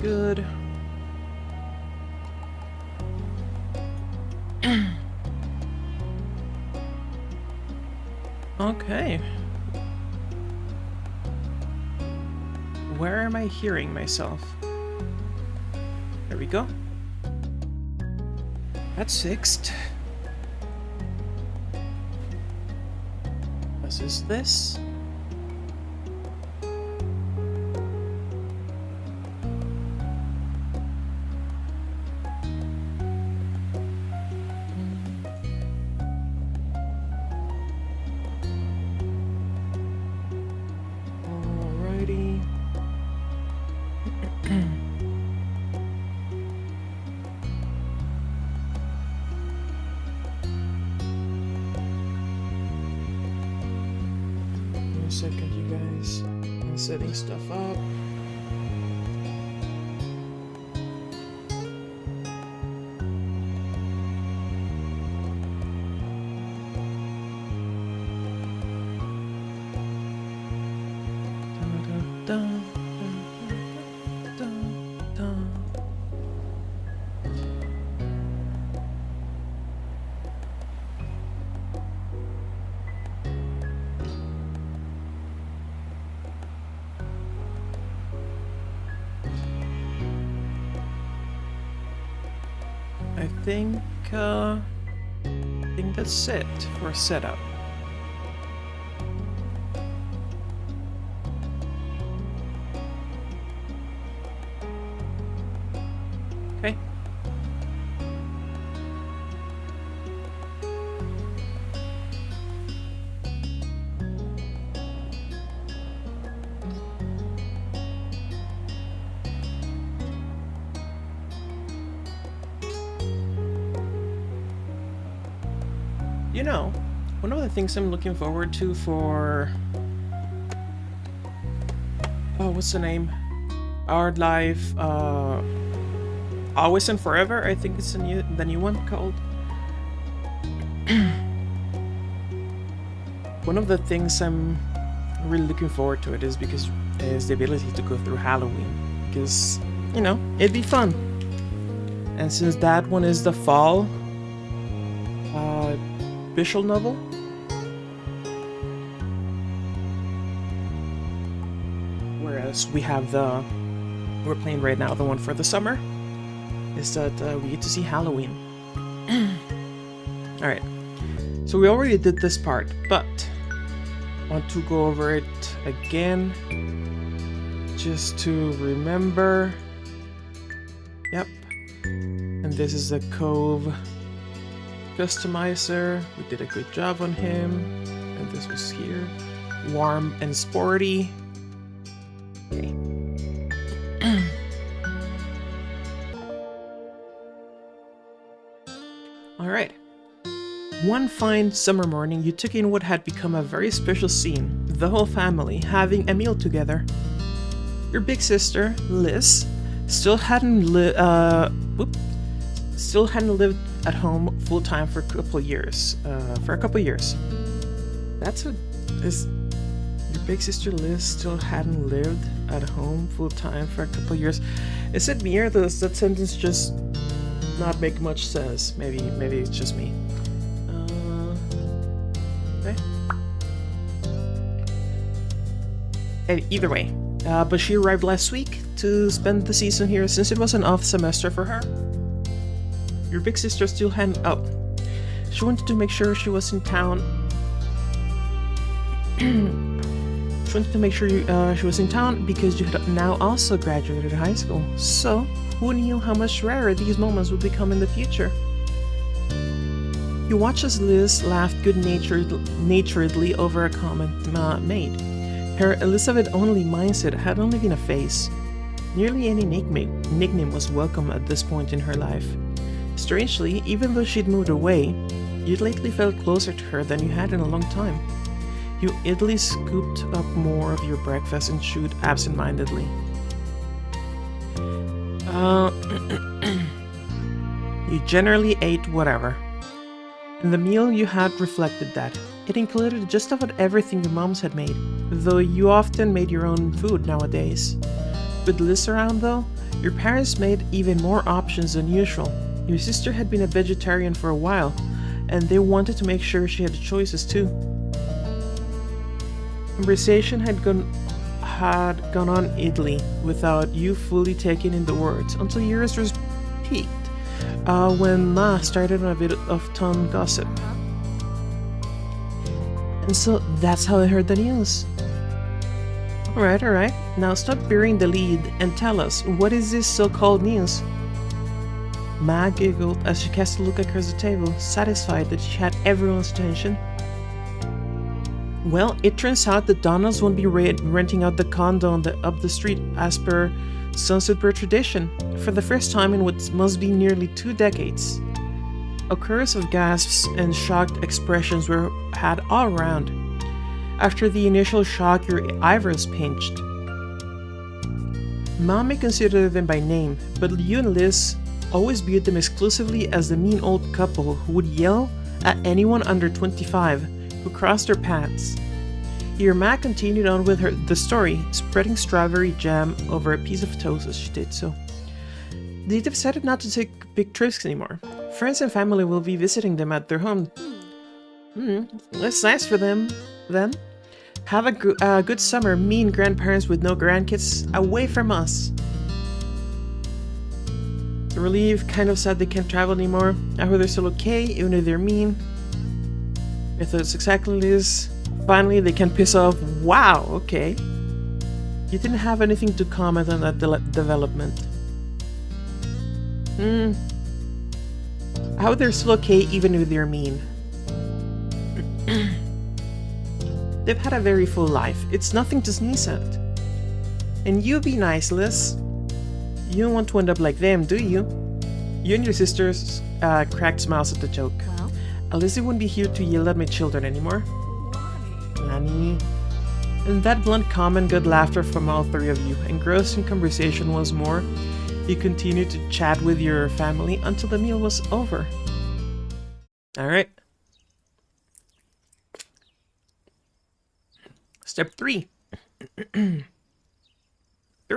good. Okay. Where am I hearing myself? There we go. That's fixed. What is this? Alrighty. A second, you guys. I'm setting stuff up. Dun, dun, dun, dun, dun. I think that's it for setup. Okay. You know, one of the things I'm looking forward to for... Oh, what's the name? Our Life, Always and Forever, I think it's the new one called. One of the things I'm really looking forward to it is the ability to go through Halloween, because, you know, it'd be fun. And since that one is the fall visual novel, whereas we're playing right now the one for the summer, is that we get to see Halloween. Alright, so we already did this part, but I want to go over it again just to remember. Yep, and this is the Cove customizer. We did a good job on him, and this was here. Warm and sporty. Okay. Alright. One fine summer morning, you took in what had become a very special scene, the whole family having a meal together. Your big sister, Liz, still hadn't lived at home full time for a couple years. Your big sister Liz still hadn't lived at home full time for a couple years. Is it me or does that sentence just not make much sense? Maybe it's just me. Okay. Either way, but she arrived last week to spend the season here since it was an off semester for her. Your big sister still hadn't... Oh. She wanted to make sure she was in town. She wanted to make sure she was in town because you had now also graduated high school. So, who knew how much rarer these moments would become in the future? You watch as Liz laughed good-naturedly over a comment made. Her Elizabeth-only mindset had only been a phase. Nearly any nickname was welcome at this point in her life. Strangely, even though she'd moved away, you'd lately felt closer to her than you had in a long time. You idly scooped up more of your breakfast and chewed absent-mindedly. You generally ate whatever. And the meal you had reflected that. It included just about everything your moms had made, though you often made your own food nowadays. With Liz around though, Your parents made even more options than usual. Your sister had been a vegetarian for a while, and they wanted to make sure she had choices too. Conversation had gone on idly, without you fully taking in the words, until yours was peaked, when Ma started on a bit of tongue gossip. And so that's how I heard the news. Alright. Now stop burying the lead and tell us, what is this so-called news? Ma giggled as she cast a look across the table, satisfied that she had everyone's attention. Well, it turns out that Donalds won't be renting out the condo up the street as per Sunsetberg tradition, for the first time in what must be nearly 2 decades. A chorus of gasps and shocked expressions were had all around. After the initial shock, your eyebrows pinched. Mom may consider them by name, but you and Liz always viewed them exclusively as the mean old couple who would yell at anyone under 25 who crossed their paths. Your Ma continued on with the story, spreading strawberry jam over a piece of toast as she did so. They decided not to take big trips anymore. Friends and family will be visiting them at their home. That's nice for them, then. Have a good summer, me and grandparents with no grandkids, away from us. The relief, kind of sad they can't travel anymore. I hope they're still okay, even if they're mean. If that's exactly this, finally they can piss off. Wow, okay. You didn't have anything to comment on that development. I hope they're still okay, even if they're mean. They've had a very full life. It's nothing to sneeze at. And you be nice, Liz. You don't want to end up like them, do you? You and your sisters cracked smiles at the joke. Well, Alicia wouldn't be here to yell at my children anymore. Lani. And that blunt comment got laughter from all 3 of you. Engrossed in conversation once more, you continued to chat with your family until the meal was over. Alright. Step 3. 3rd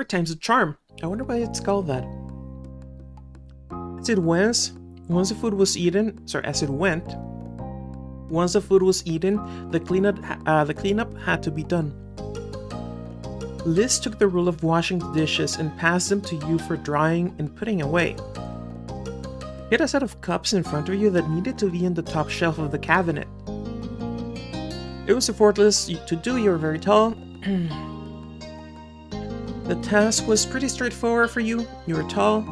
time's a charm. I wonder why it's called that. As it went, once the food was eaten, once the food was eaten, the cleanup had to be done. Liz took the role of washing the dishes and passed them to you for drying and putting away. You had a set of cups in front of you that needed to be in the top shelf of the cabinet. It was effortless to do, you were very tall. The task was pretty straightforward for you. You were tall.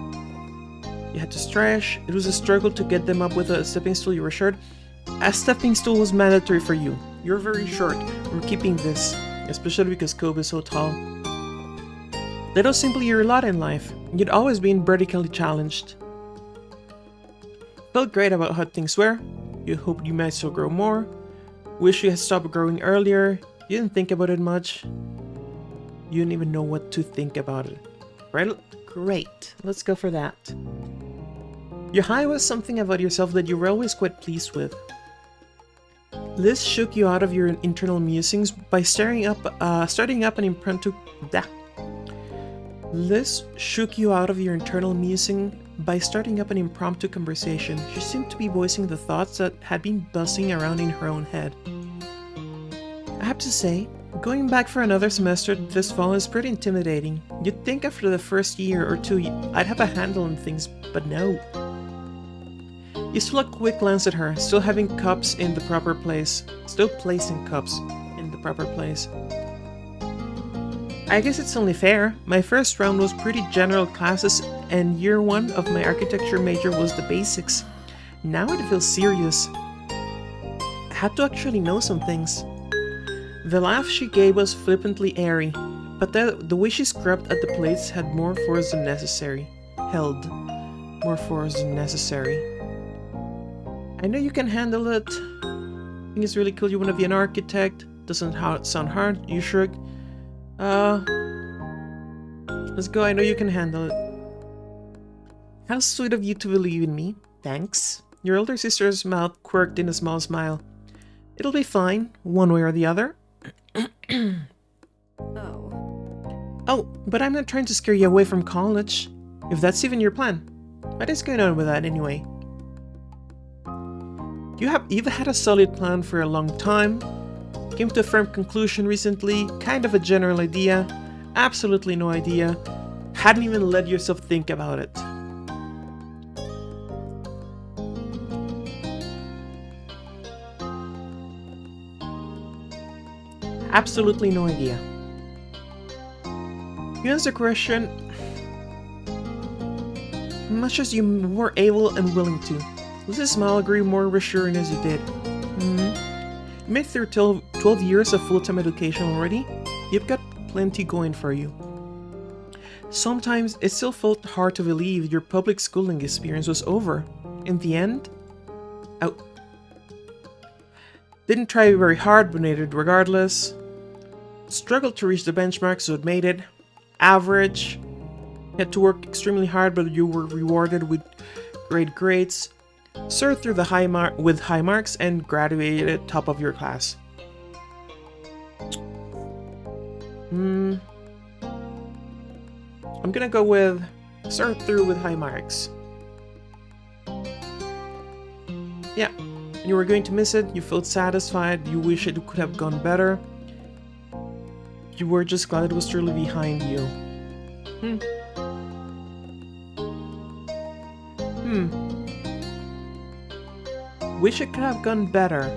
You had to stretch. It was a struggle to get them up with a stepping stool. You were short. A stepping stool was mandatory for you. You're very short. We're keeping this, especially because Kobe is so tall. That was simply your lot in life. You'd always been vertically challenged. Felt great about how things were. You hoped you might still grow more. Wish you had stopped growing earlier. You didn't think about it much. You didn't even know what to think about it. Right? Great. Let's go for that. Your high was something about yourself that you were always quite pleased with. Liz shook you out of your internal musings by starting up an impromptu. Liz shook you out of your internal musing by starting up an impromptu conversation. She seemed to be voicing the thoughts that had been buzzing around in her own head. I have to say, going back for another semester this fall is pretty intimidating. You'd think after the first year or 2 I'd have a handle on things, but no. You stole a quick glance at her, still having cups in the proper place. Still placing cups in the proper place. I guess it's only fair. My first round was pretty general classes, and year 1 of my architecture major was the basics. Now it feels serious. I had to actually know some things. The laugh she gave was flippantly airy, but the way she scrubbed at the plates had more force than necessary. Held more force than necessary. I know you can handle it. I think it's really cool you want to be an architect. Doesn't sound hard. You shrug. Let's go. I know you can handle it. How sweet of you to believe in me. Thanks. Your older sister's mouth quirked in a small smile. It'll be fine, one way or the other. oh. Oh, but I'm not trying to scare you away from college. If that's even your plan. What is going on with that anyway? You've had a solid plan for a long time. Came to a firm conclusion recently, kind of a general idea, absolutely no idea, hadn't even let yourself think about it. Absolutely no idea. You answer the question much as you were able and willing to. Liz's smile grew more reassuring as you did. You made through 12 years of full-time education already. You've got plenty going for you. Sometimes it still felt hard to believe your public schooling experience was over. In the end, didn't try very hard but made it regardless. Struggled to reach the benchmark so it made it. Average. Had to work extremely hard but you were rewarded with great grades. Served through the with high marks and graduated top of your class. I'm gonna go with served through with high marks. Yeah, you were going to miss it, you felt satisfied, you wish it could have gone better. You were just glad it was truly behind you. Wish it could have gone better.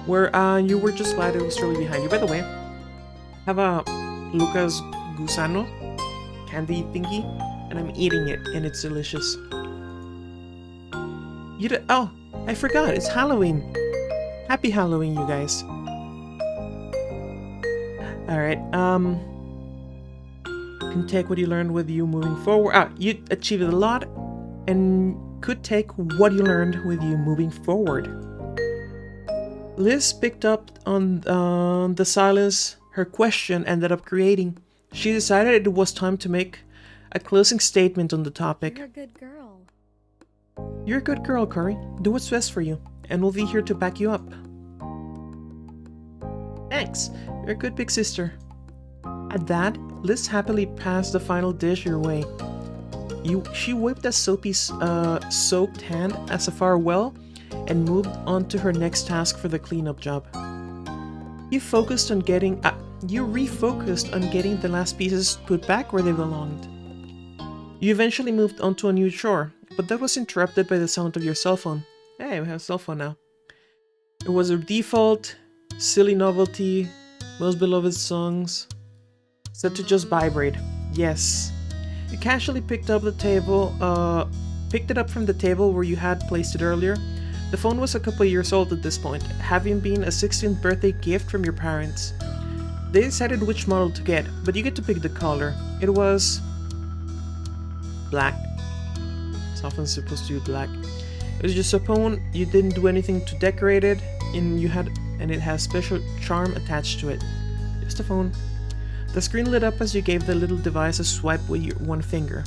Where you were just glad it was truly behind you. By the way, I have a Lucas Gusano candy thingy, and I'm eating it, and it's delicious. Oh, I forgot, it's Halloween. Happy Halloween, you guys. Alright, can take what you learned with you moving forward. You achieved a lot, and could take what you learned with you moving forward. Liz picked up on the silence her question ended up creating. She decided it was time to make a closing statement on the topic. You're a good girl. You're a good girl, Cory. Do what's best for you, and we'll be here to back you up. Thanks. You're a good big sister. At that, Liz happily passed the final dish your way. She wiped a soapy, soaked hand as a farewell and moved on to her next task for the cleanup job. You refocused on getting the last pieces put back where they belonged. You eventually moved on to a new chore, but that was interrupted by the sound of your cell phone. Hey, we have a cell phone now. It was a default, silly novelty, most beloved songs, set to just vibrate. Yes. You casually picked it up from the table where you had placed it earlier. The phone was a couple of years old at this point, having been a 16th birthday gift from your parents. They decided which model to get, but you get to pick the color. It was black. It's often supposed to be black. It was just a phone. You didn't do anything to decorate it, and it has special charm attached to it. Just a phone. The screen lit up as you gave the little device a swipe with your one finger.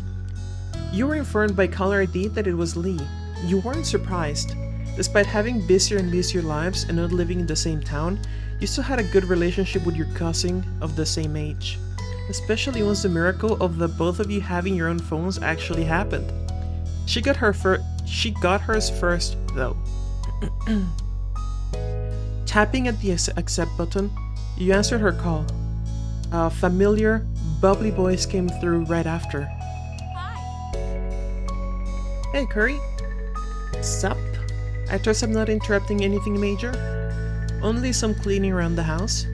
You were informed by caller ID that it was Lee. You weren't surprised. Despite having busier and busier lives and not living in the same town, you still had a good relationship with your cousin of the same age. Especially once the miracle of the both of you having your own phones actually happened. She got hers first, though. Tapping at the accept button, you answered her call. A familiar, bubbly voice came through right after. Hi. Hey, Cory. Sup? I trust I'm not interrupting anything major? Only some cleaning around the house?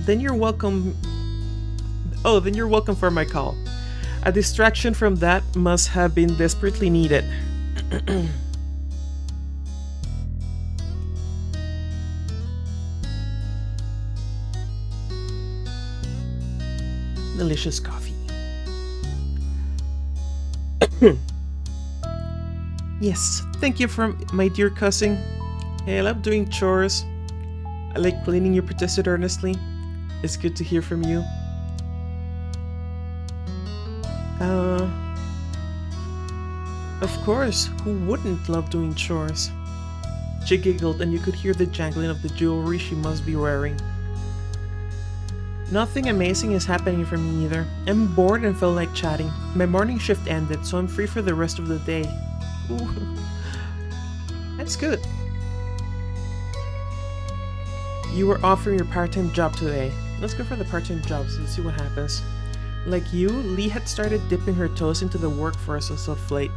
Then you're welcome for my call. A distraction from that must have been desperately needed. Delicious coffee. Yes, thank you for my dear cousin. Hey, I love doing chores. I like cleaning, you protested earnestly. It's good to hear from you. Of course, who wouldn't love doing chores? She giggled, and you could hear the jangling of the jewelry she must be wearing. Nothing amazing is happening for me either. I'm bored and felt like chatting. My morning shift ended, so I'm free for the rest of the day. Ooh. That's good. You were offering your part-time job today. Let's go for the part-time jobs and see what happens. Like you, Lee had started dipping her toes into the workforce as of late.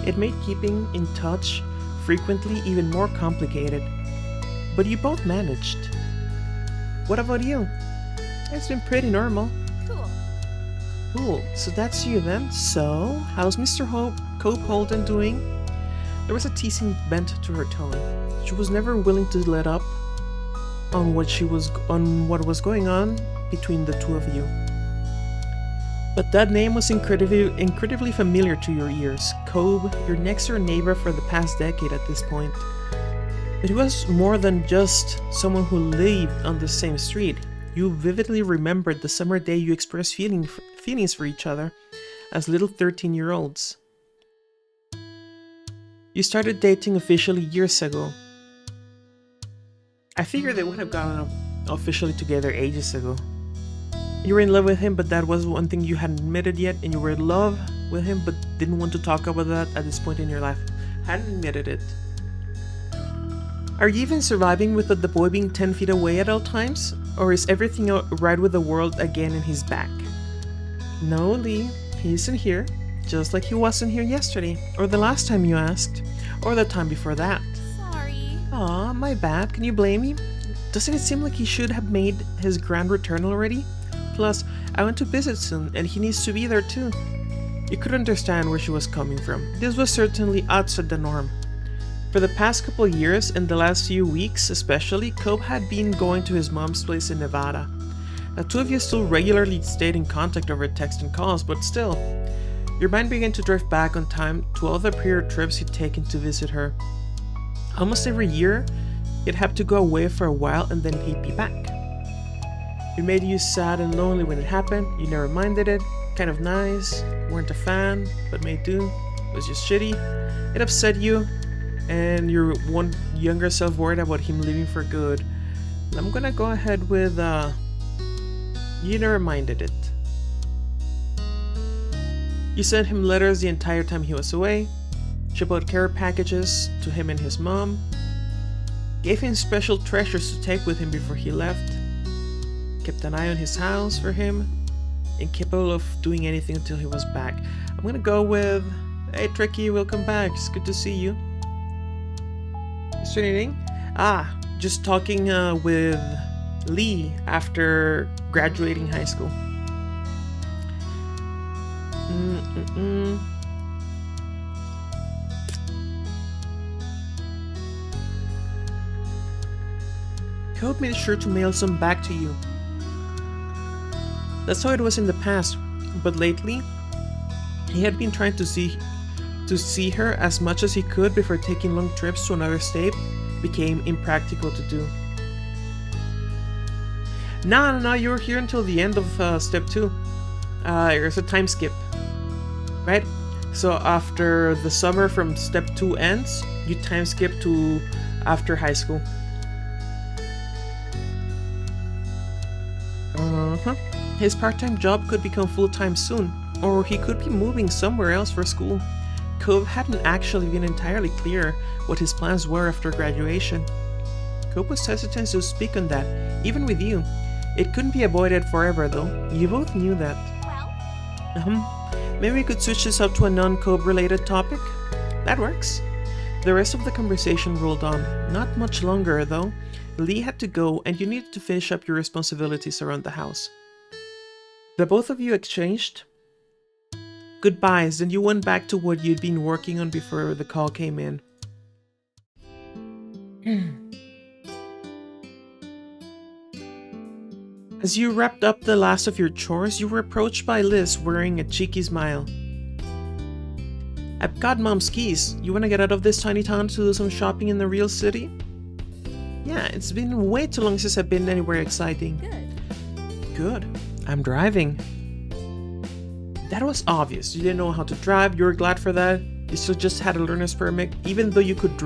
It made keeping in touch frequently even more complicated. But you both managed. What about you? It's been pretty normal. Cool, so that's you then. So, how's Mr. Cope Holden doing? There was a teasing bent to her tone. She was never willing to let up on what was going on between the two of you. But that name was incredibly familiar to your ears. Cope, your next-door neighbor for the past decade at this point. But he was more than just someone who lived on the same street. You vividly remembered the summer day you expressed feelings for each other as little 13-year-olds. You started dating officially years ago. I figured they would have gotten officially together ages ago. You were in love with him, but that was one thing you hadn't admitted yet, and you were in love with him, but didn't want to talk about that at this point in your life. Hadn't admitted it. Are you even surviving with the boy being 10 feet away at all times? Or is everything right with the world again in his back? No, Lee, he isn't here. Just like he wasn't here yesterday, or the last time you asked, or the time before that. Sorry. Aw, my bad. Can you blame me? Doesn't it seem like he should have made his grand return already? Plus, I went to visit soon, and he needs to be there too. You could understand where she was coming from. This was certainly outside the norm. For the past couple of years, and the last few weeks especially, Cope had been going to his mom's place in Nevada. The two of you still regularly stayed in contact over text and calls, but still, your mind began to drift back on time to all the prior trips you'd taken to visit her. Almost every year, you'd have to go away for a while and then he'd be back. It made you sad and lonely when it happened. You never minded it. Kind of nice. Weren't a fan, but made do. It was just shitty. It upset you, and your one younger self worried about him leaving for good. I'm gonna go ahead with, you never minded it. You sent him letters the entire time he was away, shipped out care packages to him and his mom, gave him special treasures to take with him before he left, kept an eye on his house for him, incapable of doing anything until he was back. I'm gonna go with, hey Tricky, welcome back, it's good to see you. Is there anything? Just talking with Lee after graduating high school. Cope made sure to mail some back to you. That's how it was in the past, but lately, he had been trying to see her as much as he could before taking long trips to another state became impractical to do. No, you were here until the end of step 2. There's a time skip, right? So after the summer from step 2 ends, you time skip to after high school. His part-time job could become full-time soon, or he could be moving somewhere else for school. Cope hadn't actually been entirely clear what his plans were after graduation. Cope was hesitant to speak on that, even with you. It couldn't be avoided forever though, you both knew that. Maybe we could switch this up to a non-Cope related topic? That works. The rest of the conversation rolled on, not much longer though. Lee had to go and you needed to finish up your responsibilities around the house. The both of you exchanged goodbyes, then you went back to what you'd been working on before the call came in. As you wrapped up the last of your chores, you were approached by Liz wearing a cheeky smile. I've got Mom's keys. You wanna get out of this tiny town to do some shopping in the real city? Yeah, it's been way too long since I've been anywhere exciting. Good. I'm driving. That was obvious. You didn't know how to drive, you were glad for that. You still just had a learner's permit. Even though you could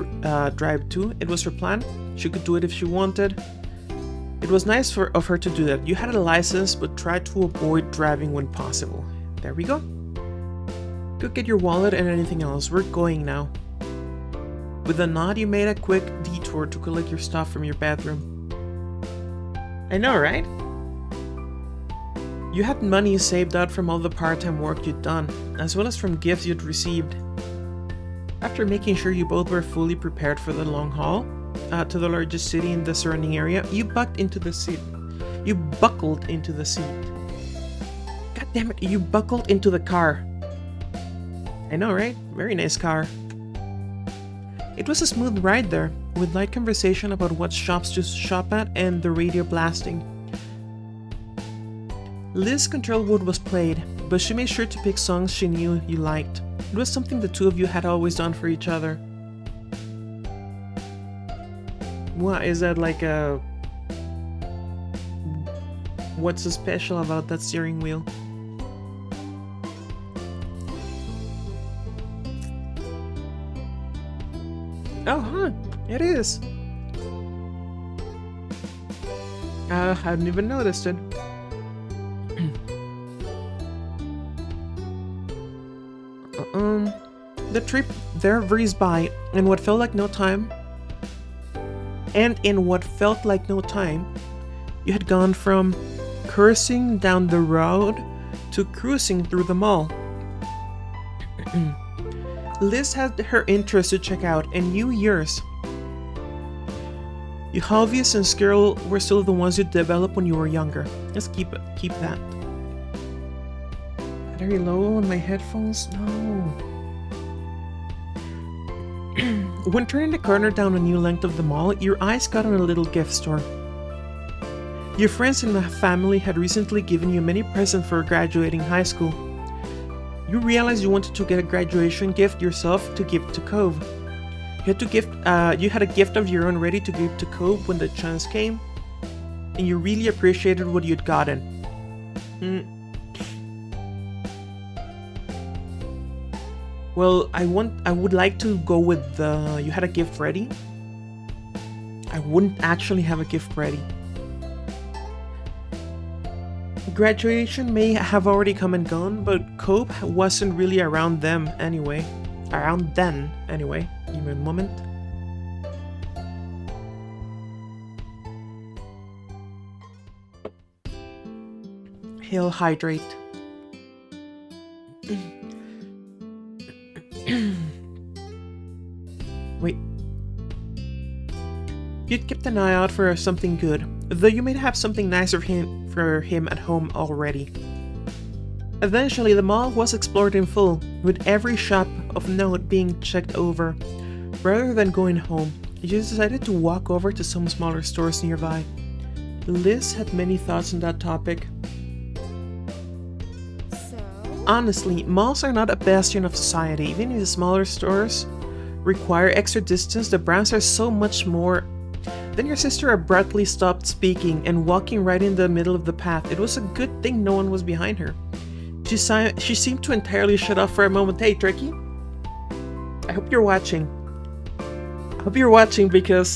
drive too, it was her plan. She could do it if she wanted. It was nice of her to do that. You had a license, but tried to avoid driving when possible. There we go. Go get your wallet and anything else. We're going now. With a nod, you made a quick detour to collect your stuff from your bathroom. I know, right? You had money saved out from all the part-time work you'd done, as well as from gifts you'd received. After making sure you both were fully prepared for the long haul to the largest city in the surrounding area, you buckled into the seat. God damn it, you buckled into the car. I know, right? Very nice car. It was a smooth ride there, with light conversation about what shops to shop at and the radio blasting. Liz Controlwood was played, but she made sure to pick songs she knew you liked. It was something the two of you had always done for each other. What is that, like a... What's so special about that steering wheel? Oh, huh, it is. I hadn't even noticed it. The trip there breezed by, and what felt like no time. And in what felt like no time, you had gone from cursing down the road to cruising through the mall. Liz had her interests to check out, and you yours. Your hobbies and skill were still the ones you developed when you were younger. Let's keep that. Very low on my headphones? No. When turning the corner down a new length of the mall, your eyes caught on a little gift store. Your friends and family had recently given you many presents for graduating high school. You realized you wanted to get a graduation gift yourself to give to Cove. You had a gift of your own ready to give to Cove when the chance came, and you really appreciated what you'd gotten. Well, I would like to go with the... You had a gift ready? I wouldn't actually have a gift ready. Graduation may have already come and gone, but Cope wasn't really around them anyway. Around then, anyway. Give me a moment. He'll hydrate. Wait. You'd kept an eye out for something good, though you may have something nicer for him at home already. Eventually, the mall was explored in full, with every shop of note being checked over. Rather than going home, you decided to walk over to some smaller stores nearby. Liz had many thoughts on that topic. Honestly, malls are not a bastion of society. Even if the smaller stores require extra distance, the brands are so much more. Then your sister abruptly stopped speaking and walking right in the middle of the path. It was a good thing no one was behind her. She seemed to entirely shut off for a moment. Hey, Tricky, I hope you're watching. I hope you're watching because,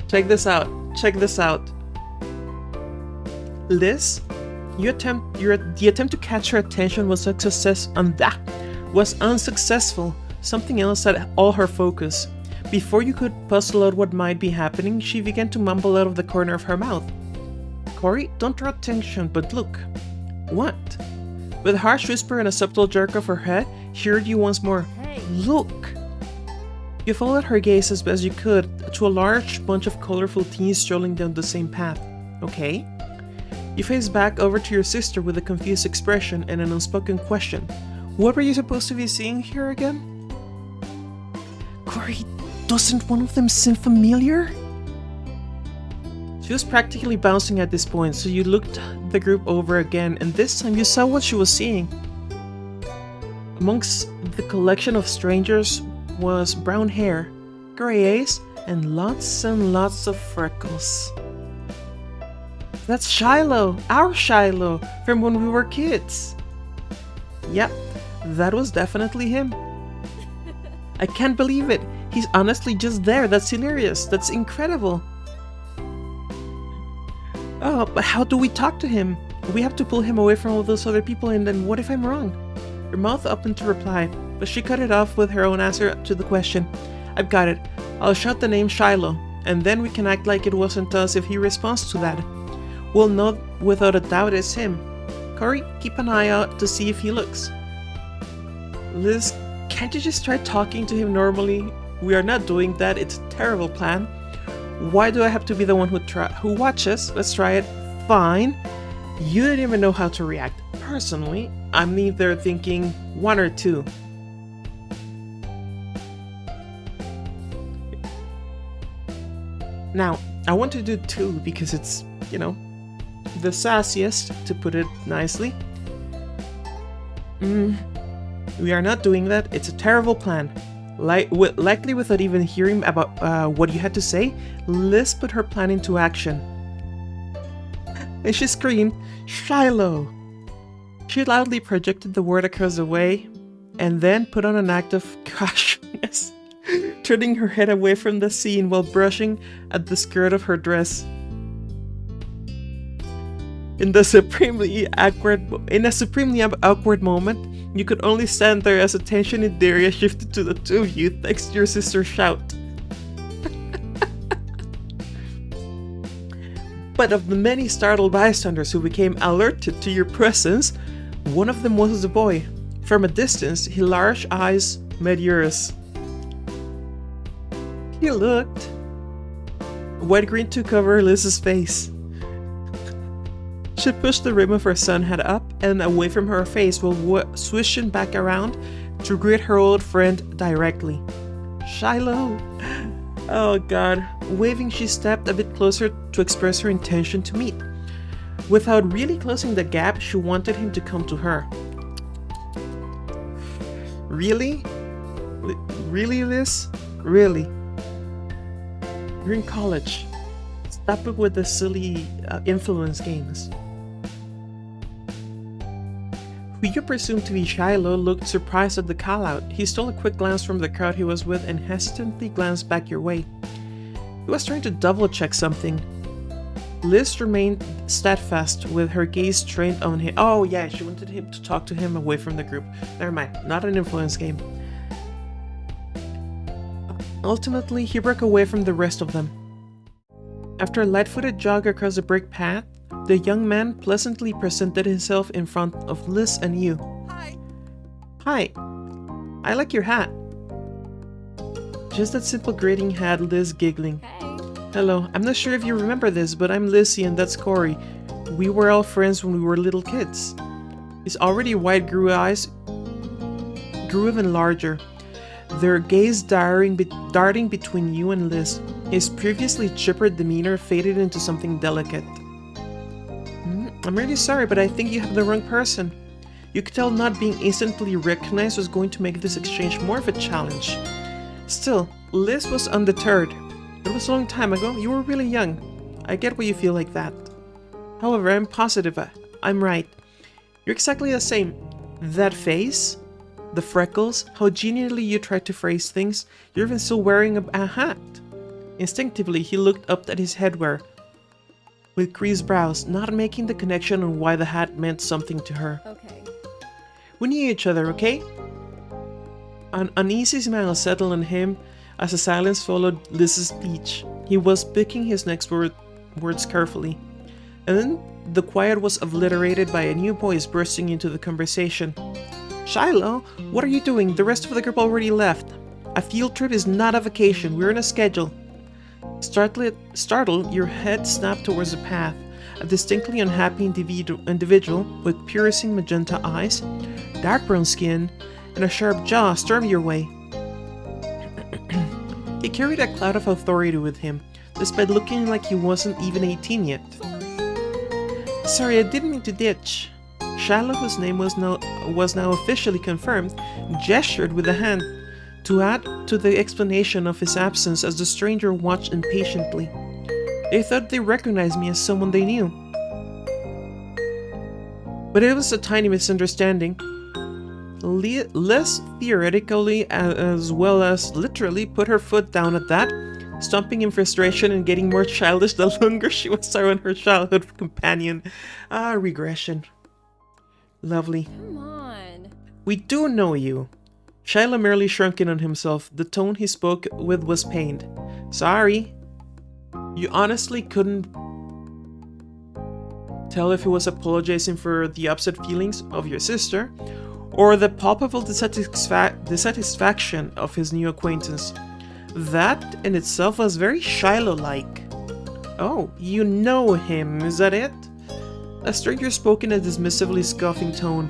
check this out. Check this out. Liz, the attempt to catch her attention was unsuccessful. Something else had all her focus. Before you could puzzle out what might be happening, she began to mumble out of the corner of her mouth. Corey, don't draw attention, but look. What? With a harsh whisper and a subtle jerk of her head, she heard you once more. Hey. Look! You followed her gaze as best you could to a large bunch of colorful teens strolling down the same path. Okay? You faced back over to your sister with a confused expression and an unspoken question. What were you supposed to be seeing here again? Corey, doesn't one of them seem familiar? She was practically bouncing at this point, so you looked the group over again, and this time you saw what she was seeing. Amongst the collection of strangers was brown hair, gray eyes, and lots of freckles. That's Shiloh, our Shiloh, from when we were kids. Yep, That was definitely him. I can't believe it. He's honestly just there. That's hilarious. That's incredible. Oh, but how do we talk to him? We have to pull him away from all those other people, and then what if I'm wrong? Her mouth opened to reply, but she cut it off with her own answer to the question. I've got it. I'll shout the name Shiloh, and then we can act like it wasn't us if he responds to that. We'll know without a doubt it's him. Corey, keep an eye out to see if he looks. Liz, can't you just try talking to him normally? We are not doing that. It's a terrible plan. Why do I have to be the one who watches? Let's try it. Fine. You don't even know how to react. Personally, I'm either thinking 1 or 2. Now, I want to do 2 because it's, the sassiest, to put it nicely. We are not doing that. It's a terrible plan. Likely without even hearing about what you had to say, Liz put her plan into action. And she screamed, Shiloh! She loudly projected the word across the way, and then put on an act of cautiousness, turning her head away from the scene while brushing at the skirt of her dress. In a supremely awkward moment, you could only stand there as attention in the area shifted to the two of you thanks to your sister's shout. But of the many startled bystanders who became alerted to your presence, one of them was the boy. From a distance, his large eyes met yours. He looked. White green took over Liz's face. She pushed the rim of her sun hat up and away from her face while swishing back around to greet her old friend directly. Shiloh! Oh god. Waving, she stepped a bit closer to express her intention to meet. Without really closing the gap, she wanted him to come to her. Really? Really, Liz? Really? You're in college. Stop it with the silly influence games. Who you presumed to be Shiloh looked surprised at the call-out. He stole a quick glance from the crowd he was with and hesitantly glanced back your way. He was trying to double-check something. Liz remained steadfast with her gaze trained on him. Oh yeah, she wanted him to talk to him away from the group. Never mind, not an influence game. Ultimately, he broke away from the rest of them. After a light-footed jog across the brick path, the young man pleasantly presented himself in front of Liz and you. Hi. Hi. I like your hat. Just that simple greeting had Liz giggling. Hey. Hello, I'm not sure if you remember this, but I'm Lizzie and that's Corey. We were all friends when we were little kids. His already wide eyes grew even larger, their gaze darting between you and Liz. His previously chipper demeanor faded into something delicate. I'm really sorry, but I think you have the wrong person. You could tell not being instantly recognized was going to make this exchange more of a challenge. Still, Liz was undeterred. It was a long time ago, you were really young. I get why you feel like that. However, I'm positive I'm right. You're exactly the same. That face, the freckles, how genially you tried to phrase things, you're even still wearing a hat. Instinctively, he looked up at his headwear with creased brows, not making the connection on why the hat meant something to her. Okay. We knew each other, okay? An uneasy smile settled on him as a silence followed Liz's speech. He was picking his next words carefully. And then the quiet was obliterated by a new voice bursting into the conversation. Shiloh, what are you doing? The rest of the group already left. A field trip is not a vacation. We're on a schedule. Startled, your head snapped towards the path. A distinctly unhappy individual with piercing magenta eyes, dark brown skin, and a sharp jaw stormed your way. He carried a cloud of authority with him, despite looking like he wasn't even 18 yet. Sorry, I didn't mean to ditch. Shiloh, whose name was now officially confirmed, gestured with a hand to add to the explanation of his absence as the stranger watched impatiently. They thought they recognized me as someone they knew. But it was a tiny misunderstanding. Liz theoretically as well as literally put her foot down at that, stomping in frustration and getting more childish the longer she was around her childhood companion. Ah, regression. Lovely. Come on. We do know you. Shiloh merely shrunk in on himself. The tone he spoke with was pained. Sorry. You honestly couldn't tell if he was apologizing for the upset feelings of your sister, or the palpable dissatisfaction of his new acquaintance. That in itself was very Shiloh-like. Oh, you know him, is that it? A stranger spoke in a dismissively scoffing tone,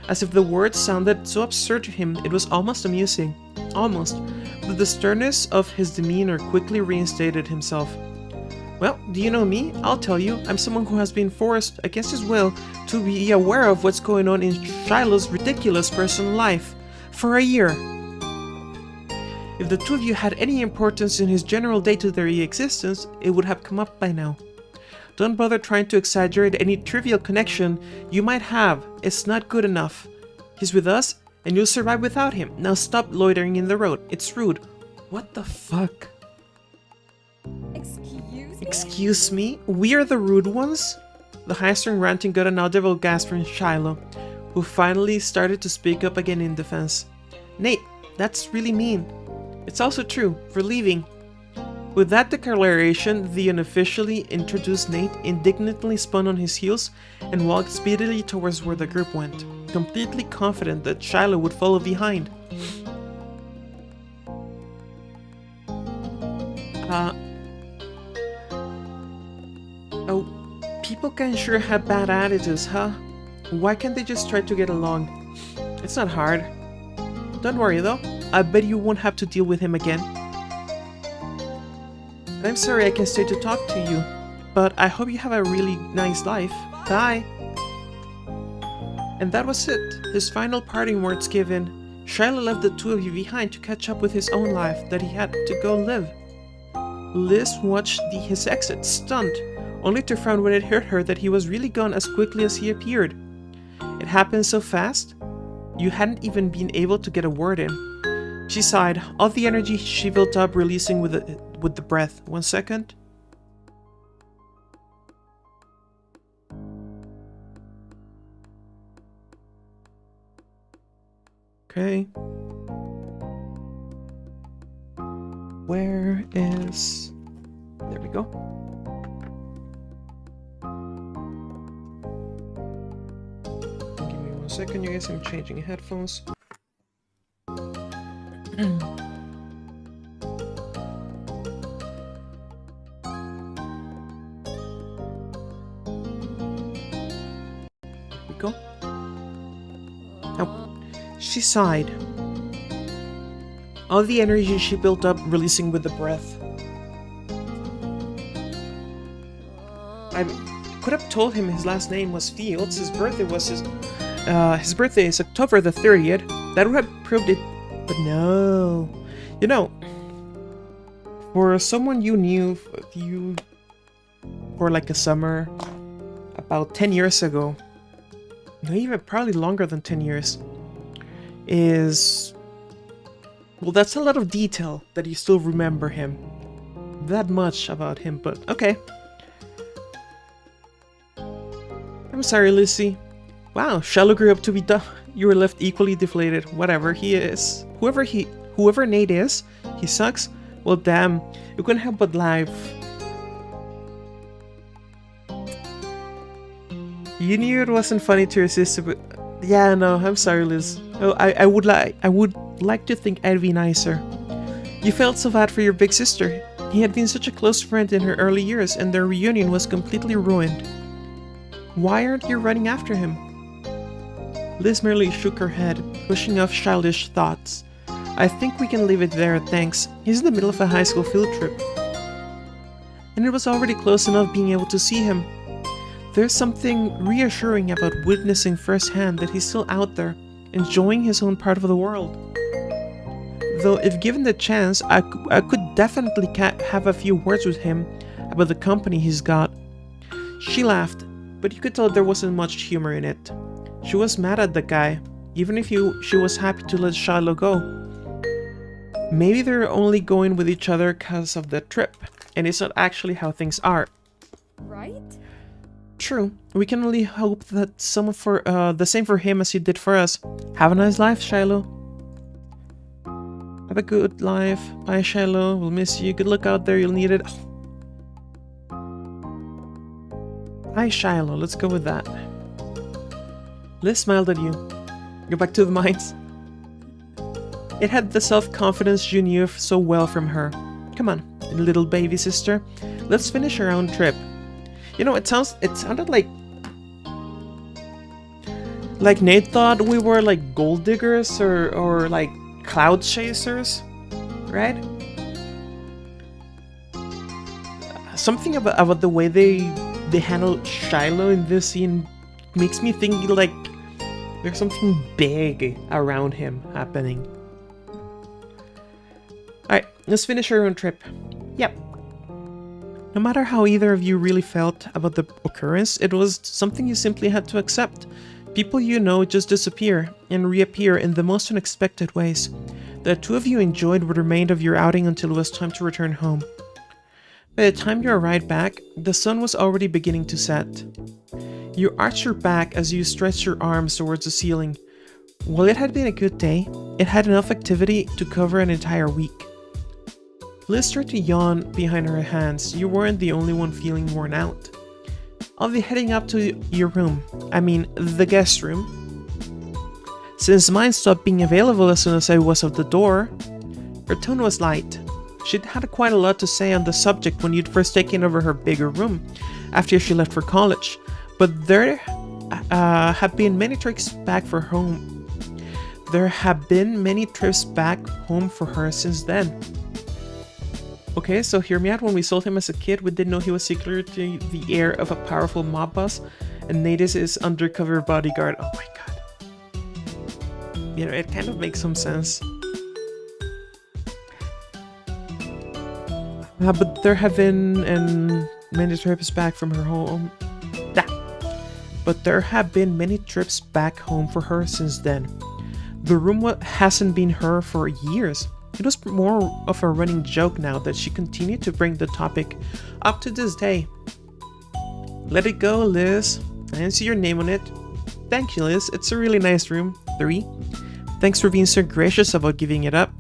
as if the words sounded so absurd to him it was almost amusing. Almost, but the sternness of his demeanor quickly reinstated himself. Well, do you know me? I'll tell you, I'm someone who has been forced, against his will, to be aware of what's going on in Shiloh's ridiculous personal life. For a year. If the two of you had any importance in his general day-to-day existence, it would have come up by now. Don't bother trying to exaggerate any trivial connection you might have. It's not good enough. He's with us, and you'll survive without him. Now stop loitering in the road. It's rude. What the fuck? Excuse me? We are the rude ones? The high-strung ranting got an audible gasp from Shiloh, who finally started to speak up again in defense. Nate, that's really mean. It's also true. We're leaving. With that declaration, the unofficially introduced Nate indignantly spun on his heels and walked speedily towards where the group went, completely confident that Shiloh would follow behind. Oh, people can sure have bad attitudes, huh? Why can't they just try to get along? It's not hard. Don't worry though, I bet you won't have to deal with him again. I'm sorry I can't stay to talk to you, but I hope you have a really nice life. Bye! And that was it, his final parting words given. Shiloh left the two of you behind to catch up with his own life that he had to go live. Liz watched his exit, stunned, only to find when it hit her that he was really gone as quickly as he appeared. It happened so fast, you hadn't even been able to get a word in. She sighed, all the energy she built up releasing with the breath. 1 second. Okay. Where is... There we go. Give me 1 second, you guys. I'm changing headphones. Go. Oh. She sighed. All the energy she built up releasing with the breath. I could have told him his last name was Fields. His birthday is October the 30th. That would have proved it, but no. You know, for someone you knew for like a summer about 10 years ago, no, even probably longer than 10 years, is... Well, that's a lot of detail that you still remember him. That much about him, but okay. I'm sorry, Lizzie. Wow, Shiloh grew up to be dumb. You were left equally deflated. Whatever he is. Whoever Nate is, he sucks. Well, damn, you couldn't help but laugh. You knew it wasn't funny to your sister, but yeah, no, I'm sorry, Liz. Oh, I would like to think I'd be nicer. You felt so bad for your big sister. He had been such a close friend in her early years, and their reunion was completely ruined. Why aren't you running after him? Liz merely shook her head, pushing off childish thoughts. I think we can leave it there, thanks. He's in the middle of a high school field trip. And it was already close enough being able to see him. There's something reassuring about witnessing firsthand that he's still out there, enjoying his own part of the world. Though if given the chance, I could definitely have a few words with him about the company he's got. She laughed, but you could tell there wasn't much humor in it. She was mad at the guy, even if she was happy to let Shiloh go. Maybe they're only going with each other because of the trip, and it's not actually how things are. Right? True. We can only hope that some for the same for him as he did for us. Have a nice life, Shiloh. Have a good life. Bye, Shiloh. We'll miss you. Good luck out there. You'll need it. Bye, Shiloh. Let's go with that. Liz smiled at you. Go back to the mines. It had the self-confidence you knew so well from her. Come on, little baby sister. Let's finish our own trip. You know, it sounded like Nate thought we were like gold diggers or like cloud chasers, right? Something about the way they handle Shiloh in this scene makes me think like there's something big around him happening. Alright, let's finish our own trip. Yep. No matter how either of you really felt about the occurrence, it was something you simply had to accept. People you know just disappear and reappear in the most unexpected ways. The two of you enjoyed what remained of your outing until it was time to return home. By the time you arrived back, the sun was already beginning to set. You arched your back as you stretched your arms towards the ceiling. While it had been a good day, it had enough activity to cover an entire week. Liz started to yawn behind her hands. You weren't the only one feeling worn out. I'll be heading up to your room. I mean, the guest room. Since mine stopped being available as soon as I was out the door. Her tone was light. She'd had quite a lot to say on the subject when you'd first taken over her bigger room after she left for college. But there have been many trips back for home. There have been many trips back home for her since then. Okay, so hear me out. When we sold him as a kid, we didn't know he was secretly the heir of a powerful mob boss, and Nate is his undercover bodyguard. Oh my god. You know, it kind of makes some sense. But there have been many trips back from her home. But there have been many trips back home for her since then. The room hasn't been her for years. It was more of a running joke now that she continued to bring the topic up to this day. Let it go, Liz. I didn't see your name on it. Thank you, Liz. It's a really nice room. 3. Thanks for being so gracious about giving it up.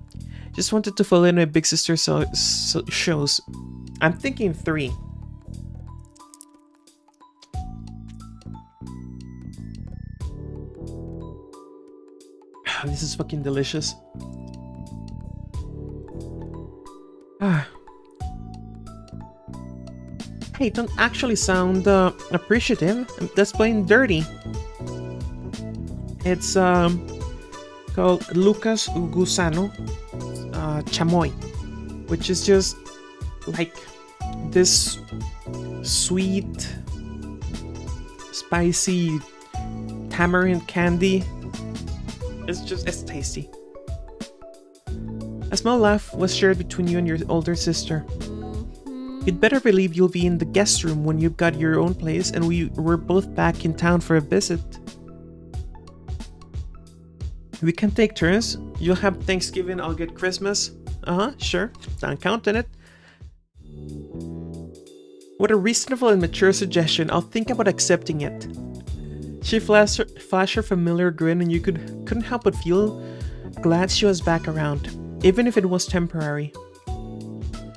Just wanted to follow in my big sister shows. I'm thinking 3. This is fucking delicious. Hey, don't actually sound appreciative. That's plain dirty. It's called Lucas Gusano Chamoy, which is just like this sweet, spicy tamarind candy. It's tasty. A small laugh was shared between you and your older sister. You'd better believe you'll be in the guest room when you've got your own place and we're both back in town for a visit. We can take turns. You'll have Thanksgiving, I'll get Christmas. Sure. Don't count on it. What a reasonable and mature suggestion. I'll think about accepting it. She flashed her familiar grin and you couldn't help but feel glad she was back around, even if it was temporary.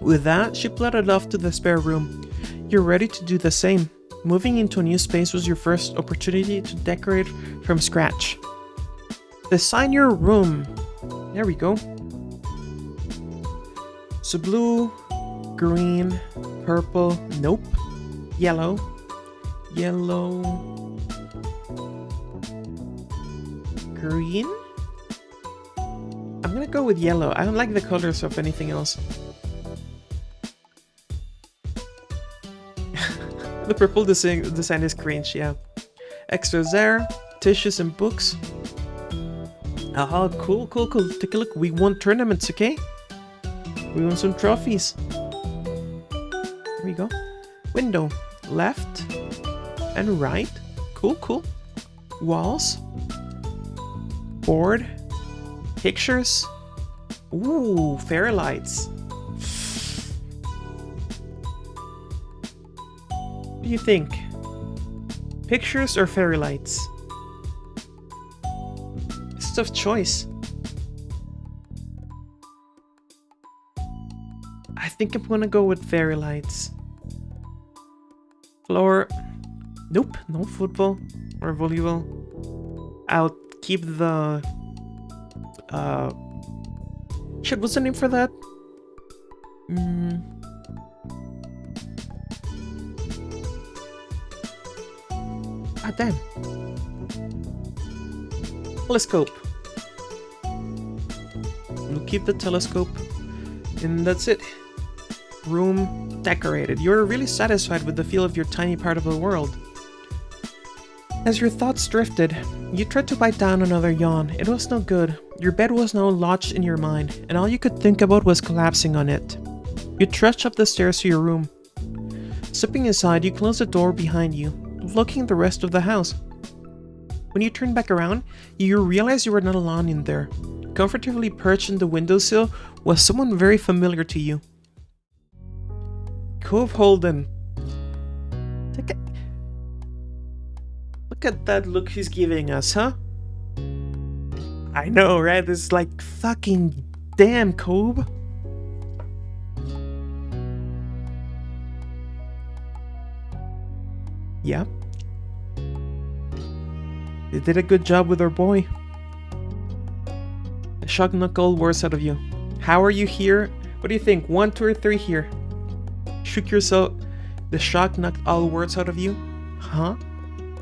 With that, she plodded off to the spare room. You're ready to do the same. Moving into a new space was your first opportunity to decorate from scratch. Design your room. There we go. So blue, green, purple, nope. Yellow, green? I'm gonna go with yellow. I don't like the colors of anything else. The purple design is cringe, yeah. Extras there, tissues and books. Oh, cool. Take a look. We won tournaments, okay? We won some trophies. Here we go. Window. Left and right. Cool. Walls. Board? Pictures? Ooh, fairy lights. What do you think? Pictures or fairy lights? It's a tough choice. I think I'm gonna go with fairy lights. Floor. Nope, no football or volleyball. I'll keep the shit, what's the name for that? Ah, damn. Telescope. We'll keep the telescope. And that's it. Room decorated. You're really satisfied with the feel of your tiny part of the world. As your thoughts drifted, you tried to bite down another yawn. It was no good. Your bed was now lodged in your mind, and all you could think about was collapsing on it. You trudged up the stairs to your room. Stepping inside, you closed the door behind you, locking the rest of the house. When you turned back around, you realized you were not alone in there. Comfortably perched on the windowsill was someone very familiar to you. Cove Holden. Look at that look he's giving us, huh? I know, right? It's like fucking damn, Cove. Yeah. They did a good job with our boy. The shock knocked all words out of you. How are you here? What do you think? 1, 2, or 3 here? Shook yourself. The shock knocked all words out of you? Huh?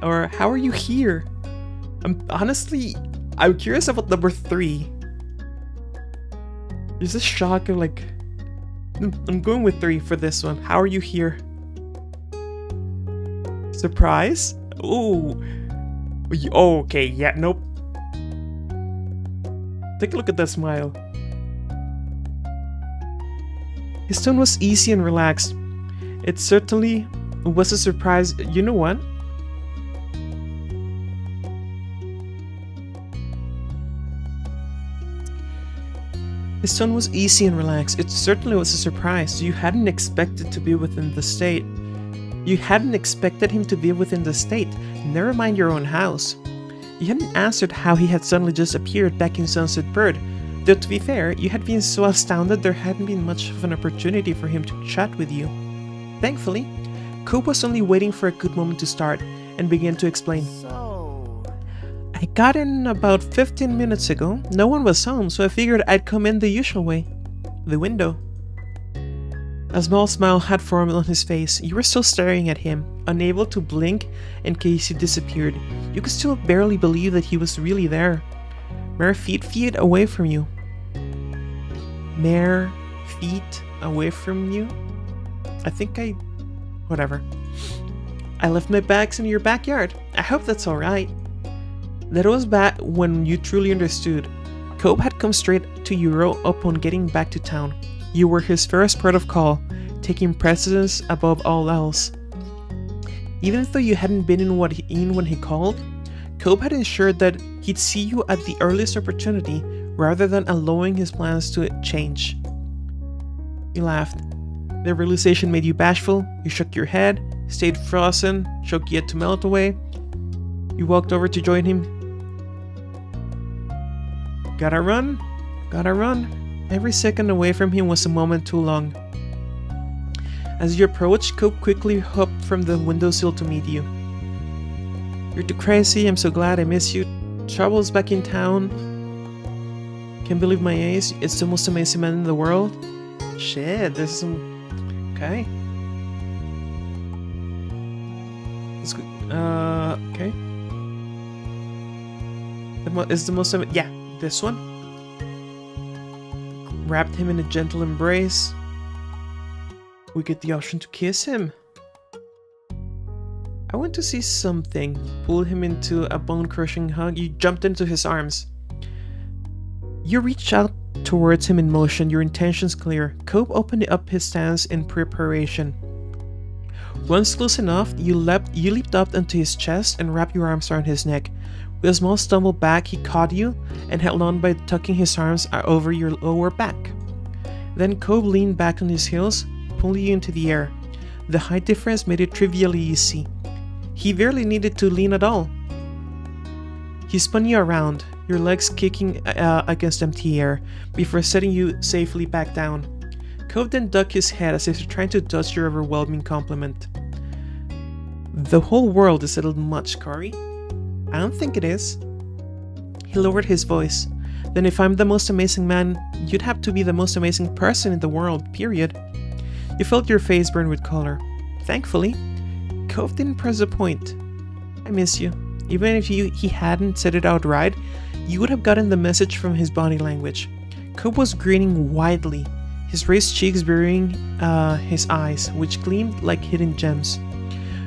Or how are you here? I'm curious about number 3. Is this shock of like... I'm going with 3 for this one. How are you here? Surprise? Ooh. Oh, okay, yeah, nope. Take a look at that smile. His tone was easy and relaxed. It certainly was a surprise. You know what? His tone was easy and relaxed. It certainly was a surprise. You hadn't expected to be within the state. You hadn't expected him to be within the state, never mind your own house. You hadn't answered how he had suddenly just appeared back in Sunset Bird, though to be fair, you had been so astounded there hadn't been much of an opportunity for him to chat with you. Thankfully, Coop was only waiting for a good moment to start, and began to explain. I got in about 15 minutes ago. No one was home, so I figured I'd come in the usual way. The window. A small smile had formed on his face. You were still staring at him, unable to blink in case he disappeared. You could still barely believe that he was really there. Mere feet away from you. Mere feet away from you? Whatever. I left my bags in your backyard. I hope that's alright. That was back when you truly understood. Cope had come straight to Euro upon getting back to town. You were his first port of call, taking precedence above all else. Even though you hadn't been in when he called, Cope had ensured that he'd see you at the earliest opportunity rather than allowing his plans to change. You laughed. The realization made you bashful. You shook your head, stayed frozen, shook yet to melt away. You walked over to join him. Gotta run. Every second away from him was a moment too long. As you approached, Cope quickly hopped from the windowsill to meet you. You're too crazy, I'm so glad I miss you. Trouble's back in town. Can't believe my age, it's the most amazing man in the world. Shit, this is some... Okay. Let's go. Okay. Is the most... Yeah, this one. Wrapped him in a gentle embrace. We get the option to kiss him. I want to see something. Pulled him into a bone-crushing hug. You jumped into his arms. You reached out towards him in motion, your intentions clear. Cope opened up his stance in preparation. Once close enough, you leaped up onto his chest and wrapped your arms around his neck. With a small stumble back, he caught you and held on by tucking his arms over your lower back. Then Cobb leaned back on his heels, pulling you into the air. The height difference made it trivially easy. He barely needed to lean at all. He spun you around, your legs kicking against empty air, before setting you safely back down. Cobb then ducked his head as if trying to dodge your overwhelming compliment. The whole world is a little much, Corey. I don't think it is. He lowered his voice. Then if I'm the most amazing man, you'd have to be the most amazing person in the world, period. You felt your face burn with color. Thankfully, Cobb didn't press a point. I miss you. Even if he hadn't said it outright, you would have gotten the message from his body language. Cobb was grinning widely, his raised cheeks burying his eyes, which gleamed like hidden gems.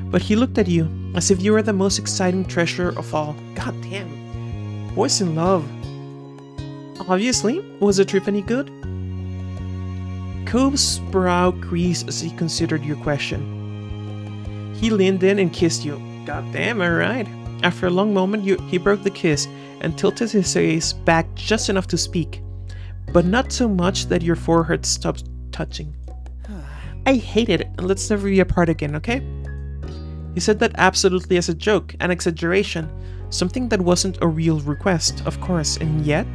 But he looked at you, as if you were the most exciting treasure of all. God damn. Boys in love. Obviously, was the trip any good? Cobb's brow creased as he considered your question. He leaned in and kissed you. God damn, alright. After a long moment, he broke the kiss and tilted his face back just enough to speak, but not so much that your forehead stopped touching. I hate it, and let's never be apart again, okay? He said that absolutely as a joke, an exaggeration, something that wasn't a real request, of course, and yet,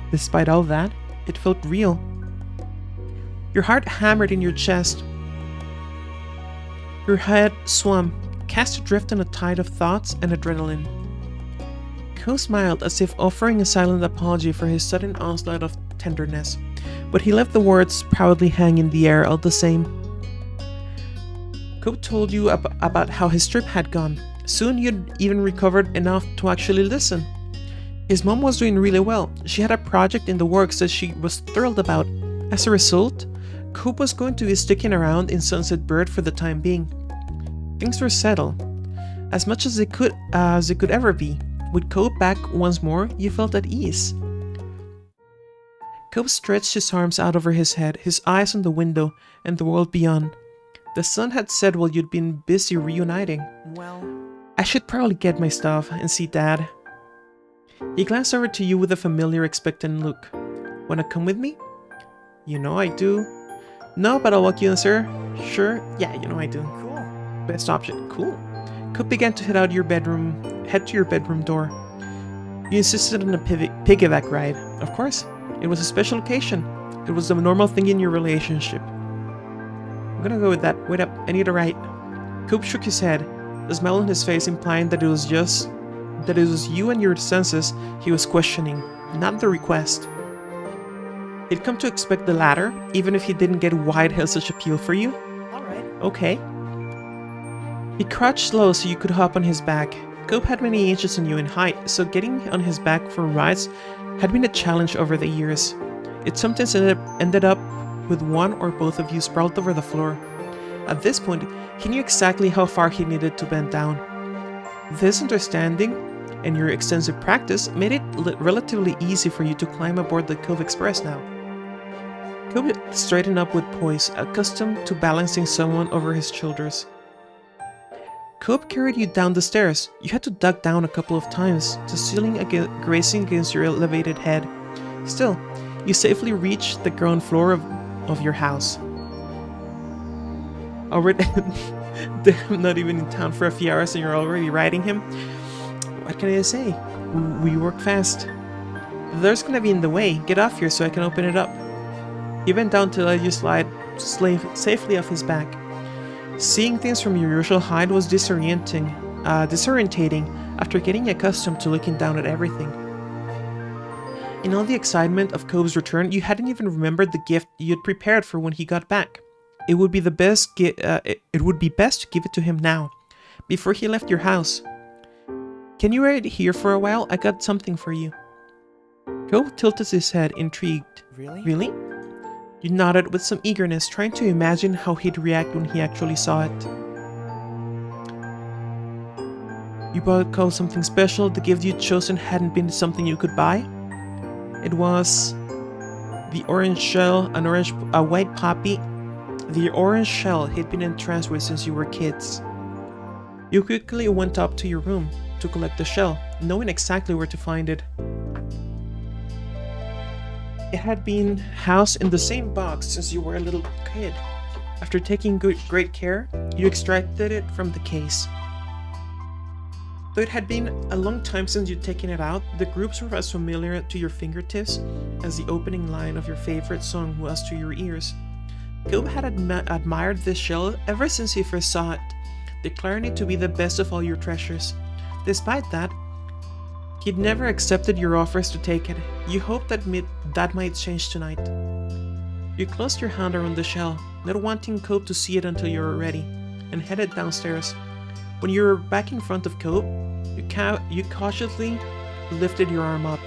despite all that, it felt real. Your heart hammered in your chest. Your head swam, cast adrift on a tide of thoughts and adrenaline. Cobb smiled as if offering a silent apology for his sudden onslaught of tenderness, but he left the words proudly hang in the air all the same. Cobb told you about how his trip had gone. Soon you'd even recovered enough to actually listen. His mom was doing really well. She had a project in the works that she was thrilled about. As a result, Cobb was going to be sticking around in Sunset Bird for the time being. Things were settled, as much as they could ever be. With Cobb back once more, you felt at ease. Cobb stretched his arms out over his head, his eyes on the window and the world beyond. The sun had set while you'd been busy reuniting. Well, I should probably get my stuff and see Dad. He glanced over to you with a familiar, expectant look. Wanna come with me? You know I do. No, but I'll walk you in, sir. Sure? Yeah, you know I do. Cool. Best option. Cool. Cobb began to head to your bedroom door. You insisted on a piggyback ride. Of course. It was a special occasion. It was the normal thing in your relationship. I'm gonna go with that. Wait up, I need a ride. Cobb shook his head, the smile on his face implying that it was you and your senses he was questioning, not the request. He'd come to expect the latter, even if he didn't get why it held such appeal for you. Alright. Okay. He crouched low so you could hop on his back. Cobb had many inches on you in height, so getting on his back for rides had been a challenge over the years. It sometimes ended up with one or both of you sprawled over the floor. At this point, he knew exactly how far he needed to bend down. This understanding and your extensive practice made it relatively easy for you to climb aboard the Cove Express now. Cobb straightened up with poise, accustomed to balancing someone over his shoulders. Cobb carried you down the stairs. You had to duck down a couple of times, the ceiling grazing against your elevated head. Still, you safely reached the ground floor of your house. Already, I'm not even in town for a few hours and you're already riding him? What can I say? We work fast. The door's gonna be in the way. Get off here so I can open it up. He bent down to let you slide safely off his back. Seeing things from your usual height was disorientating after getting accustomed to looking down at everything. In all the excitement of Cobb's return, you hadn't even remembered the gift you had prepared for when he got back. It would be best to give it to him now, before he left your house. Can you wait here for a while? I got something for you. Cobb tilted his head, intrigued. Really? You nodded with some eagerness, trying to imagine how he'd react when he actually saw it. You bought Cobb something special. The gift you'd chosen hadn't been something you could buy. It was the orange shell, a white poppy. The orange shell he'd been entranced with since you were kids. You quickly went up to your room to collect the shell, knowing exactly where to find it. It had been housed in the same box since you were a little kid. After taking great care, you extracted it from the case. Though it had been a long time since you'd taken it out, the groups were as familiar to your fingertips as the opening line of your favorite song was to your ears. Cobb had admired this shell ever since he first saw it, declaring it to be the best of all your treasures. Despite that, he'd never accepted your offers to take it. You hoped that that might change tonight. You closed your hand around the shell, not wanting Cobb to see it until you were ready, and headed downstairs. When you were back in front of Cobb, you cautiously lifted your arm up.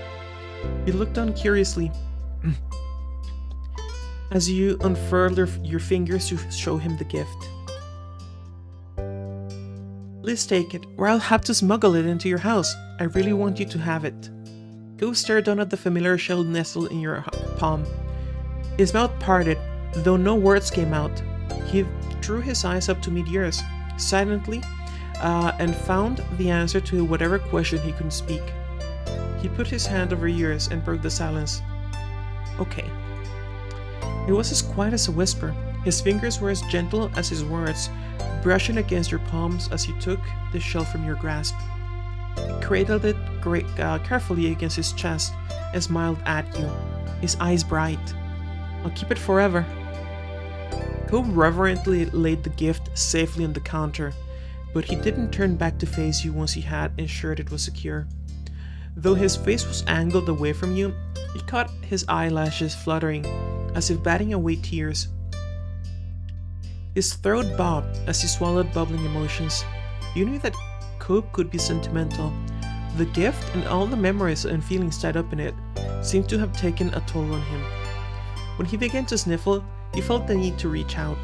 He looked on curiously as you unfurled your fingers to show him the gift. Please take it, or I'll have to smuggle it into your house. I really want you to have it. Cobb stared down at the familiar shell nestled in your palm. His mouth parted, though no words came out. He drew his eyes up to meet yours, silently, and found the answer to whatever question he couldn't speak. He put his hand over yours and broke the silence. Okay. It was as quiet as a whisper. His fingers were as gentle as his words, brushing against your palms as he took the shell from your grasp. He cradled it carefully against his chest and smiled at you, his eyes bright. I'll keep it forever. Cobb reverently laid the gift safely on the counter, but he didn't turn back to face you once he had ensured it was secure. Though his face was angled away from you, you caught his eyelashes fluttering, as if batting away tears. His throat bobbed as he swallowed bubbling emotions. You knew that Cobb could be sentimental. The gift and all the memories and feelings tied up in it seemed to have taken a toll on him. When he began to sniffle, you felt the need to reach out.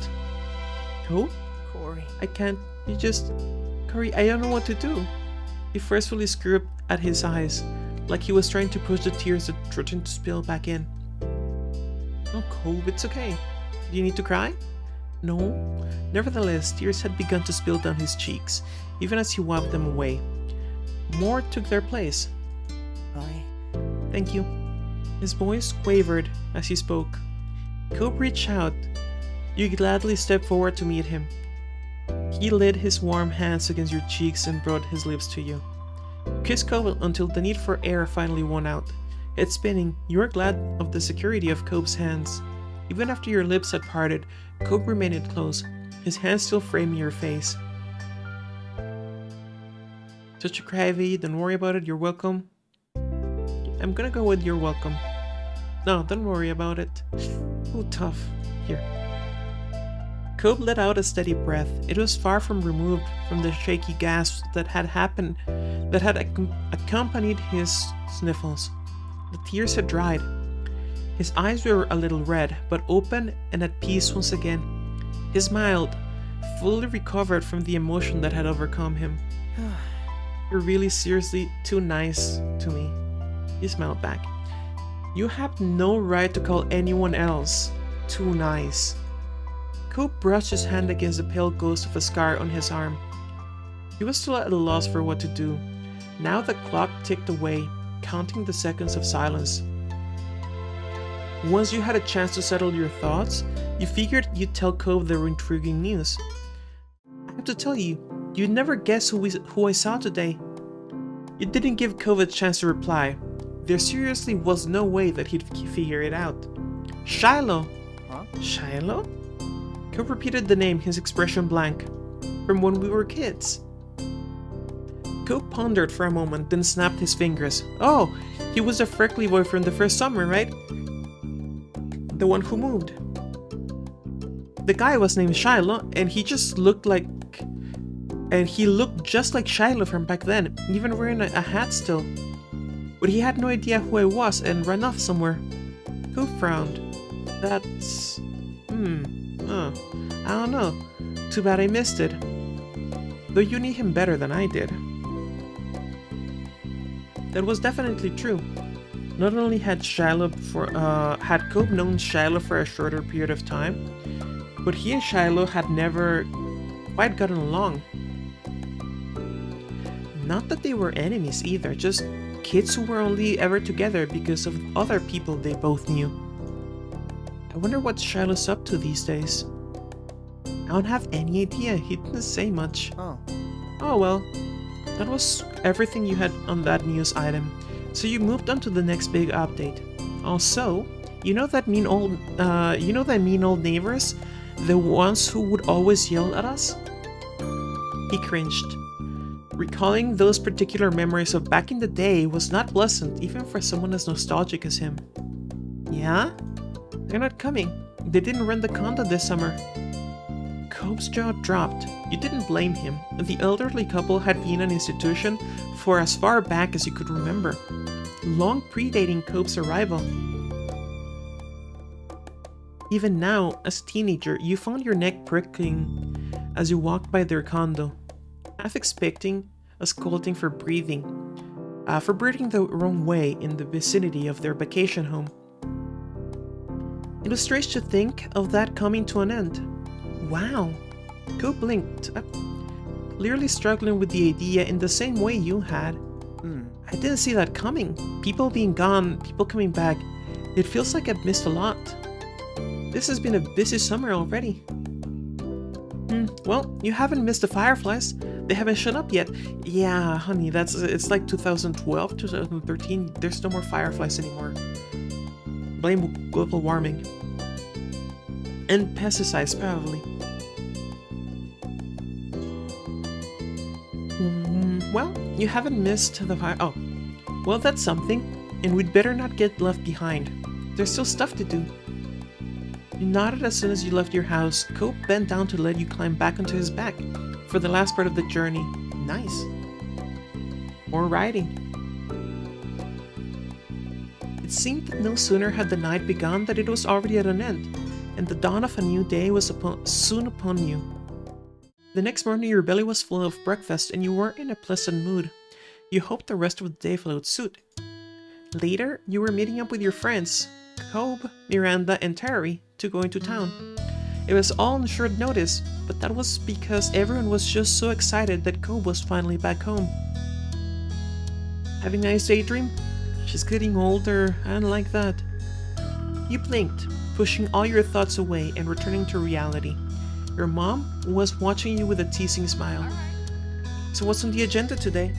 Cobb? Corey. I can't. You just... Corey, I don't know what to do. He forcefully scrubbed at his eyes, like he was trying to push the tears that threatened to spill back in. Oh, Cobb, it's okay. Do you need to cry? No. Nevertheless, tears had begun to spill down his cheeks, even as he wiped them away. More took their place. Thank you. His voice quavered as he spoke. Cobb reached out. You gladly stepped forward to meet him. He laid his warm hands against your cheeks and brought his lips to you. You kissed Cobb until the need for air finally won out. Head spinning, you were glad of the security of Cobb's hands. Even after your lips had parted, Cobb remained close, his hands still framing your face. Such a crybaby, don't worry about it, you're welcome. I'm gonna go with you're welcome. No, don't worry about it. Oh, tough. Here. Cobb let out a steady breath. It was far from removed from the shaky gasps that had accompanied his sniffles. The tears had dried. His eyes were a little red, but open and at peace once again. He smiled, fully recovered from the emotion that had overcome him. You're really seriously too nice to me. He smiled back. You have no right to call anyone else too nice. Cobb brushed his hand against the pale ghost of a scar on his arm. He was still at a loss for what to do. Now the clock ticked away, counting the seconds of silence. Once you had a chance to settle your thoughts, you figured you'd tell Cobb the intriguing news. I have to tell you, you'd never guess who I saw today. You didn't give Cobb a chance to reply. There seriously was no way that he'd figure it out. Shiloh! Huh? Shiloh? Cobb repeated the name, his expression blank. From when we were kids. Cobb pondered for a moment, then snapped his fingers. Oh, he was the freckly boy from the first summer, right? The one who moved. The guy was named Shiloh, and he looked just like Shiloh from back then, even wearing a hat still. But he had no idea who I was and ran off somewhere. Cobb frowned. That's... I don't know. Too bad I missed it. Though you knew him better than I did. That was definitely true. Not only had Cobb known Shiloh for a shorter period of time, but he and Shiloh had never quite gotten along. Not that they were enemies either, just kids who were only ever together because of other people they both knew. I wonder what Shiloh's up to these days. I don't have any idea, he didn't say much. Oh well, that was everything you had on that news item, so you moved on to the next big update. Also, you know that mean old neighbors? The ones who would always yell at us? He cringed. Recalling those particular memories of back in the day was not pleasant, even for someone as nostalgic as him. Yeah? They're not coming. They didn't rent the condo this summer. Cope's jaw dropped. You didn't blame him. The elderly couple had been an institution for as far back as you could remember, long predating Cope's arrival. Even now, as a teenager, you found your neck pricking as you walked by their condo, half expecting a scolding for breathing the wrong way in the vicinity of their vacation home. It was strange to think of that coming to an end. Wow. Cope blinked, clearly struggling with the idea in the same way you had. I didn't see that coming. People being gone, people coming back. It feels like I've missed a lot. This has been a busy summer already. Well, you haven't missed the fireflies. They haven't shown up yet. Yeah, honey, it's like 2012, 2013. There's no more fireflies anymore. Blame global warming. And pesticides, probably. Well, you haven't missed the fire. Oh, well, that's something. And we'd better not get left behind. There's still stuff to do. You nodded as soon as you left your house. Cope bent down to let you climb back onto his back for the last part of the journey. Nice. More riding. It seemed that no sooner had the night begun that it was already at an end, and the dawn of a new day was soon upon you. The next morning your belly was full of breakfast and you weren't in a pleasant mood. You hoped the rest of the day flowed suit. Later, you were meeting up with your friends, Cope, Miranda, and Terry, to go into town. It was all on short notice, but that was because everyone was just so excited that Cope was finally back home. Having a nice daydream? She's getting older, I don't like that. You blinked, pushing all your thoughts away and returning to reality. Your mom was watching you with a teasing smile. So what's on the agenda today?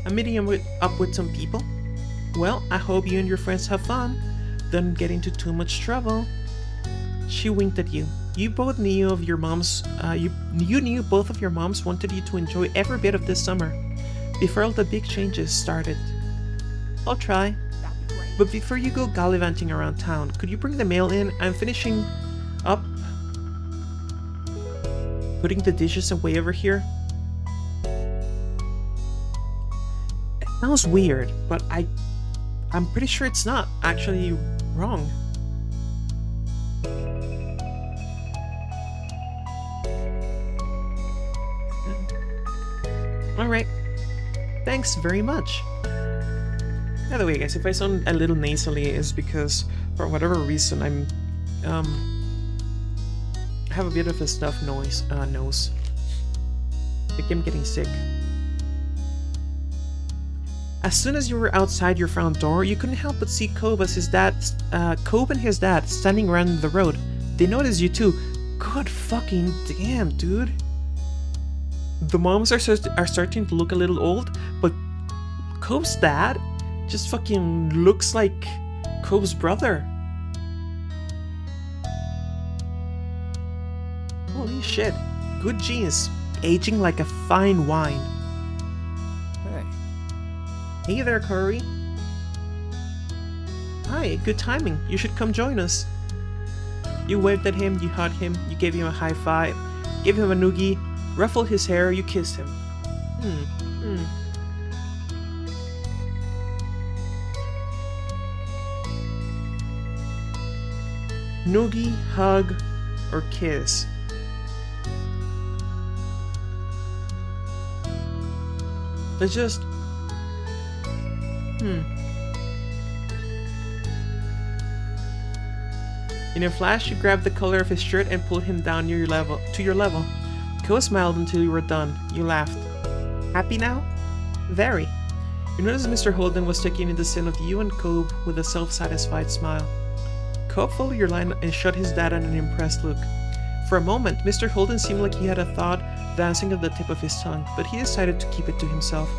I'm meeting up with some people. Well, I hope you and your friends have fun. Don't get into too much trouble. She winked at you. You both knew of your moms. You knew both of your moms wanted you to enjoy every bit of this summer, before all the big changes started. I'll try. But before you go gallivanting around town, could you bring the mail in? I'm finishing up putting the dishes away over here. It sounds weird, but I'm pretty sure it's not actually wrong. Alright. Thanks very much. By the way, guys, if I sound a little nasally, it's because for whatever reason I have a bit of a stuffed nose. I think I'm getting sick. As soon as you were outside your front door, you couldn't help but see Cope and his dad standing around the road. They noticed you too. God fucking damn, dude. The moms are starting to look a little old, but Cope's dad just fucking looks like Cope's brother. Holy shit. Good genes. Aging like a fine wine. Hey there, Curry. Hi, good timing. You should come join us. You waved at him, you hugged him, you gave him a high five, gave him a noogie, ruffled his hair, you kissed him. Noogie, hug, or kiss. Let's just... In a flash, you grabbed the collar of his shirt and pulled him down to your level. Cope smiled until you were done. You laughed. Happy now? Very. You notice Mr. Holden was taking in the scene of you and Cobb with a self-satisfied smile. Cobb followed your line and shot his dad an impressed look. For a moment, Mr. Holden seemed like he had a thought dancing at the tip of his tongue, but he decided to keep it to himself.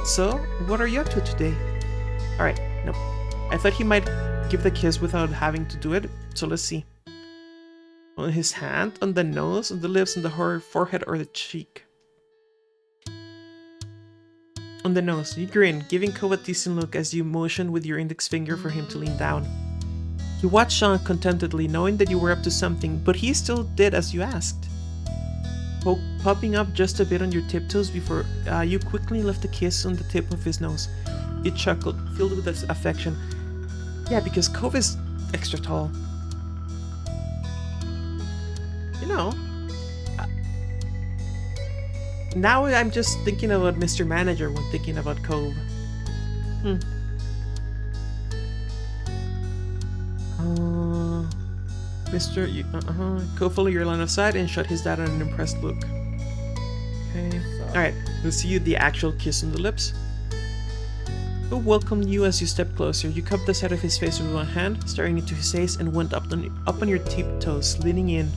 So, what are you up to today? Alright, no. I thought he might give the kiss without having to do it, so let's see. On his hand, on the nose, on the lips, on the forehead, or the cheek. On the nose, you grin, giving Cobb a decent look as you motion with your index finger for him to lean down. You watched Sean contentedly, knowing that you were up to something, but he still did as you asked. Popping up just a bit on your tiptoes before you quickly left a kiss on the tip of his nose. He chuckled, filled with affection. Yeah, because Cobb is extra tall. You know, now I'm just thinking about Mr. Manager when thinking about Cobb. Cobb followed your line of sight and shot his dad on an impressed look. Okay. Alright, let's see the actual kiss on the lips. Cobb welcomed you as you stepped closer. You cupped the side of his face with one hand, staring into his face, and went up on your tiptoes, leaning in.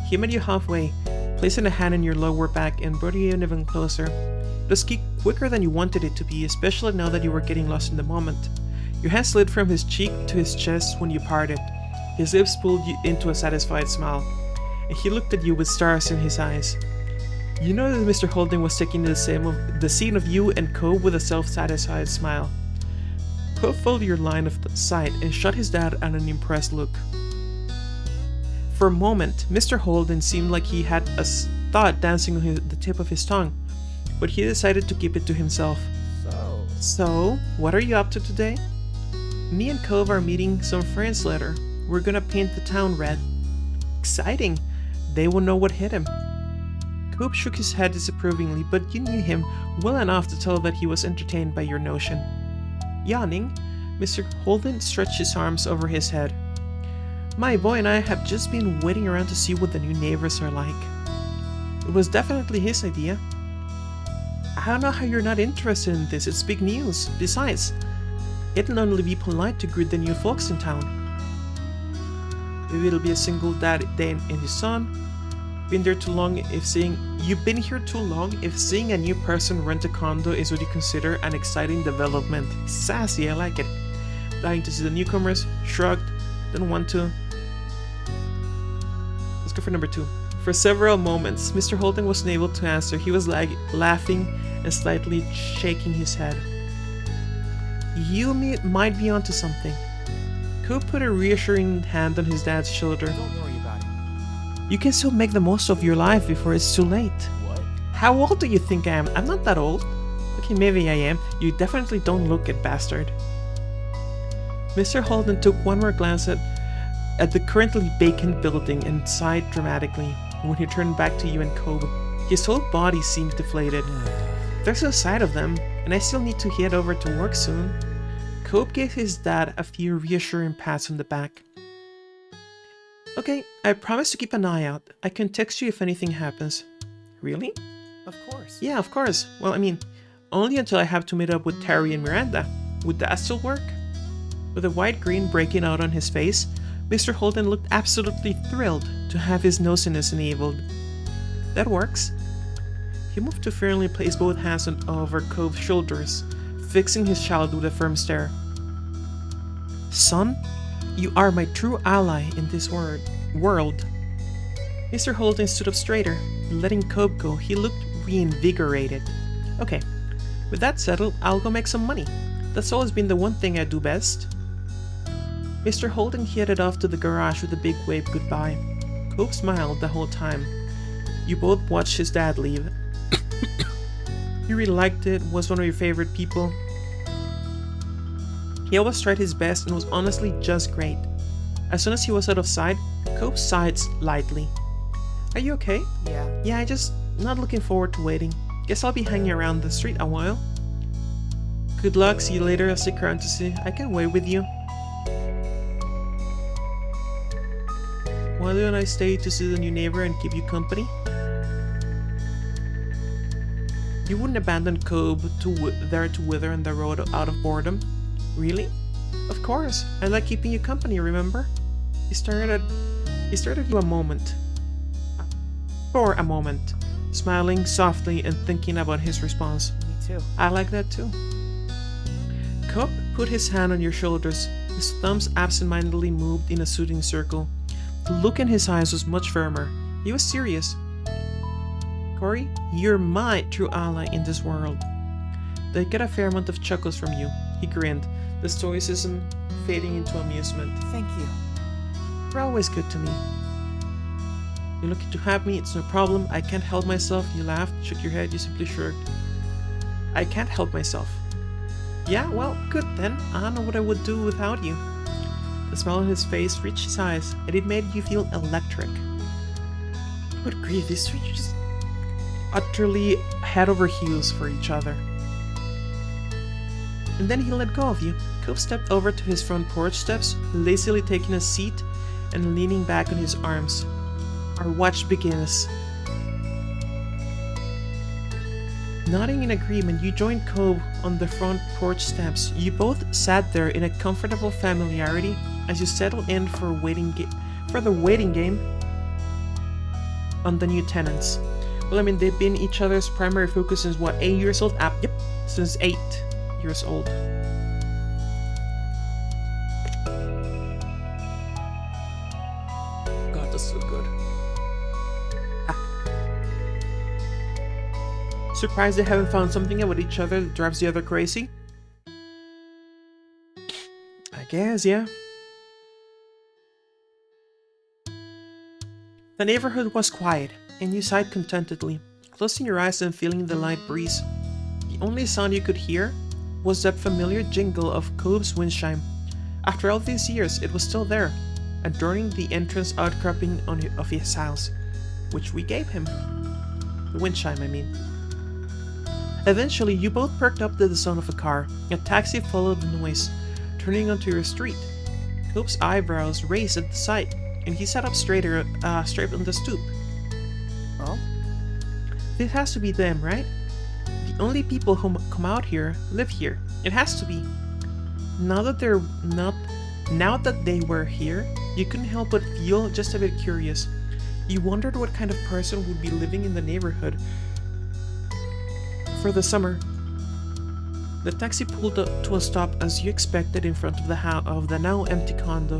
He met you halfway, placing a hand in your lower back and brought you in even closer. It was quicker than you wanted it to be, especially now that you were getting lost in the moment. Your hand slid from his cheek to his chest when you parted. His lips pulled you into a satisfied smile, and he looked at you with stars in his eyes. You know that Mr. Holden was taking the scene of you and Cobb with a self-satisfied smile. Cobb followed your line of sight and shot his dad at an impressed look. For a moment, Mr. Holden seemed like he had a thought dancing on the tip of his tongue, but he decided to keep it to himself. So, what are you up to today? Me and Cobb are meeting some friends later. We're gonna paint the town red. Exciting! They will know what hit him. Cobb shook his head disapprovingly, but you knew him well enough to tell that he was entertained by your notion. Yawning, Mr. Holden stretched his arms over his head. My boy and I have just been waiting around to see what the new neighbors are like. It was definitely his idea. I don't know how you're not interested in this, it's big news. Besides, it'll only be polite to greet the new folks in town. Maybe it'll be a single day and his son. You've been here too long if seeing a new person rent a condo is what you consider an exciting development. Sassy, I like it. Dying to see the newcomers, shrugged, didn't want to. Let's go for number 2. For several moments, Mr. Holden wasn't able to answer. He was laughing and slightly shaking his head. You might be onto something. Cobb put a reassuring hand on his dad's shoulder. Don't worry about it. You can still make the most of your life before it's too late. What? How old do you think I am? I'm not that old. Okay, maybe I am. You definitely don't look it, bastard. Mr. Holden took one more glance at the currently vacant building and sighed dramatically. When he turned back to you and Cobb, his whole body seemed deflated. There's no sight of them, and I still need to head over to work soon. Cobb gave his dad a few reassuring pats on the back. Okay, I promise to keep an eye out. I can text you if anything happens. Really? Of course. Yeah, of course. Well, I mean, only until I have to meet up with Terry and Miranda. Would that still work? With a wide grin breaking out on his face, Mr. Holden looked absolutely thrilled to have his nosiness enabled. That works. He moved to firmly place both hands over Cobb's shoulders, fixing his child with a firm stare. Son, you are my true ally in this world. Mr. Holden stood up straighter, letting Cobb go. He looked reinvigorated. Okay, with that settled, I'll go make some money. That's always been the one thing I do best. Mr. Holden headed off to the garage with a big wave goodbye. Cobb smiled the whole time. You both watched his dad leave. You really liked it, was one of your favorite people. He always tried his best and was honestly just great. As soon as he was out of sight, Cobb sighed lightly. Are you okay? Yeah. Yeah, I just not looking forward to waiting. Guess I'll be hanging around the street a while. Good luck, see you later, I'll stick around to see. I can wait with you. Why don't I stay to see the new neighbor and keep you company? You wouldn't abandon Cobb there to wither on the road out of boredom? Really? Of course. I like keeping you company, remember? He stared at you a moment. For a moment, smiling softly and thinking about his response. Me too. I like that too. Cobb put his hand on your shoulders. His thumbs absentmindedly moved in a soothing circle. The look in his eyes was much firmer. He was serious. Corey, you're my true ally in this world. They get a fair amount of chuckles from you. He grinned, the stoicism fading into amusement. Thank you. You're always good to me. You're looking to have me, it's no problem. I can't help myself. You laughed, shook your head, you simply shrugged. I can't help myself. Yeah, well, good then. I don't know what I would do without you. The smile on his face reached his eyes, and it made you feel electric. Good grief, these two just utterly head over heels for each other. And then he let go of you. Cobb stepped over to his front porch steps, lazily taking a seat and leaning back on his arms. Our watch begins. Nodding in agreement, you joined Cobb on the front porch steps. You both sat there in a comfortable familiarity as you settled in for the waiting game on the new tenants. Well, I mean, they've been each other's primary focus since what, 8 years old? Yep, since 8 years old. God, that's so good. Surprised they haven't found something about each other that drives the other crazy? I guess, yeah. The neighborhood was quiet, and you sighed contentedly, closing your eyes and feeling the light breeze. The only sound you could hear was that familiar jingle of Cobb's wind chime. After all these years, it was still there, adorning the entrance outcropping of his house, which we gave him. The wind chime, I mean. Eventually, you both perked up to the sound of a car. A taxi followed the noise, turning onto your street. Cobb's eyebrows raised at the sight, and he sat up straight on the stoop. Well? This has to be them, right? The only people who come out here live here. It has to be. Now that they were here, you couldn't help but feel just a bit curious. You wondered what kind of person would be living in the neighborhood for the summer. The taxi pulled up to a stop as you expected in front of the now empty condo.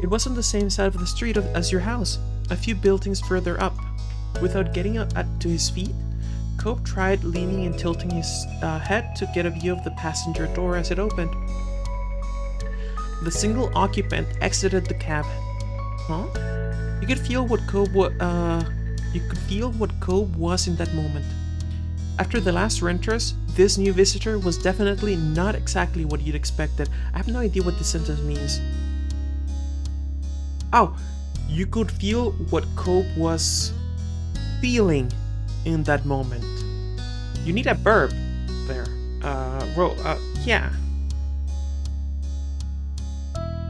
It was on the same side of the street as your house, a few buildings further up. Without getting up to his feet, Cobb tried leaning and tilting his head to get a view of the passenger door as it opened. The single occupant exited the cab. Huh? You could feel what Cobb was in that moment. After the last renters, this new visitor was definitely not exactly what you'd expected. I have no idea what this sentence means. Oh, you could feel what Cobb was feeling in that moment. You need a verb there. Yeah.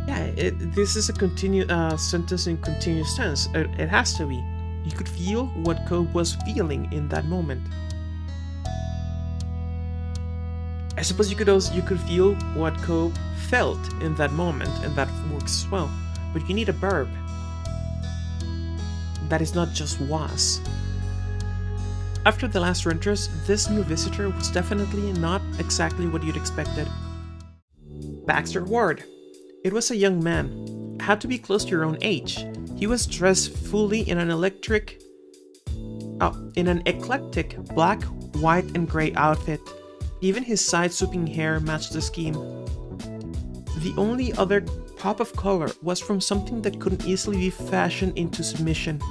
Yeah, this is a sentence in continuous tense. It has to be. You could feel what Cobb was feeling in that moment. I suppose you could feel what Cobb felt in that moment, and that works as well. But you need a verb. That is not just was. After the last renters, this new visitor was definitely not exactly what you'd expected. Baxter Ward. It was a young man. Had to be close to your own age. He was dressed fully in an eclectic black, white, and gray outfit. Even his side-swooping hair matched the scheme. The only other pop of color was from something that couldn't easily be fashioned into submission.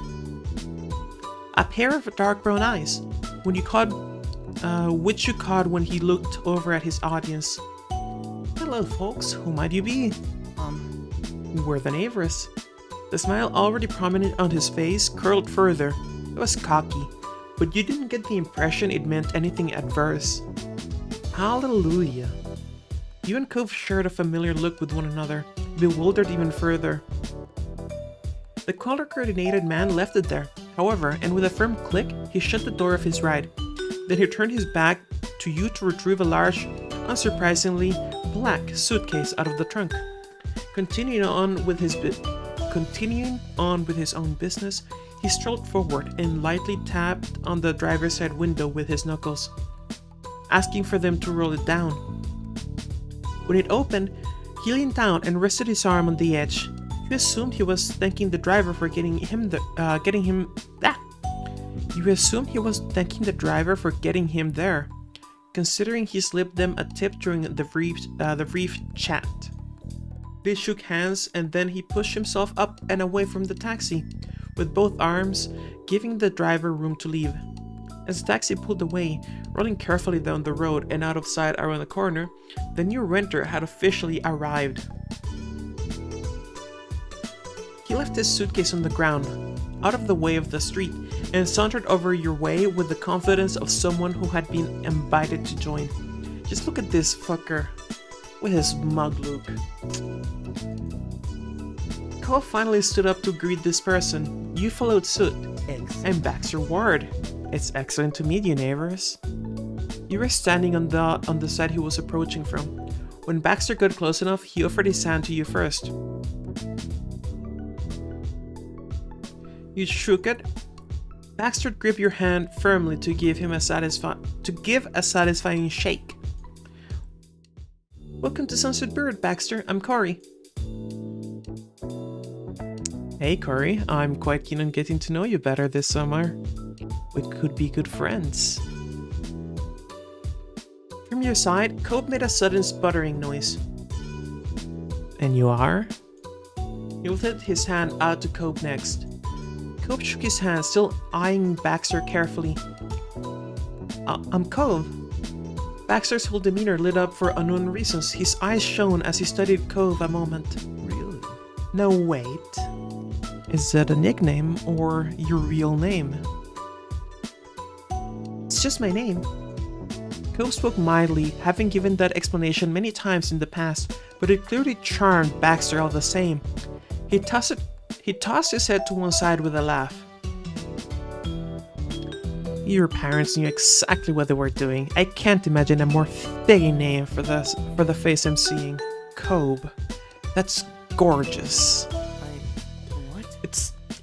A pair of dark brown eyes, which you caught when he looked over at his audience. Hello folks, who might you be? We're the neighbors. The smile already prominent on his face curled further. It was cocky, but you didn't get the impression it meant anything adverse. Hallelujah. You and Cobb shared a familiar look with one another, bewildered even further. The color-coordinated man left it there, however, and with a firm click, he shut the door of his ride. Then he turned his back to you to retrieve a large, unsurprisingly black suitcase out of the trunk. Continuing on with his own business, he strolled forward and lightly tapped on the driver's side window with his knuckles, asking for them to roll it down. When it opened, he leaned down and rested his arm on the edge. You assumed he was thanking the driver for getting him there, considering he slipped them a tip during the brief chat. They shook hands, and then he pushed himself up and away from the taxi, with both arms, giving the driver room to leave. As the taxi pulled away, rolling carefully down the road and out of sight around the corner, the new renter had officially arrived. He left his suitcase on the ground, out of the way of the street, and sauntered over your way with the confidence of someone who had been invited to join. Just look at this fucker, with his mug look. Cole finally stood up to greet this person. You followed suit. I'm Baxter Ward. It's excellent to meet you, neighbors. You were standing on the side he was approaching from. When Baxter got close enough, he offered his hand to you first. You shook it. Baxter gripped your hand firmly to give a satisfying shake. Welcome to Sunset Bird, Baxter. I'm Corey. Hey, Corey. I'm quite keen on getting to know you better this summer. We could be good friends. From your side, Cope made a sudden sputtering noise. And you are? He lifted his hand out to Cope next. Cope shook his hand, still eyeing Baxter carefully. I'm Cove. Baxter's whole demeanor lit up for unknown reasons. His eyes shone as he studied Cove a moment. Really? No, wait. Is that a nickname or your real name? It's just my name. Cove spoke mildly, having given that explanation many times in the past, but it clearly charmed Baxter all the same. He tossed his head to one side with a laugh. Your parents knew exactly what they were doing. I can't imagine a more fitting name for the face I'm seeing. Cobe. That's gorgeous. What?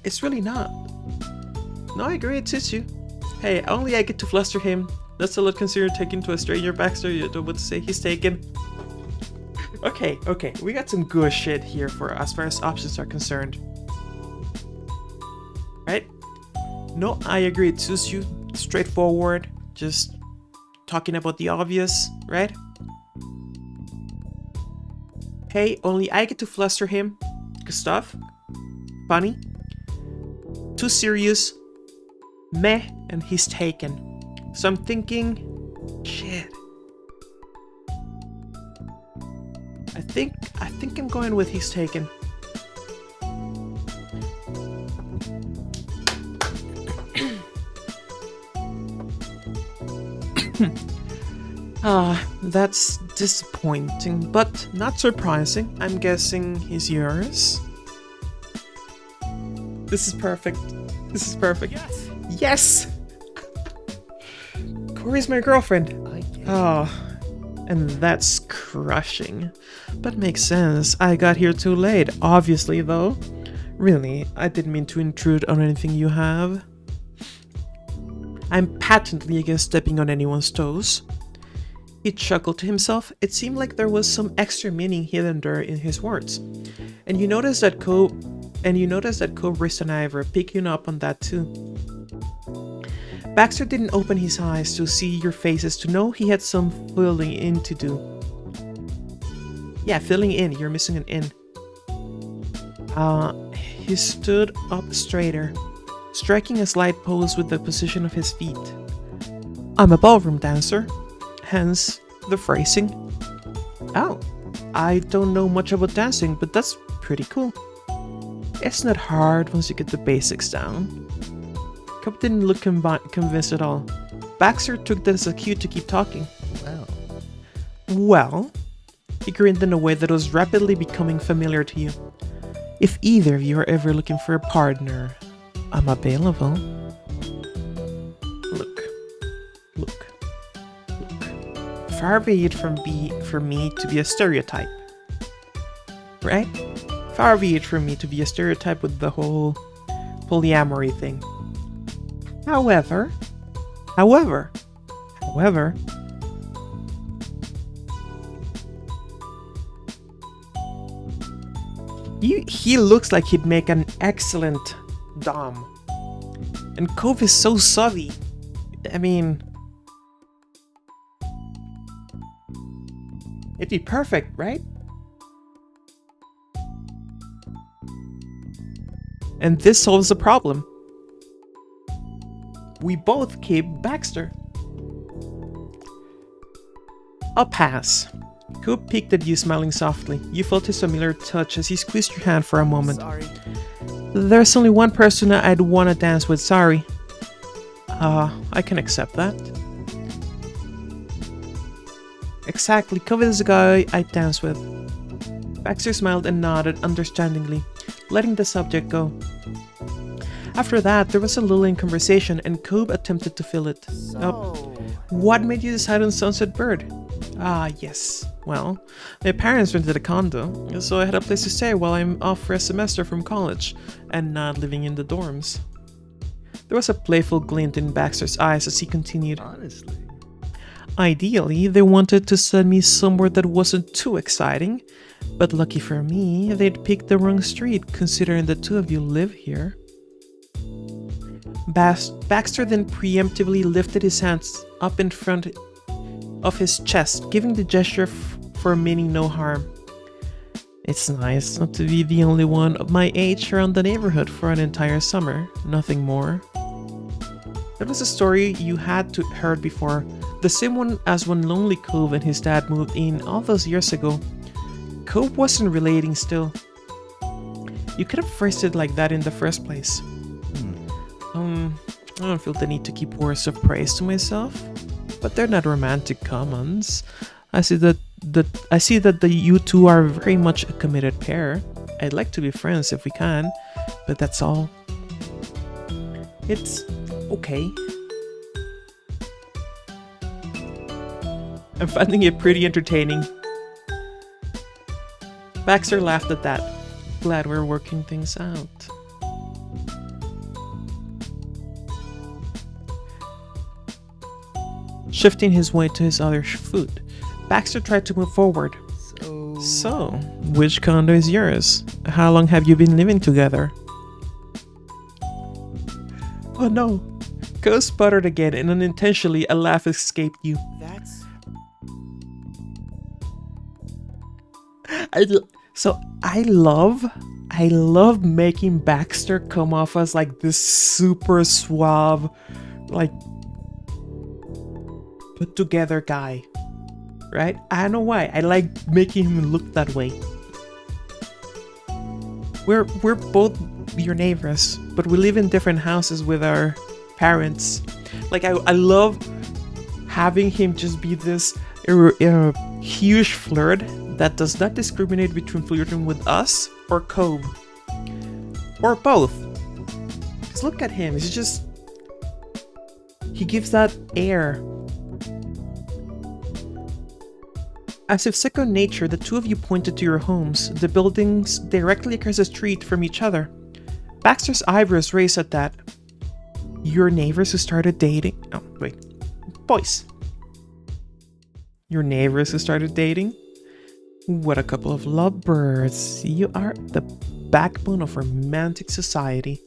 It's really not. No, I agree, it suits you. Hey, only I get to fluster him. That's a lot considered taking to a stranger, Baxter. You don't know what to say. He's taken. Okay. We got some good shit here for as far as options are concerned. Right? No, I agree, it suits you. Straightforward. Just talking about the obvious, right? Hey, only I get to fluster him. Gustav. Funny. Too serious. Meh, and he's taken. So I'm thinking, shit. I think I'm going with he's taken. That's disappointing, but not surprising. I'm guessing he's yours. This is perfect. Yes! Yes! Corey's my girlfriend. And that's crushing. But makes sense. I got here too late, obviously, though. Really, I didn't mean to intrude on anything you have. I'm patently against stepping on anyone's toes. He chuckled to himself. It seemed like there was some extra meaning hidden there in his words. And you noticed that Cope raised an eyebrow, picking up on that too. Baxter didn't open his eyes to see your faces to know he had some filling in to do. Yeah, filling in. You're missing an in. He stood up straighter, striking a slight pose with the position of his feet. I'm a ballroom dancer. Hence the phrasing. Oh, I don't know much about dancing, but that's pretty cool. It's not hard once you get the basics down. Cup didn't look convinced at all. Baxter took that as a cue to keep talking. Well, he grinned in a way that was rapidly becoming familiar to you. If either of you are ever looking for a partner, I'm available. Look, Look. Far be it from for me to be a stereotype. Right? Far be it from me to be a stereotype with the whole polyamory thing. However, he looks like he'd make an excellent dom. And Cove is so savvy. I mean, it'd be perfect, right? And this solves the problem. We both keep Baxter. I'll pass. Coop peeked at you, smiling softly. You felt his familiar touch as he squeezed your hand for a moment. Sorry. There's only one person I'd want to dance with, sorry. I can accept that. Exactly, Covet is the guy I'd dance with. Baxter smiled and nodded understandingly, letting the subject go. After that, there was a lull conversation and Cobb attempted to fill it. What made you decide on Sunset Bird? Ah, yes. Well, my parents rented a condo, so I had a place to stay while I'm off for a semester from college, and not living in the dorms. There was a playful glint in Baxter's eyes as he continued. Honestly. Ideally, they wanted to send me somewhere that wasn't too exciting, but lucky for me, they'd picked the wrong street considering the two of you live here. Baxter then preemptively lifted his hands up in front of his chest, giving the gesture for meaning no harm. It's nice not to be the only one of my age around the neighborhood for an entire summer, nothing more. That was a story you had heard before, the same one as when Lonely Cove and his dad moved in all those years ago. Cove wasn't relating still. You could have phrased it like that in the first place. I don't feel the need to keep words of praise to myself, but they're not romantic comments. I see that you two are very much a committed pair. I'd like to be friends if we can, but that's all. It's okay. I'm finding it pretty entertaining. Baxter laughed at that. Glad we're working things out. Shifting his weight to his other foot, Baxter tried to move forward. So, which condo is yours? How long have you been living together? Oh no! Ghost sputtered again and unintentionally a laugh escaped you. That's... I love making Baxter come off as like this super suave, like put together guy, right? I don't know why. I like making him look that way. We're both your neighbors, but we live in different houses with our parents. Like I love having him just be this huge flirt that does not discriminate between flirting with us or Cobb. Or both. Because look at him, he gives that air. As if second nature, the two of you pointed to your homes, the buildings directly across the street from each other. Baxter's eyebrows raised at that. Your neighbors who started dating? Oh, wait. Boys. Your neighbors who started dating? What a couple of lovebirds. You are the backbone of romantic society.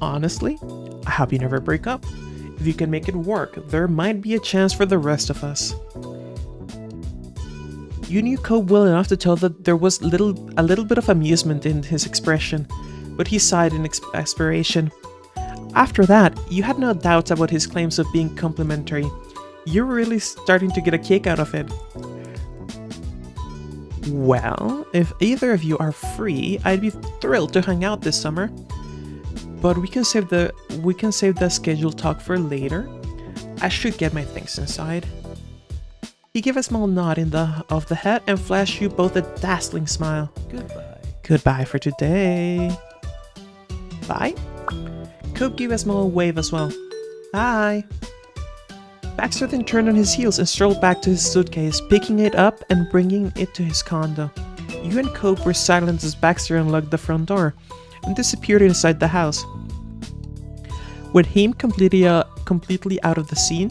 Honestly, I hope you never break up. If you can make it work, there might be a chance for the rest of us. You knew Cobb well enough to tell that there was a little bit of amusement in his expression, but he sighed in expiration. After that, you had no doubts about his claims of being complimentary. You were really starting to get a kick out of it. Well, if either of you are free, I'd be thrilled to hang out this summer. But we can save the scheduled talk for later. I should get my things inside. He gave a small nod of the head and flashed you both a dazzling smile. Goodbye. Goodbye for today. Bye. Cobb gave a small wave as well. Bye. Baxter then turned on his heels and strolled back to his suitcase, picking it up and bringing it to his condo. You and Cope were silent as Baxter unlocked the front door and disappeared inside the house. With him completely out of the scene,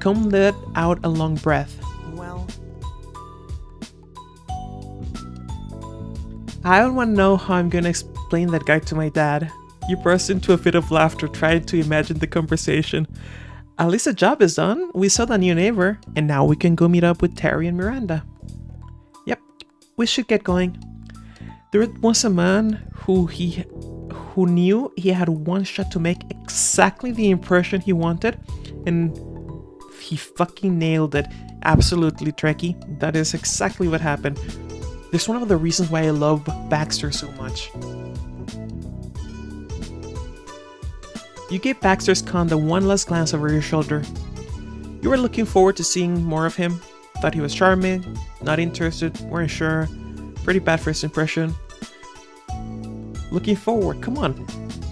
Cope let out a long breath. Well, I don't want to know how I'm gonna explain that guy to my dad. You burst into a fit of laughter trying to imagine the conversation. At least the job is done. We saw the new neighbor, and now we can go meet up with Terry and Miranda. Yep, we should get going. There was a man who knew he had one shot to make exactly the impression he wanted, and he fucking nailed it. Absolutely, Trekkie. That is exactly what happened. This is one of the reasons why I love Baxter so much. You gave Baxter's condo one last glance over your shoulder. You were looking forward to seeing more of him. Thought he was charming, not interested, weren't sure. Pretty bad first impression. Looking forward, come on.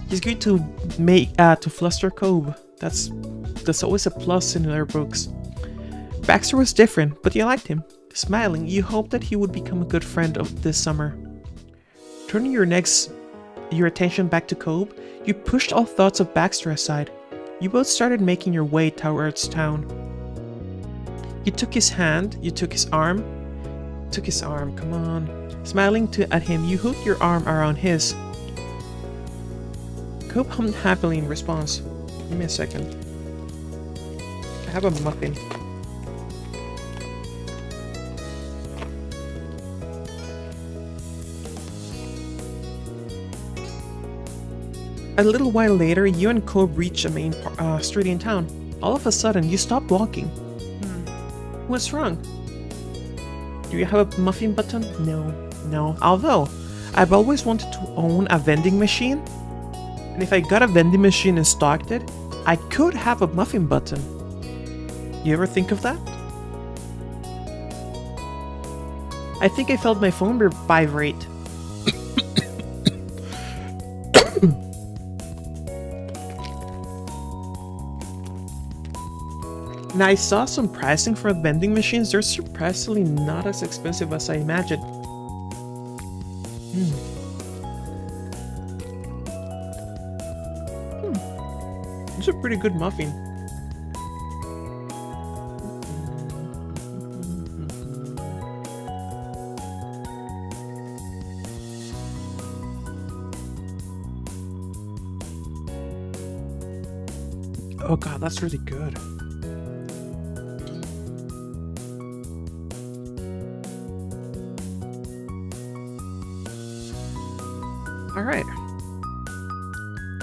He's going to to fluster Cope. That's always a plus in their books. Baxter was different, but you liked him. Smiling, you hoped that he would become a good friend of this summer. Turning your attention back to Cope, you pushed all thoughts of Baxter aside. You both started making your way towards town. You took his hand, you took his arm. Come on. Smiling at him, you hooked your arm around his. Cope hummed happily in response. Give me a second. I have a muffin. A little while later, you and Cope reach a main street in town. All of a sudden, you stop walking. What's wrong? Do you have a muffin button? No. Although, I've always wanted to own a vending machine. And if I got a vending machine and stocked it, I could have a muffin button. You ever think of that? I think I felt my phone vibrate. Now, I saw some pricing for vending machines. They're surprisingly not as expensive as I imagined. It's a pretty good muffin. Oh god, that's really good. Alright.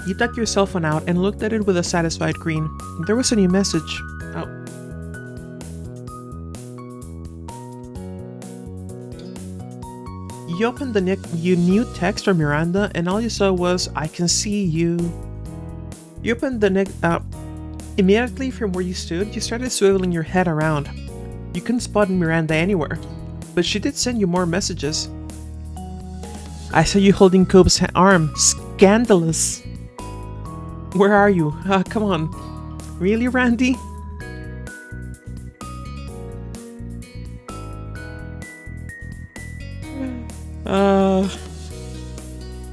You dug your cell phone out and looked at it with a satisfied grin. There was a new message. Oh. You opened the new text from Miranda and all you saw was, I can see you. You opened the immediately from where you stood, you started swiveling your head around. You couldn't spot Miranda anywhere, but she did send you more messages. I saw you holding Cope's arm. Scandalous. Where are you? Come on. Really, Randy?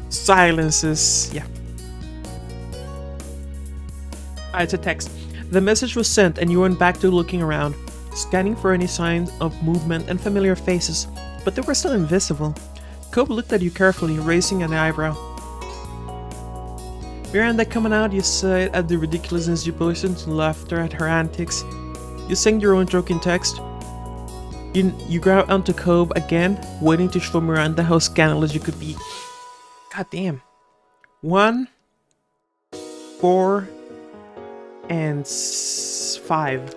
Silences. Yeah. It's a text. The message was sent and you went back to looking around, scanning for any signs of movement and familiar faces, but they were still invisible. Cope looked at you carefully, raising an eyebrow. Miranda coming out, you sighed at the ridiculousness you burst into laughter at her antics. You sang your own joke in text. You grabbed onto Cope again, waiting to show Miranda how scandalous you could be. God damn. 1, 4, and 5.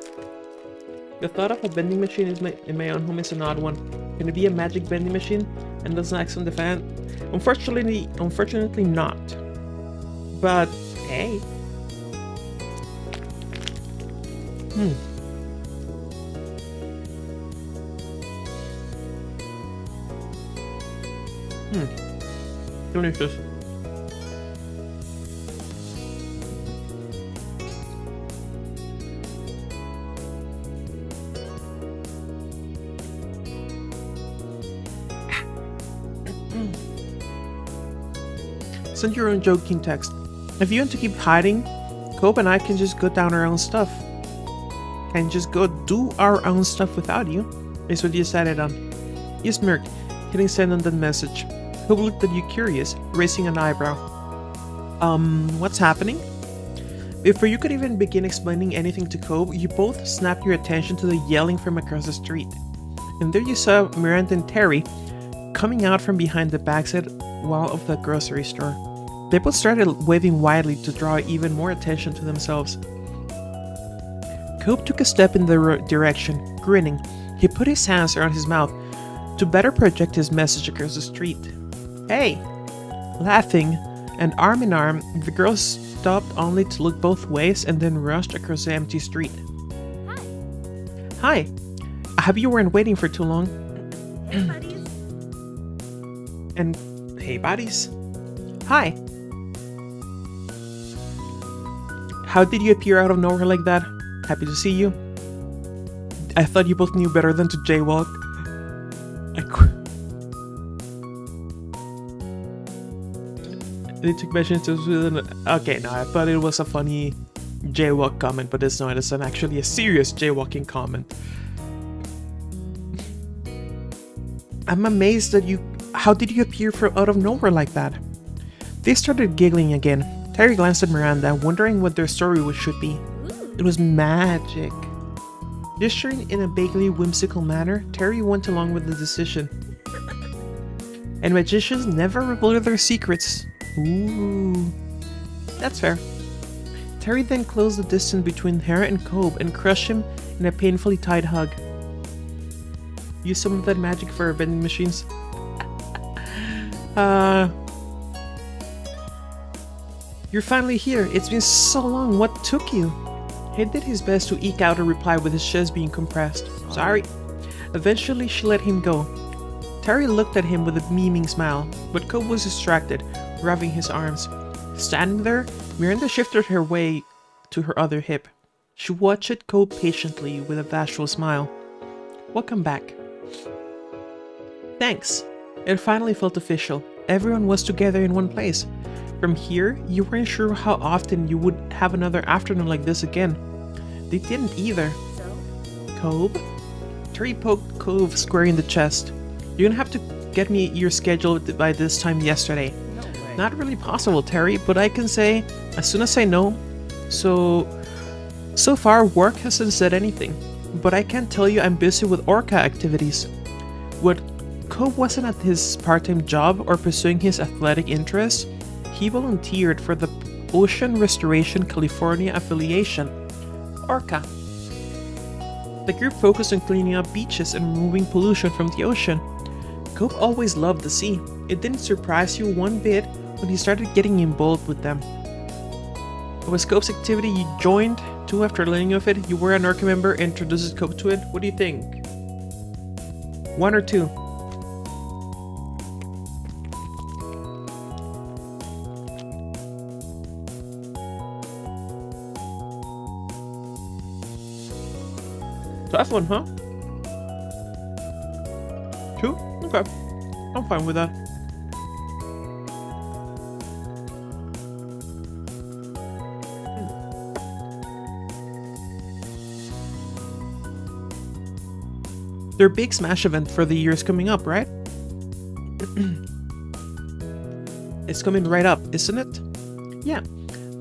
The thought of a vending machine in my own home is an odd one. Can it be a magic vending machine and doesn't act on the fan? Unfortunately not. But hey. Delicious. Send your own joking text. If you want to keep hiding, Cope and I can just go down our own stuff. Can just go do our own stuff without you, is what you decided on. You smirked, hitting send on the message. Cope looked at you curious, raising an eyebrow. What's happening? Before you could even begin explaining anything to Cope, you both snapped your attention to the yelling from across the street. And there you saw Miranda and Terry coming out from behind the backside wall of the grocery store. They both started waving wildly to draw even more attention to themselves. Cope took a step in their direction, grinning. He put his hands around his mouth to better project his message across the street. Hey! Laughing and arm in arm, the girls stopped only to look both ways and then rushed across the empty street. Hi! I hope you weren't waiting for too long. Hey, buddies. And hey, buddies. Hi! How did you appear out of nowhere like that? Happy to see you. I thought you both knew better than to jaywalk. They took measures to... Okay, no, I thought it was a funny jaywalk comment, but it's not. It's actually a serious jaywalking comment. I'm amazed that you... How did you appear from out of nowhere like that? They started giggling again. Terry glanced at Miranda, wondering what their story should be. It was magic. Gesturing in a vaguely whimsical manner, Terry went along with the decision. And magicians never reveal their secrets. Ooh. That's fair. Terry then closed the distance between her and Cope and crushed him in a painfully tight hug. Use some of that magic for our vending machines. You're finally here. It's been so long. What took you? He did his best to eke out a reply with his chest being compressed. Sorry. Eventually, she let him go. Terry looked at him with a beaming smile, but Cope was distracted, rubbing his arms. Standing there, Miranda shifted her way to her other hip. She watched Cope patiently with a bashful smile. Welcome back. Thanks. It finally felt official. Everyone was together in one place. From here, you weren't sure how often you would have another afternoon like this again. They didn't either. So? Cope? Terry poked Cope square in the chest. You're gonna have to get me your schedule by this time yesterday. No way. Not really possible, Terry, but I can say as soon as I know. So far, work hasn't said anything, but I can't tell you I'm busy with Orca activities. What Cope wasn't at his part-time job or pursuing his athletic interests, he volunteered for the Ocean Restoration California affiliation, Orca. The group focused on cleaning up beaches and removing pollution from the ocean. Cope always loved the sea. It didn't surprise you one bit when he started getting involved with them. It was Cope's activity you joined too after learning of it. You were an Orca member, introduces Cope to it. What do you think? 1 or 2? Tough one, huh? 2? Okay. I'm fine with that. Their big Smash event for the year is coming up, right? It's coming right up, isn't it? Yeah,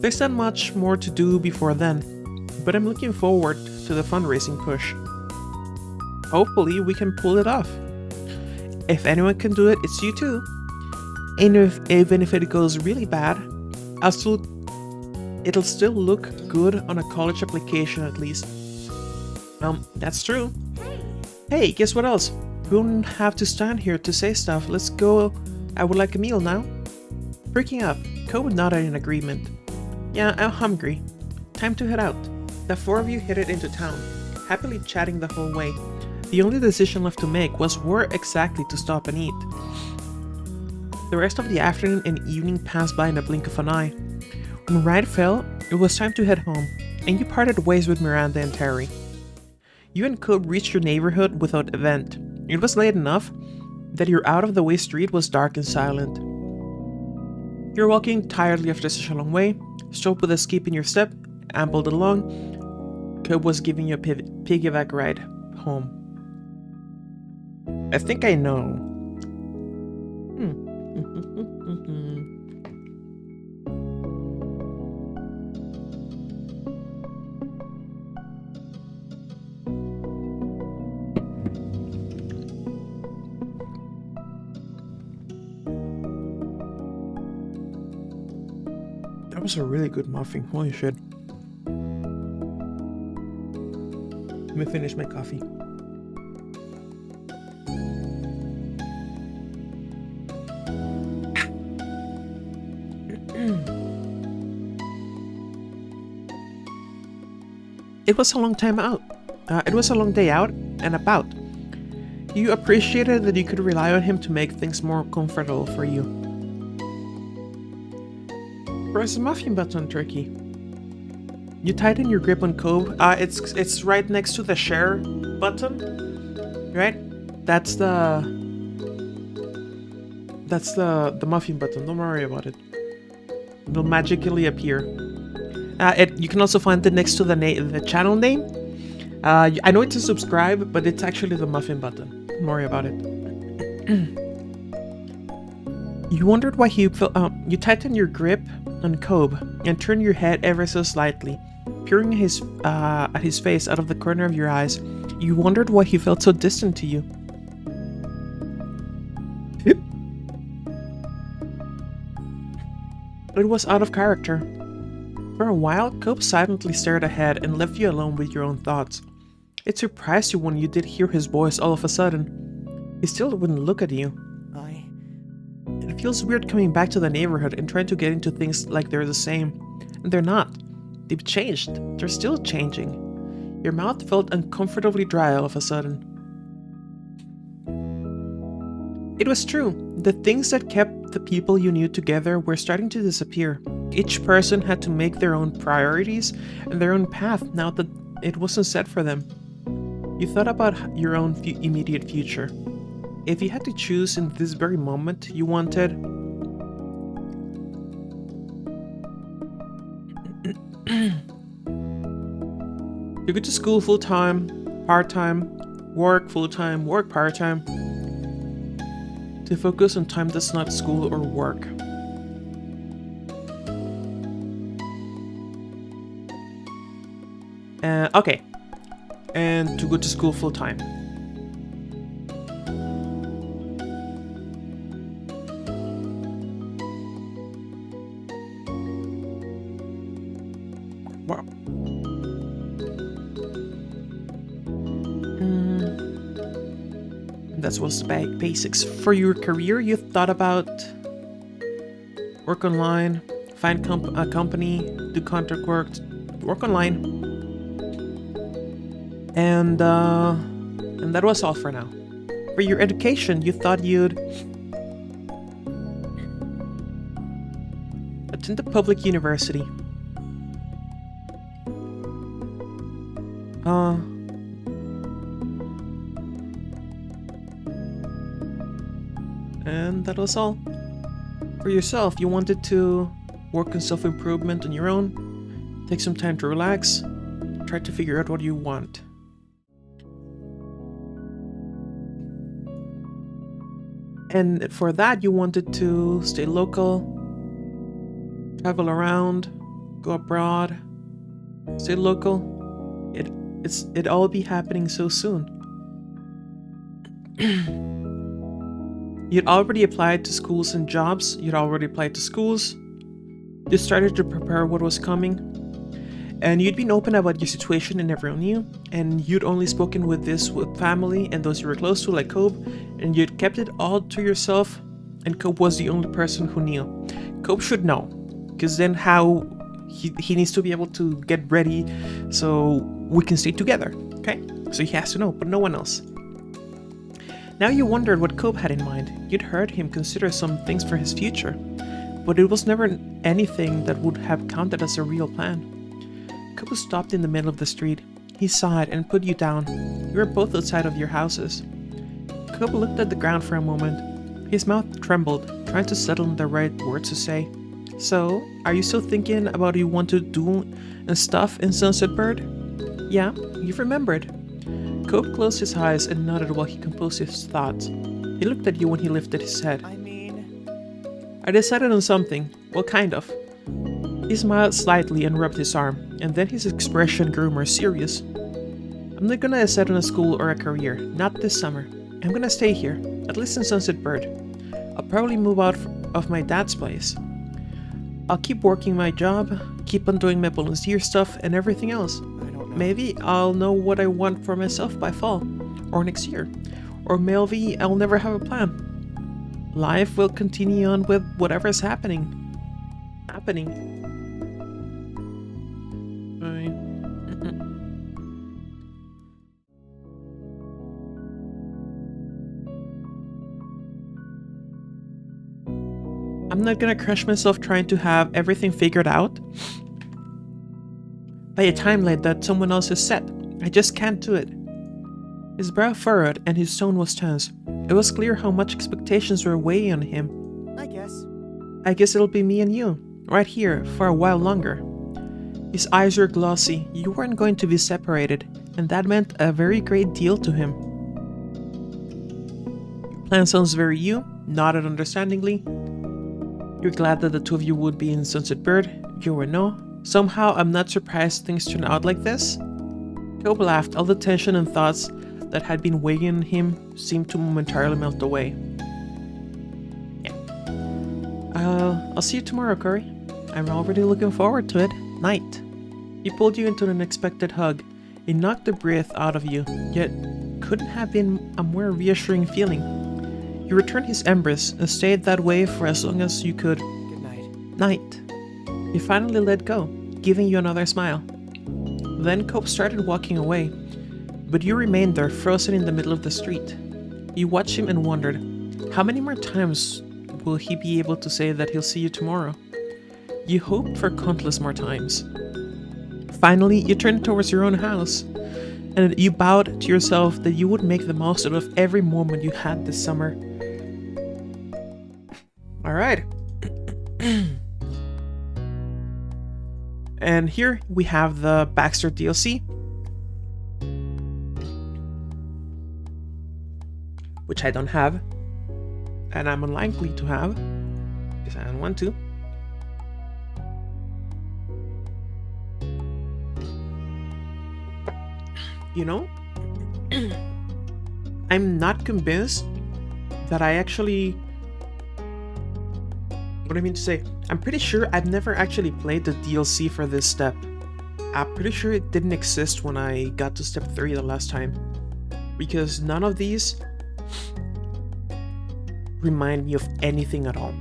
there's not much more to do before then, but I'm looking forward to the fundraising push. Hopefully we can pull it off. If anyone can do it, it's you too. And even if it goes really bad, it'll still look good on a college application at least. That's true. Hey, guess what else? We don't have to stand here to say stuff. Let's go. I would like a meal now. Freaking up, Cope nodded in agreement. Yeah, I'm hungry. Time to head out. The 4 of you headed into town, happily chatting the whole way. The only decision left to make was where exactly to stop and eat. The rest of the afternoon and evening passed by in a blink of an eye. When night fell, it was time to head home, and you parted ways with Miranda and Terry. You and Cope reached your neighborhood without event. It was late enough that your out-of-the-way street was dark and silent. You're walking tiredly after such a long way, strode with a skip in your step, ambled along. Cobb was giving you a piggyback ride home. I think I know. That was a really good muffin. Holy shit. Let me finish my coffee. It was a long time out. It was a long day out and about. You appreciated that you could rely on him to make things more comfortable for you. Press the muffin button, Turkey. You tighten your grip on Cobb. It's right next to the share button, right? That's the muffin button. Don't worry about it. It'll magically appear. You can also find it next to the channel name. I know it's a subscribe, but it's actually the muffin button. Don't worry about it. You wondered why he felt. You tightened your grip on Cobb and turned your head ever so slightly, peering at his face out of the corner of your eyes. You wondered why he felt so distant to you. It was out of character. For a while, Cobb silently stared ahead and left you alone with your own thoughts. It surprised you when you did hear his voice all of a sudden. He still wouldn't look at you. It feels weird coming back to the neighborhood and trying to get into things like they're the same. And they're not. They've changed. They're still changing. Your mouth felt uncomfortably dry all of a sudden. It was true. The things that kept the people you knew together were starting to disappear. Each person had to make their own priorities and their own path now that it wasn't set for them. You thought about your own immediate future. If you had to choose in this very moment, you wanted... You go to school full-time, part-time, work full-time, work part-time. To focus on time that's not school or work. Okay. And to go to school full-time. Wow. That was the basics. For your career, you thought about work online, find a company, do contract work online. And that was all for now. For your education, you thought you'd attend a public university. And that was all. For yourself, you wanted to work on self-improvement on your own, take some time to relax, try to figure out what you want. And for that, you wanted to stay local, travel around, go abroad, stay local. It'd all be happening so soon. You'd already applied to schools and jobs. You'd already applied to schools. You started to prepare what was coming. And you'd been open about your situation and everyone knew. And you'd only spoken with family and those you were close to, like Cobb. And you'd kept it all to yourself. And Cobb was the only person who knew. Cobb should know. Because then how he needs to be able to get ready so we can stay together. Okay? So he has to know, but no one else. Now you wondered what Cobb had in mind. You'd heard him consider some things for his future, but it was never anything that would have counted as a real plan. Cobb stopped in the middle of the street. He sighed and put you down. You were both outside of your houses. Cobb looked at the ground for a moment. His mouth trembled, trying to settle on the right words to say. So, are you still thinking about what you want to do and stuff in Sunset Bird? Yeah, you've remembered. Cope closed his eyes and nodded while he composed his thoughts. He looked at you when he lifted his head. I mean... I decided on something. Well, kind of. He smiled slightly and rubbed his arm, and then his expression grew more serious. I'm not gonna decide on a school or a career, not this summer. I'm gonna stay here, at least in Sunset Bird. I'll probably move out of my dad's place. I'll keep working my job, keep on doing my volunteer stuff and everything else. I don't know. Maybe I'll know what I want for myself by fall, or next year. Or maybe I'll never have a plan. Life will continue on with whatever's happening. I'm not gonna crush myself trying to have everything figured out by a timeline that someone else has set. I just can't do it. His brow furrowed and his tone was tense. It was clear how much expectations were weighing on him. I guess it'll be me and you, right here, for a while longer. His eyes were glossy. You weren't going to be separated, and that meant a very great deal to him. Your plan sounds very you, nodded understandingly. You're glad that the two of you would be in Sunset Bird, you or no. Somehow, I'm not surprised things turned out like this. Cope laughed. All the tension and thoughts that had been weighing on him seemed to momentarily melt away. Yeah. I'll see you tomorrow, Corey. I'm already looking forward to it. Night. He pulled you into an unexpected hug. It knocked the breath out of you, yet couldn't have been a more reassuring feeling. You returned his embrace and stayed that way for as long as you could. Good night. Night. He finally let go, giving you another smile. Then Cope started walking away, but you remained there frozen in the middle of the street. You watched him and wondered, how many more times will he be able to say that he'll see you tomorrow? You hoped for countless more times. Finally, you turned towards your own house, and you bowed to yourself that you would make the most out of every moment you had this summer. Alright. And here we have the Baxter DLC, which I don't have, and I'm unlikely to have, because I don't want to. You know, I'm not convinced that I actually... What I mean to say, I'm pretty sure I've never actually played the DLC for this step. I'm pretty sure it didn't exist when I got to step 3 the last time. Because none of these remind me of anything at all.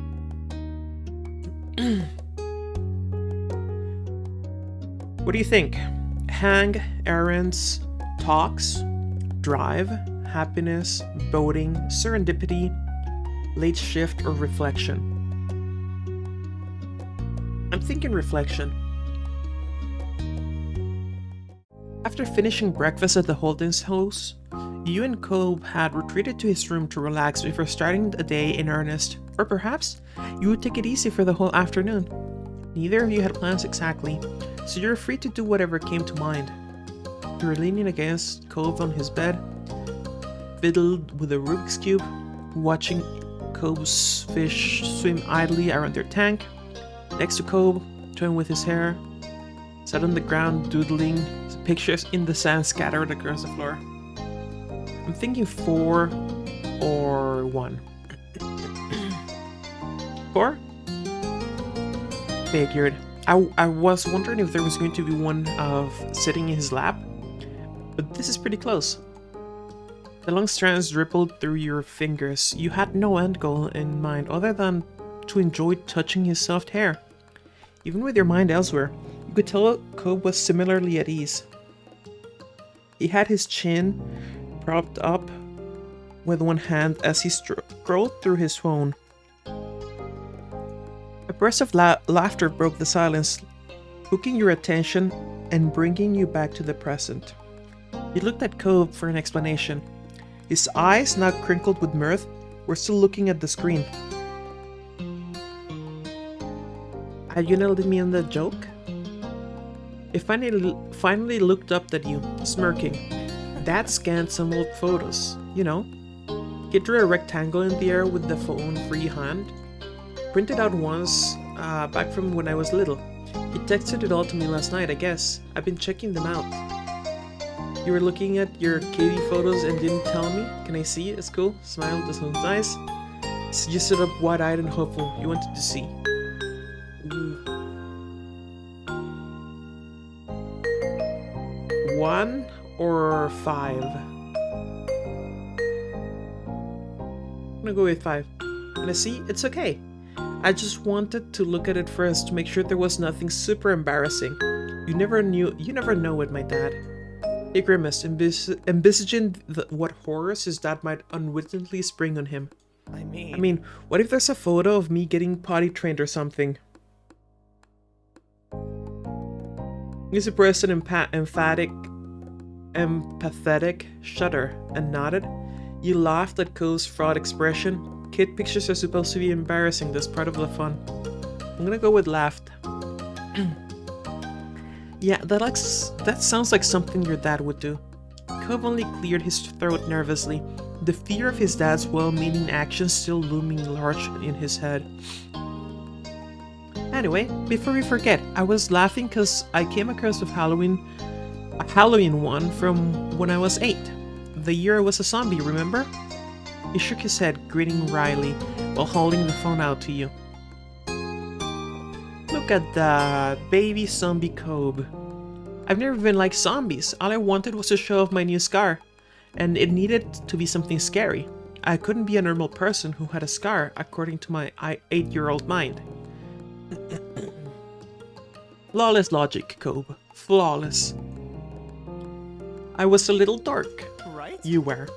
What do you think? Hang, errands, talks, drive, happiness, boating, serendipity, late shift, or reflection? I'm thinking reflection. After finishing breakfast at the Holden's house, you and Cope had retreated to his room to relax before starting the day in earnest, or perhaps you would take it easy for the whole afternoon. Neither of you had plans exactly, so you're free to do whatever came to mind. You were leaning against Cope on his bed, fiddled with a Rubik's Cube, watching Cope's fish swim idly around their tank. Next to Cope, toying with his hair, sat on the ground doodling pictures in the sand scattered across the floor. I'm thinking 4 or 1. 4? Figured. I was wondering if there was going to be one of sitting in his lap, but this is pretty close. The long strands rippled through your fingers. You had no end goal in mind other than to enjoy touching his soft hair. Even with your mind elsewhere, you could tell Cope was similarly at ease. He had his chin propped up with one hand as he scrolled through his phone. A burst of laughter broke the silence, hooking your attention and bringing you back to the present. He looked at Cope for an explanation. His eyes, now crinkled with mirth, were still looking at the screen. You nailed me on the joke? It finally looked up at you, smirking. Dad scanned some old photos, you know. He drew a rectangle in the air with the phone free hand. Printed out once, back from when I was little. He texted it all to me last night, I guess. I've been checking them out. You were looking at your Katie photos and didn't tell me? Can I see? It's cool. Smiled, this one's nice. You stood up wide-eyed and hopeful. You wanted to see. Ooh. 1 or 5? I'm gonna go with 5. And I see, it's okay. I just wanted to look at it first to make sure there was nothing super embarrassing. You never know with my dad. He grimaced, envisaging what horrors his dad might unwittingly spring on him. I mean, what if there's a photo of me getting potty trained or something? He suppressed an empathetic shudder and nodded. You laughed at Co's fraud expression. Kid pictures are supposed to be embarrassing, that's part of the fun. I'm gonna go with laughed. Yeah, that sounds like something your dad would do. Cove only cleared his throat nervously, the fear of his dad's well-meaning actions still looming large in his head. Anyway, before we forget, I was laughing because I came across a Halloween one from when I was 8. The year I was a zombie, remember? He shook his head, grinning wryly, while holding the phone out to you. Look at that, baby zombie Cobe. I've never been like zombies. All I wanted was to show off my new scar. And it needed to be something scary. I couldn't be a normal person who had a scar, according to my 8-year-old mind. Flawless logic, Cobe. Flawless. I was a little dark. Right? You were.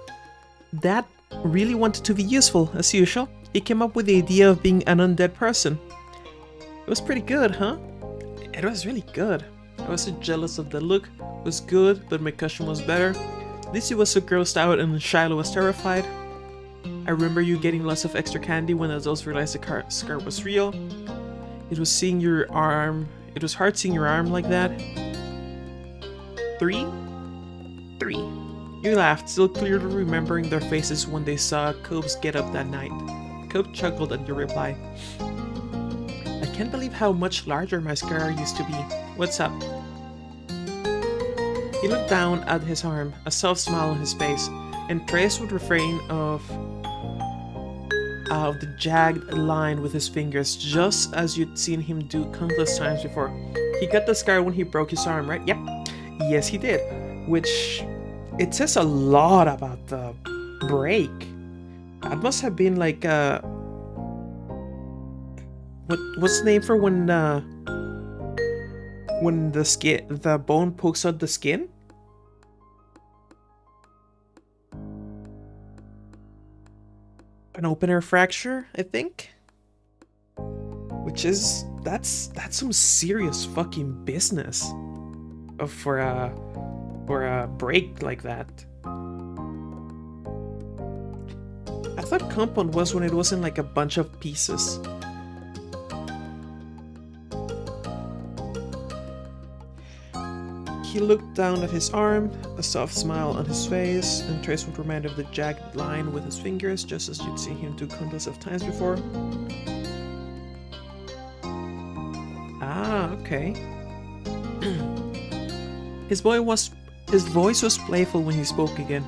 Dad really wanted to be useful, as usual. He came up with the idea of being an undead person. It was pretty good, huh? It was really good. I was so jealous of the look. It was good, but my cushion was better. Lizzie was so grossed out and Shiloh was terrified. I remember you getting lots of extra candy when adults realized the scar was real. It was seeing your arm. It was hard seeing your arm like that. 3? 3. You laughed, still clearly remembering their faces when they saw Cope's get up that night. Cope chuckled at your reply. I can't believe how much larger my scar used to be. What's up? He looked down at his arm, a soft smile on his face, and Trace would refrain of the jagged line with his fingers, just as you'd seen him do countless times before. He got the scar when he broke his arm, right? Yep. Yes, he did. Which, it says a lot about the break. That must have been like, what's the name for when the bone pokes out the skin? An open air fracture, I think. Which is that's some serious fucking business. For a break like that. I thought compound was when it wasn't like a bunch of pieces. He looked down at his arm, a soft smile on his face, and Trace would remind of the jagged line with his fingers, just as you'd seen him do countless of times before. Ah, okay. His voice was playful when he spoke again.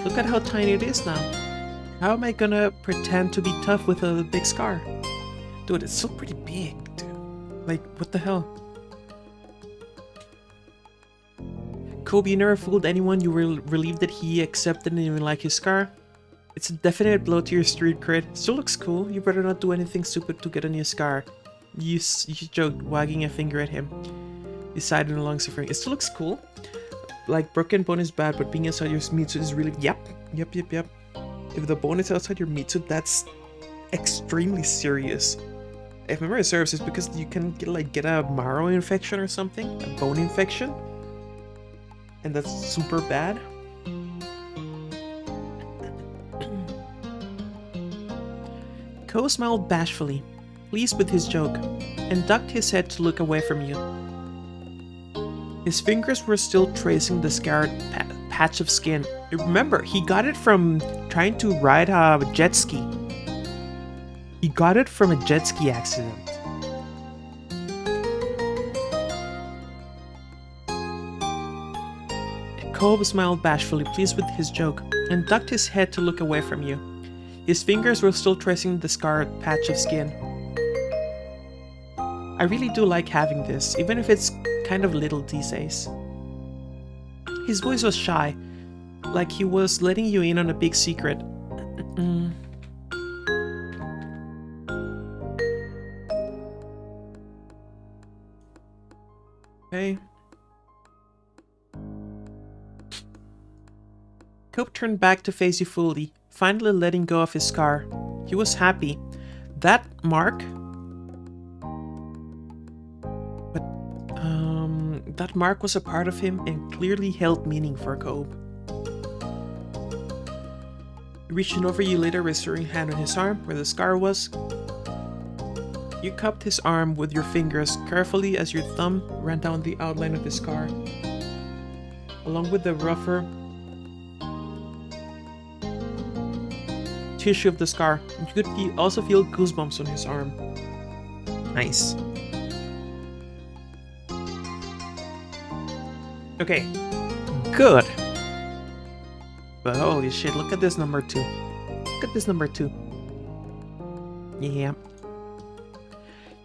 Look at how tiny it is now. How am I gonna pretend to be tough with a big scar? Dude, it's still pretty big, dude. Like, what the hell? Kobe, you never fooled anyone. You were relieved that he accepted and even liked his scar. It's a definite blow to your street cred. Still looks cool. You better not do anything stupid to get a new scar. You joked, wagging a finger at him. He sighed in a long suffering. It still looks cool. Like, broken bone is bad, but being inside your meat suit is really... Yep. If the bone is outside your meat suit, that's extremely serious. If memory serves, it's because you can get a marrow infection or something. A bone infection. And that's super bad. Ko smiled bashfully, pleased with his joke. and ducked his head to look away from you. His fingers were still tracing the scarred patch of skin. Remember, he got it from trying to ride a jet ski. He got it from a jet ski accident. Cobb smiled bashfully, pleased with his joke, and ducked his head to look away from you. His fingers were still tracing the scarred patch of skin. I really do like having this, even if it's kind of little these days. His voice was shy, like he was letting you in on a big secret. Okay. Cobb turned back to face you fully, finally letting go of his scar. He was happy. That mark... that mark was a part of him and clearly held meaning for Cobb. Reaching over, you laid a reassuring hand on his arm where the scar was. You cupped his arm with your fingers carefully as your thumb ran down the outline of his scar, along with the rougher tissue of the scar. You could also feel goosebumps on his arm. Nice. Okay, good. But holy shit, look at this number 2. Look at this number 2. Yeah.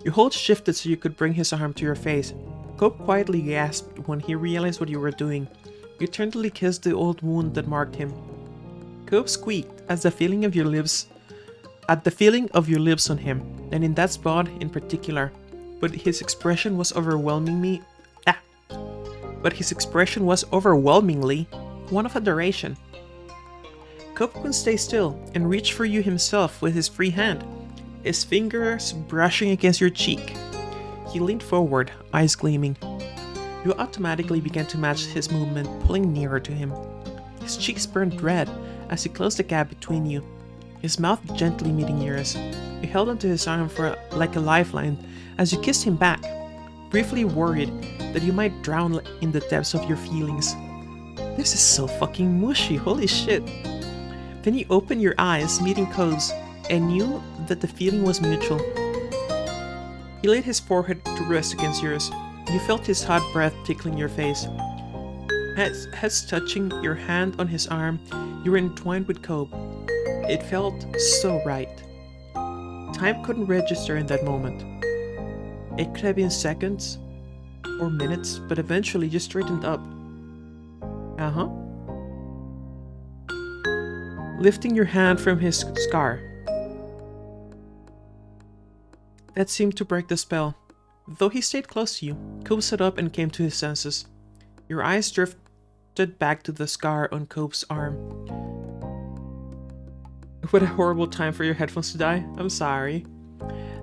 Your hold shifted so you could bring his arm to your face. Cobb quietly gasped when he realized what you were doing. You tenderly kissed the old wound that marked him. Cobb squeaked at the feeling of your lips on him, and in that spot in particular. But his expression was overwhelmingly one of adoration. Cobb couldn't stay still and reached for you himself with his free hand, his fingers brushing against your cheek. He leaned forward, eyes gleaming. You automatically began to match his movement, pulling nearer to him. His cheeks burned red as he closed the gap between you, his mouth gently meeting yours. You held onto his arm like a lifeline as you kissed him back, briefly worried that you might drown in the depths of your feelings. This is so fucking mushy, holy shit. Then you opened your eyes, meeting Cobb's, and knew that the feeling was mutual. He laid his forehead to rest against yours. You felt his hot breath tickling your face. Heads touching your hand on his arm, you were entwined with Cobb. It felt so right. Time couldn't register in that moment. It could have been seconds or minutes, but eventually you straightened up. Lifting your hand from his scar. That seemed to break the spell. Though he stayed close to you, Cobb sat up and came to his senses. Your eyes drifted back to the scar on Cobb's arm. What a horrible time for your headphones to die. I'm sorry.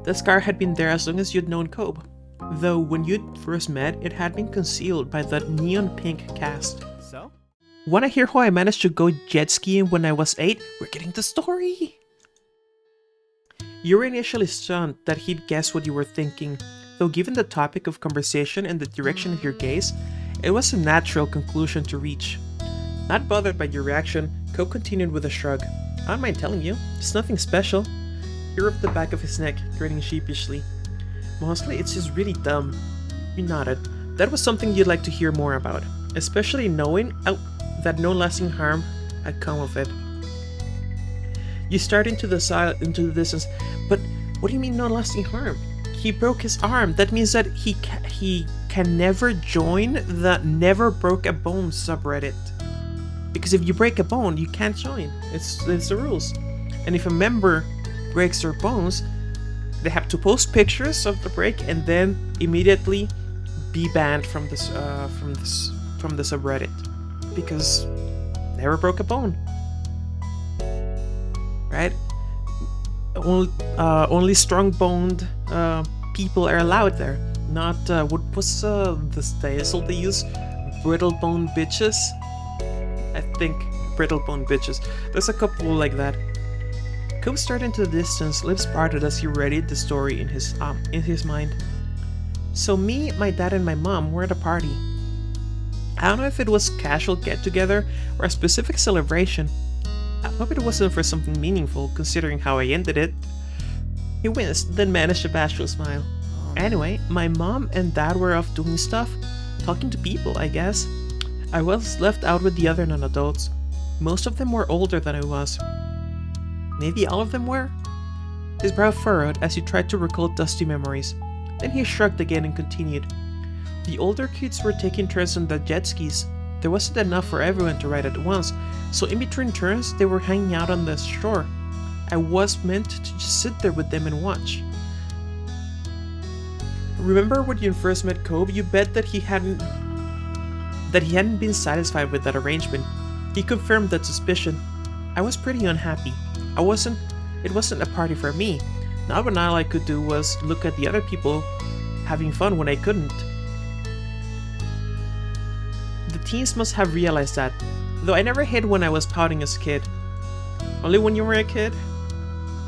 The scar had been there as long as you'd known Cobb, though when you'd first met, it had been concealed by that neon pink cast. So? Wanna hear how I managed to go jet skiing when I was 8? We're getting the story! You were initially stunned that he'd guessed what you were thinking, though given the topic of conversation and the direction of your gaze, it was a natural conclusion to reach. Not bothered by your reaction, Cobb continued with a shrug. I don't mind telling you, it's nothing special. He rubbed the back of his neck, grinning sheepishly. Mostly, it's just really dumb. You nodded. That was something you'd like to hear more about, especially knowing that no lasting harm had come of it. You start into the distance, but what do you mean no lasting harm? He broke his arm. That means that he can never join the Never Broke a Bone subreddit. Because if you break a bone, you can't join. It's the rules. And if a member breaks their bones, they have to post pictures of the break and then immediately be banned from the subreddit because never broke a bone, right? Only strong-boned people are allowed there. Not what was the insult they use? Brittle-boned bitches. I think brittle-boned bitches. There's a couple like that. Cope stared into the distance, lips parted as he readied the story in his mind. So me, my dad, and my mom were at a party. I don't know if it was a casual get-together or a specific celebration. I hope it wasn't for something meaningful, considering how I ended it. He winced, then managed a bashful smile. Anyway, my mom and dad were off doing stuff, talking to people, I guess. I was left out with the other non-adults. Most of them were older than I was. Maybe all of them were? His brow furrowed as he tried to recall dusty memories. Then he shrugged again and continued. The older kids were taking turns on the jet skis. There wasn't enough for everyone to ride at once, so in between turns they were hanging out on the shore. I was meant to just sit there with them and watch. Remember when you first met Cope, you bet that he hadn't been satisfied with that arrangement. He confirmed that suspicion. I was pretty unhappy. It wasn't a party for me. Not when all I could do was look at the other people having fun when I couldn't. The teens must have realized that, though I never hid when I was pouting as a kid. Only when you were a kid?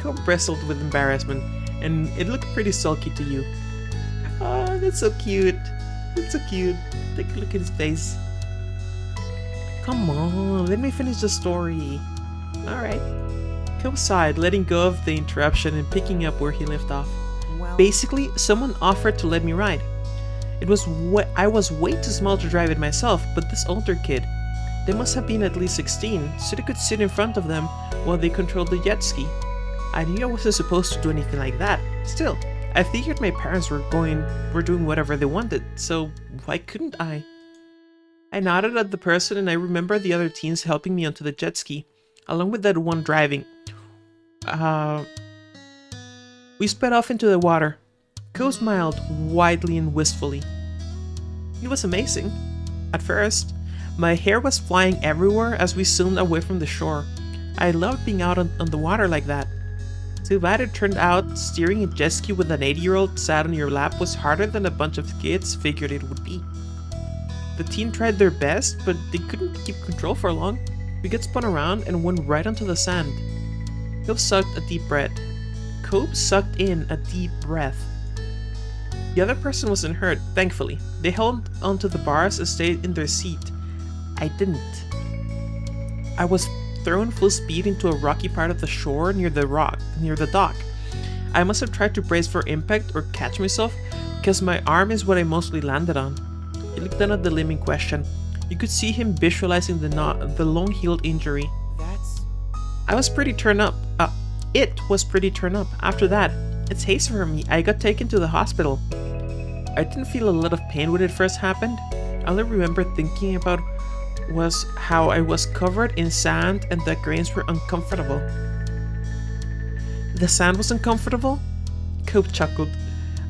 Cope bristled with embarrassment, and it looked pretty sulky to you. Oh, that's so cute. That's so cute. Take a look at his face. Come on, let me finish the story. Alright. Cope sighed, letting go of the interruption and picking up where he left off. Well, Basically, someone offered to let me ride. I was way too small to drive it myself, but this older kid, they must have been at least 16, so they could sit in front of them while they controlled the jet ski. I knew I wasn't supposed to do anything like that. Still, I figured my parents were doing whatever they wanted, so why couldn't I? I nodded at the person and I remember the other teens helping me onto the jet ski, along with that one driving. We sped off into the water. Cope smiled widely and wistfully. It was amazing. At first, my hair was flying everywhere as we zoomed away from the shore. I loved being out on the water like that. Too bad it turned out steering a jet ski with an 80-year-old sat on your lap was harder than a bunch of kids figured it would be. The team tried their best, but they couldn't keep control for long. We got spun around and went right onto the sand. Cope sucked in a deep breath. The other person wasn't hurt, thankfully. They held onto the bars and stayed in their seat. I didn't. I was thrown full speed into a rocky part of the shore near the dock. I must have tried to brace for impact or catch myself, because my arm is what I mostly landed on. He looked down at the limb in question. You could see him visualizing the long-healed injury. It was pretty turned up. After that, it's hazy for me. I got taken to the hospital. I didn't feel a lot of pain when it first happened. All I remember thinking about was how I was covered in sand and the grains were uncomfortable. The sand was uncomfortable? Cope chuckled.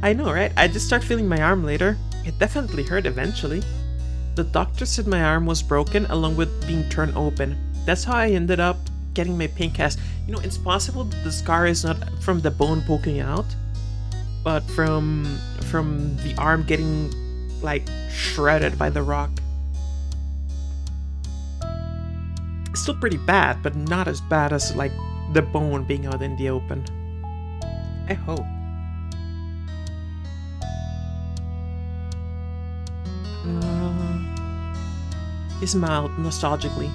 I know, right? I just started feeling my arm later. It definitely hurt eventually. The doctor said my arm was broken along with being torn open. That's how I ended up getting my pain cast. You know, it's possible that the scar is not from the bone poking out, but from the arm getting like shredded by the rock. It's still pretty bad, but not as bad as like the bone being out in the open. I hope. He smiled nostalgically.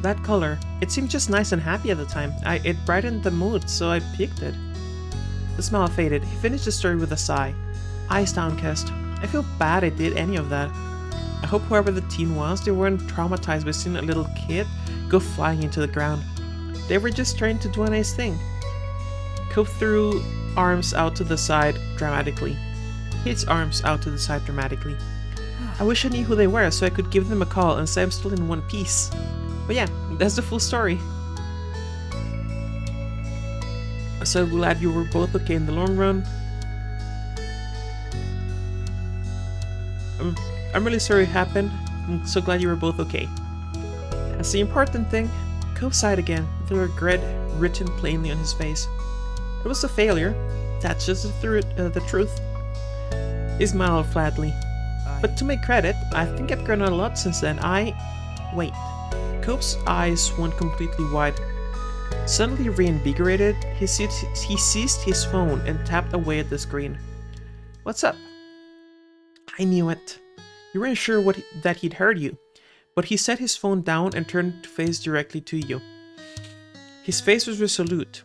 That color, it seemed just nice and happy at the time. It brightened the mood, so I picked it. The smile faded. He finished the story with a sigh. Eyes downcast. I feel bad I did any of that. I hope whoever the teen was, they weren't traumatized by seeing a little kid go flying into the ground. They were just trying to do a nice thing. Cope threw arms out to the side dramatically. His arms out to the side dramatically. I wish I knew who they were so I could give them a call and say I'm still in one piece. But yeah, that's the full story. I'm so glad you were both okay in the long run. I'm really sorry it happened. I'm so glad you were both okay. That's the important thing. Cope sighed again, the regret written plainly on his face. It was a failure. That's just the truth. He smiled flatly. But to my credit, I think I've grown a lot since then. Wait. Cope's eyes went completely wide. Suddenly reinvigorated, he seized his phone and tapped away at the screen. What's up? I knew it. You weren't sure that he'd heard you, but he set his phone down and turned to face directly to you. His face was resolute.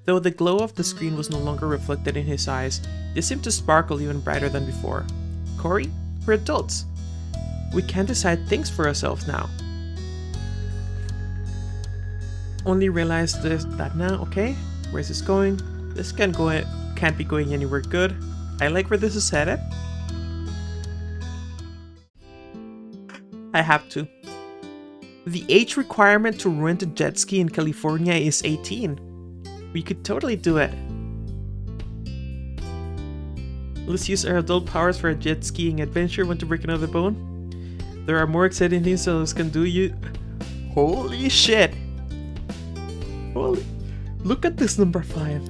Though the glow of the screen was no longer reflected in his eyes, they seemed to sparkle even brighter than before. Corey, we're adults. We can decide things for ourselves now. Only realized that now, okay? Where's this going? This can't be going anywhere good. I like where this is headed. I have to. The age requirement to rent a jet ski in California is 18. We could totally do it. Let's use our adult powers for a jet skiing adventure. Want to break another bone? There are more exciting things those can do. Holy shit! Look at this number 5.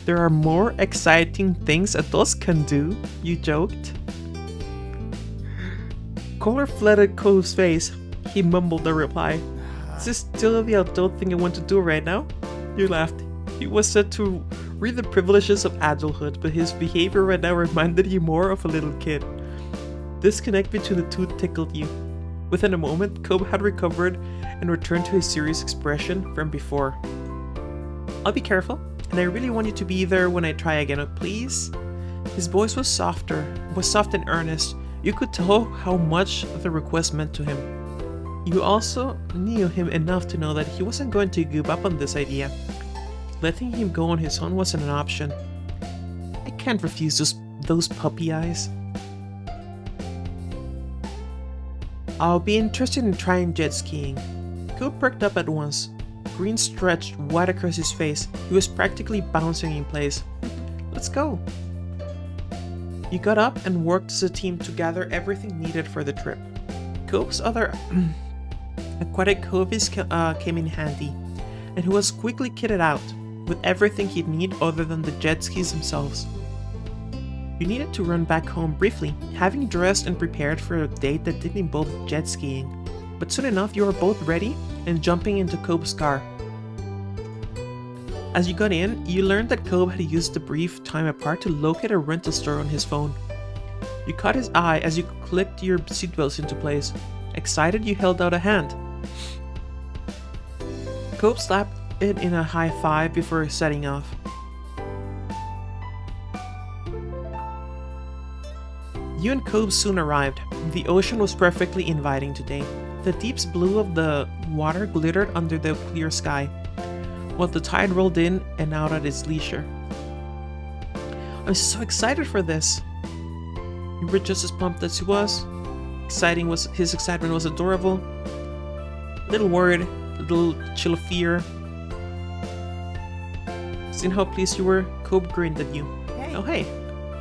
There are more exciting things adults can do, you joked. Color flooded Cove's face. He mumbled a reply. Is this still the adult thing I want to do right now? You laughed. He was set to read the privileges of adulthood, but his behavior right now reminded you more of a little kid. Disconnect between the two tickled you. Within a moment, Cove had recovered and returned to his serious expression from before. I'll be careful, and I really want you to be there when I try again, please? His voice was soft and earnest. You could tell how much the request meant to him. You also knew him enough to know that he wasn't going to give up on this idea. Letting him go on his own wasn't an option. I can't refuse those puppy eyes. I'll be interested in trying jet skiing. Cove perked up at once. Green stretched wide across his face. He was practically bouncing in place. Let's go. You got up and worked as a team to gather everything needed for the trip. Cove's other aquatic hobbies came in handy, and he was quickly kitted out with everything he'd need other than the jet skis themselves. You needed to run back home briefly, having dressed and prepared for a date that didn't involve jet skiing, but soon enough you were both ready and jumping into Cove's car. As you got in, you learned that Cove had used the brief time apart to locate a rental store on his phone. You caught his eye as you clicked your seatbelts into place. Excited, you held out a hand. Cove slapped it in a high five before setting off. You and Cove soon arrived. The ocean was perfectly inviting today. The deep blue of the water glittered under the clear sky, while the tide rolled in and out at its leisure. I'm so excited for this. You were just as pumped as he was. His excitement was adorable. A little worried, a little chill of fear. Seeing how pleased you were, Cove grinned at you. Hey. Oh hey,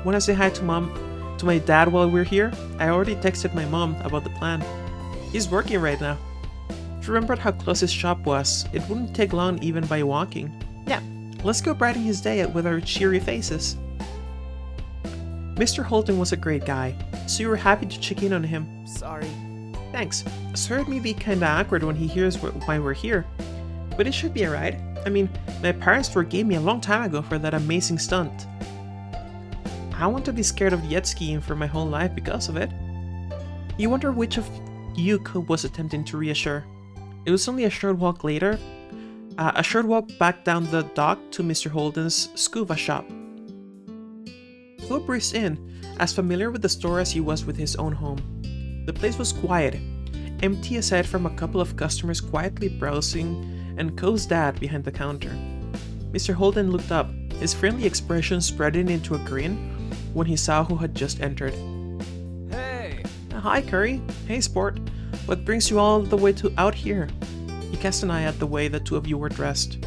wanna say hi to my dad while we're here? I already texted my mom about the plan. He's working right now. She remembered how close his shop was. It wouldn't take long even by walking. Yeah, let's go brighten his day with our cheery faces. Mr. Holden was a great guy, so you were happy to check in on him. Sorry. Thanks. Sorry it may be kinda awkward when he hears why we're here, but it should be alright. I mean, my parents forgave me a long time ago for that amazing stunt. I want to be scared of jet skiing for my whole life because of it. You wonder which of you Cove was attempting to reassure. It was only a short walk back down the dock to Mr. Holden's scuba shop. Cove breezed in, as familiar with the store as he was with his own home. The place was quiet, empty aside from a couple of customers quietly browsing and Cove's dad behind the counter. Mr. Holden looked up, his friendly expression spreading into a grin when he saw who had just entered. Hey! Hi, Curry. Hey, sport. What brings you all the way out here? He cast an eye at the way the two of you were dressed.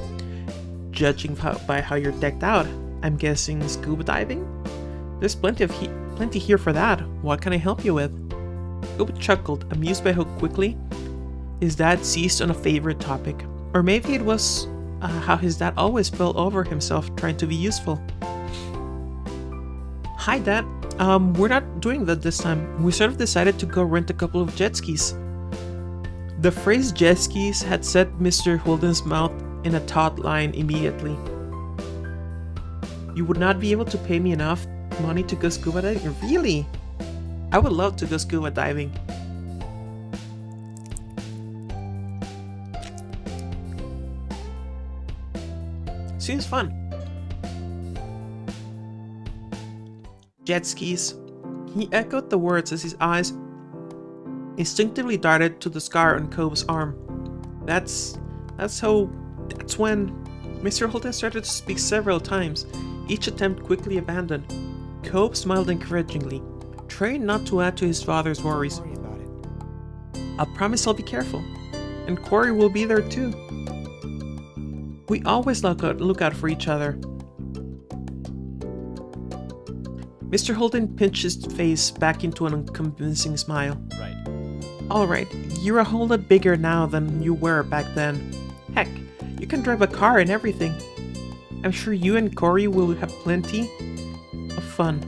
Judging by how you're decked out, I'm guessing scuba diving? There's plenty here for that. What can I help you with? Cove chuckled, amused by how quickly his dad seized on a favorite topic. Or maybe it was how his dad always fell over himself trying to be useful. Hi, Dad. We're not doing that this time. We sort of decided to go rent a couple of jet skis. The phrase jet skis had set Mr. Holden's mouth in a taut line immediately. You would not be able to pay me enough money to go scuba diving? Really? I would love to go scuba diving. Seems fun. Jet skis. He echoed the words as his eyes instinctively darted to the scar on Cobb's arm. That's when Mr. Holden started to speak several times, each attempt quickly abandoned. Cobb smiled encouragingly, trying not to add to his father's worries. Don't worry about it. I promise I'll be careful. And Corey will be there too. We always look out for each other. Mr. Holden pinched his face back into an unconvincing smile. Right. Alright, you're a whole lot bigger now than you were back then. Heck, you can drive a car and everything. I'm sure you and Corey will have plenty of fun.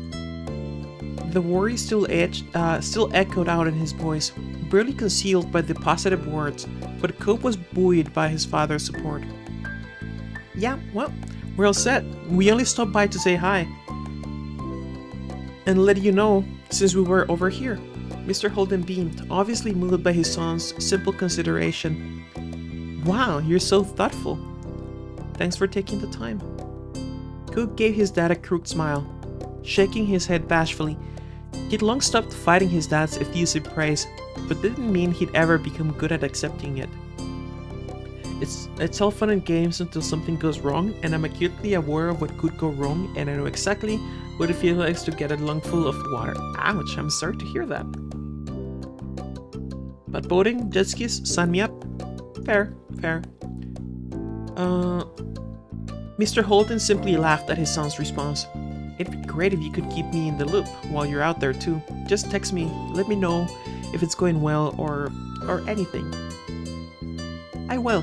The worry still echoed out in his voice, barely concealed by the positive words, but Cobb was buoyed by his father's support. Yeah, well, we're all set. We only stopped by to say hi. And let you know, since we were over here. Mr. Holden beamed, obviously moved by his son's simple consideration. Wow, you're so thoughtful. Thanks for taking the time. Cobb gave his dad a crooked smile, shaking his head bashfully. He'd long stopped fighting his dad's effusive praise, but didn't mean he'd ever become good at accepting it. It's all fun and games until something goes wrong, and I'm acutely aware of what could go wrong, and I know exactly what it feels like to get a lungful of water. Ouch, I'm sorry to hear that. But boating, jet skis, sign me up. Fair. Mr. Holden simply laughed at his son's response. It'd be great if you could keep me in the loop while you're out there too. Just text me, let me know if it's going well or anything. I will.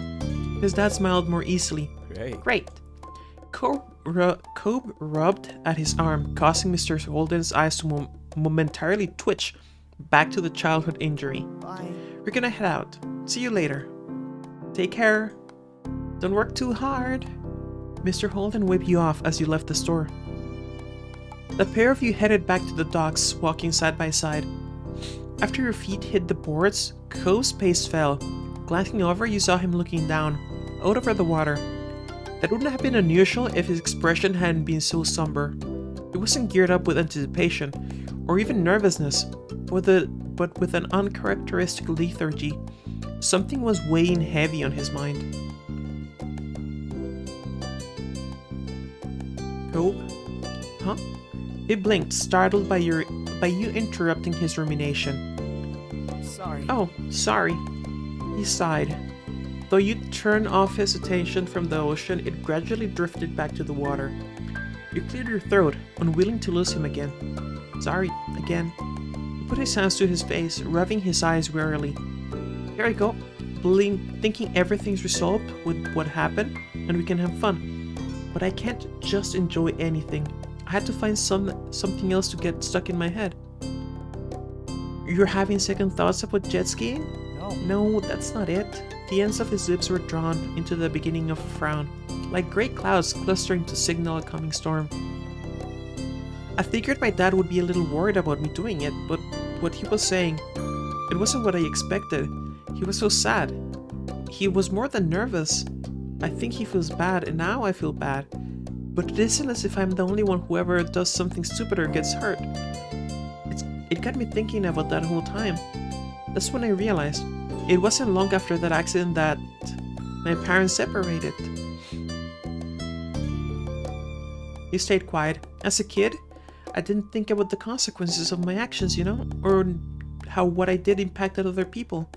His dad smiled more easily. Great. Cobb rubbed at his arm, causing Mr. Holden's eyes to momentarily twitch back to the childhood injury. Bye. We're gonna head out. See you later. Take care. Don't work too hard. Mr. Holden waved you off as you left the store. The pair of you headed back to the docks, walking side by side. After your feet hit the boards, Cobb's pace fell. Glancing over, you saw him looking down, out over the water. That wouldn't have been unusual if his expression hadn't been so somber. He wasn't geared up with anticipation, or even nervousness, but with an uncharacteristic lethargy. Something was weighing heavy on his mind. Cobb? Huh? He blinked, startled by you interrupting his rumination. Sorry. Oh, sorry. He sighed. Though you turned off his attention from the ocean, it gradually drifted back to the water. You cleared your throat, unwilling to lose him again. Sorry, again. He put his hands to his face, rubbing his eyes wearily. Here I go, thinking everything's resolved with what happened, and we can have fun. But I can't just enjoy anything. I had to find something else to get stuck in my head. You're having second thoughts about jet skiing? No, that's not it. The ends of his lips were drawn into the beginning of a frown, like great clouds clustering to signal a coming storm. I figured my dad would be a little worried about me doing it, but what he was saying, it wasn't what I expected. He was so sad. He was more than nervous. I think he feels bad, and now I feel bad. But it isn't as if I'm the only one who ever does something stupid or gets hurt. It got me thinking about that whole time. That's when I realized. It wasn't long after that accident that my parents separated. He stayed quiet. As a kid, I didn't think about the consequences of my actions, or how what I did impacted other people.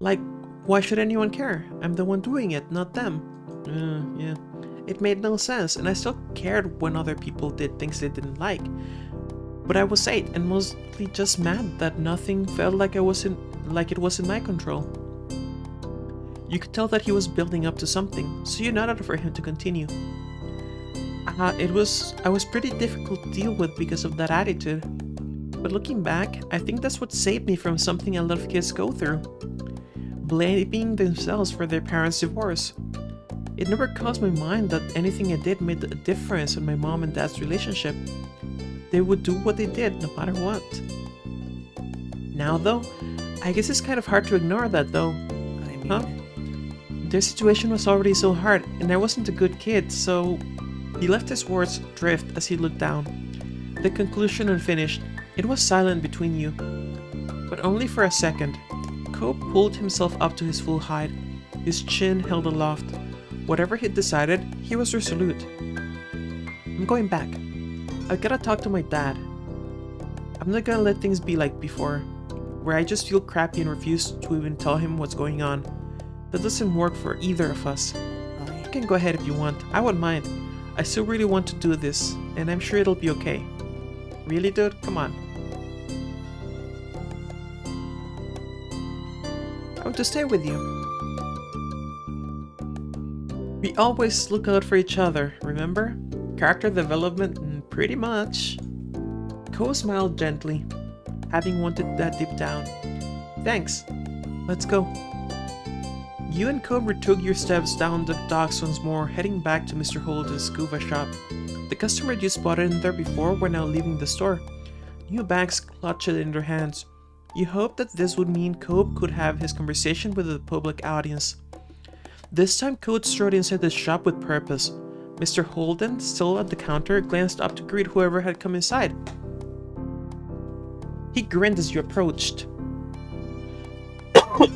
Like, why should anyone care? I'm the one doing it, not them. Yeah. It made no sense, and I still cared when other people did things they didn't like. But I was 8 and mostly just mad that nothing felt like it was in my control. You could tell that he was building up to something, so you nodded for him to continue. I was pretty difficult to deal with because of that attitude. But looking back, I think that's what saved me from something a lot of kids go through. Blaming themselves for their parents' divorce. It never crossed my mind that anything I did made a difference in my mom and dad's relationship. They would do what they did, no matter what. Now though, I guess it's kind of hard to ignore that though. I mean, Huh? Their situation was already so hard, and I wasn't a good kid, so... He left his words drift as he looked down. The conclusion unfinished, it was silent between you. But only for a second. Cope pulled himself up to his full height, his chin held aloft. Whatever he'd decided, he was resolute. I'm going back. I've gotta talk to my dad. I'm not gonna let things be like before, where I just feel crappy and refuse to even tell him what's going on. That doesn't work for either of us. You can go ahead if you want, I wouldn't mind. I still really want to do this, and I'm sure it'll be okay. Really, dude? Come on. I want to stay with you. We always look out for each other, remember? Character development, pretty much. Ko smiled gently, having wanted that deep down. Thanks. Let's go. You and Ko retook your steps down the docks once more, heading back to Mr. Holden's scuba shop. The customer you spotted in there before were now leaving the store. New bags clutched in their hands. You hoped that this would mean Cope could have his conversation with the public audience. This time Cope strode inside the shop with purpose. Mr. Holden, still at the counter, glanced up to greet whoever had come inside. He grinned as you approached. how's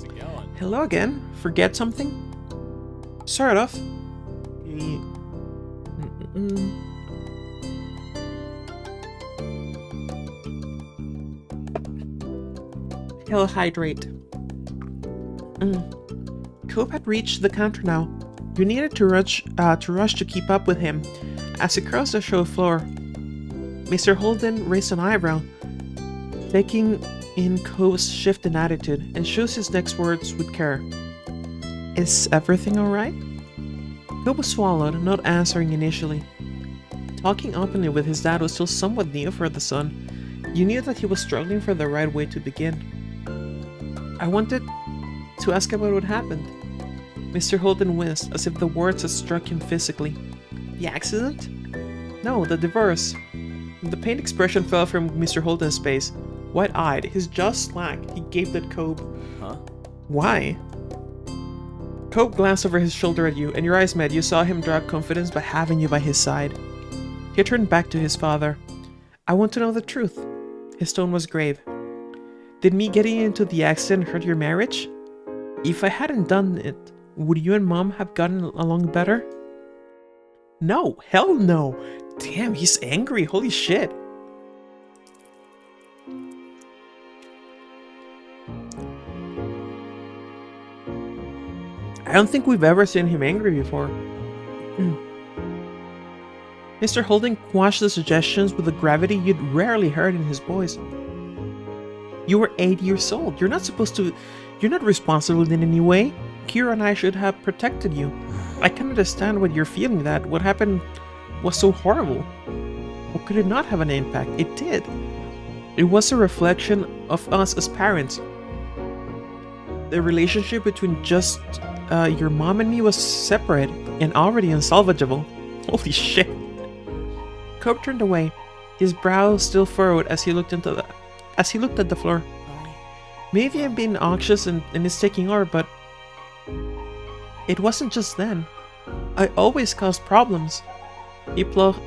it going? Hello again. Forget something? Sort of. He'll hydrate. Cope had reached the counter now. You needed to rush to keep up with him. As he crossed the show floor, Mr. Holden raised an eyebrow, taking in Cope's shift in attitude, and chose his next words with care. Is everything alright? Cope swallowed, not answering initially. Talking openly with his dad was still somewhat new for the son. You knew that he was struggling for the right way to begin. I wanted to ask about what happened. Mr. Holden winced, as if the words had struck him physically. The accident? No, the divorce. The pained expression fell from Mr. Holden's face. Wide-eyed, his jaw slack, he gaped at Cope. Huh? Why? Cope glanced over his shoulder at you, and your eyes met. You saw him draw confidence by having you by his side. He turned back to his father. I want to know the truth. His tone was grave. Did me getting into the accident hurt your marriage? If I hadn't done it, would you and Mom have gotten along better? No, hell no. Damn, he's angry, holy shit. I don't think we've ever seen him angry before. Mr. Holden quashed the suggestions with a gravity you'd rarely heard in his voice. You were 8 years old. You're not responsible in any way. Kira and I should have protected you. I can understand what you're feeling, that what happened was so horrible. Or could it not have an impact? It did. It was a reflection of us as parents. The relationship between just your mom and me was separate and already unsalvageable. Holy shit. Cope turned away, his brow still furrowed as he looked at the floor. Maybe I'm being anxious and it's taking over, but it wasn't just then. I always caused problems. He plowed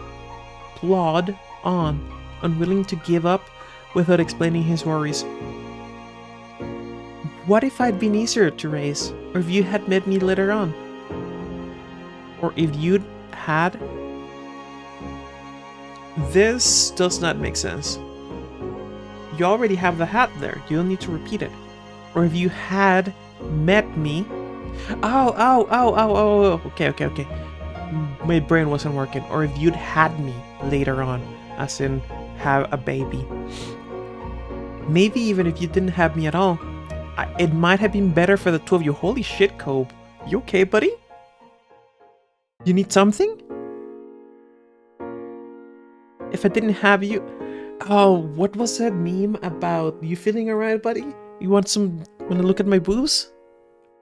on, unwilling to give up without explaining his worries. What if I'd been easier to raise? Or if you had met me later on? Or if you'd had... This does not make sense. You already have the hat there. You don't need to repeat it. Or if you had met me... Oh. Okay. My brain wasn't working. Or if you'd had me later on. As in, have a baby. Maybe even if you didn't have me at all. It might have been better for the two of you. Holy shit, Cope. You okay, buddy? You need something? If I didn't have you... Oh, what was that meme about? You feeling alright, buddy? You want to look at my boobs?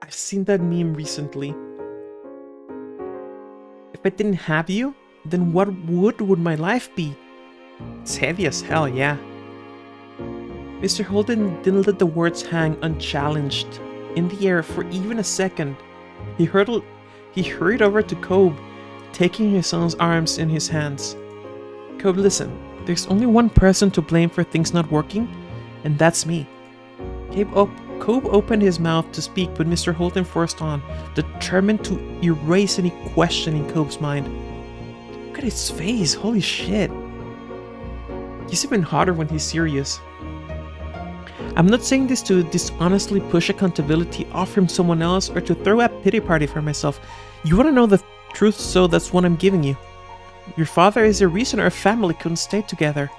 I've seen that meme recently. If I didn't have you, then what would my life be? It's heavy as hell, yeah. Mr. Holden didn't let the words hang unchallenged in the air for even a second. He hurried over to Cobb, taking his son's arms in his hands. Cobb, listen, there's only one person to blame for things not working, and that's me. Cobb opened his mouth to speak, but Mr. Holden forced on, determined to erase any question in Cobb's mind. Look at his face, holy shit. He's even hotter when he's serious. I'm not saying this to dishonestly push accountability off from someone else or to throw a pity party for myself. You want to know the truth, so that's what I'm giving you. Your father is the reason our family couldn't stay together.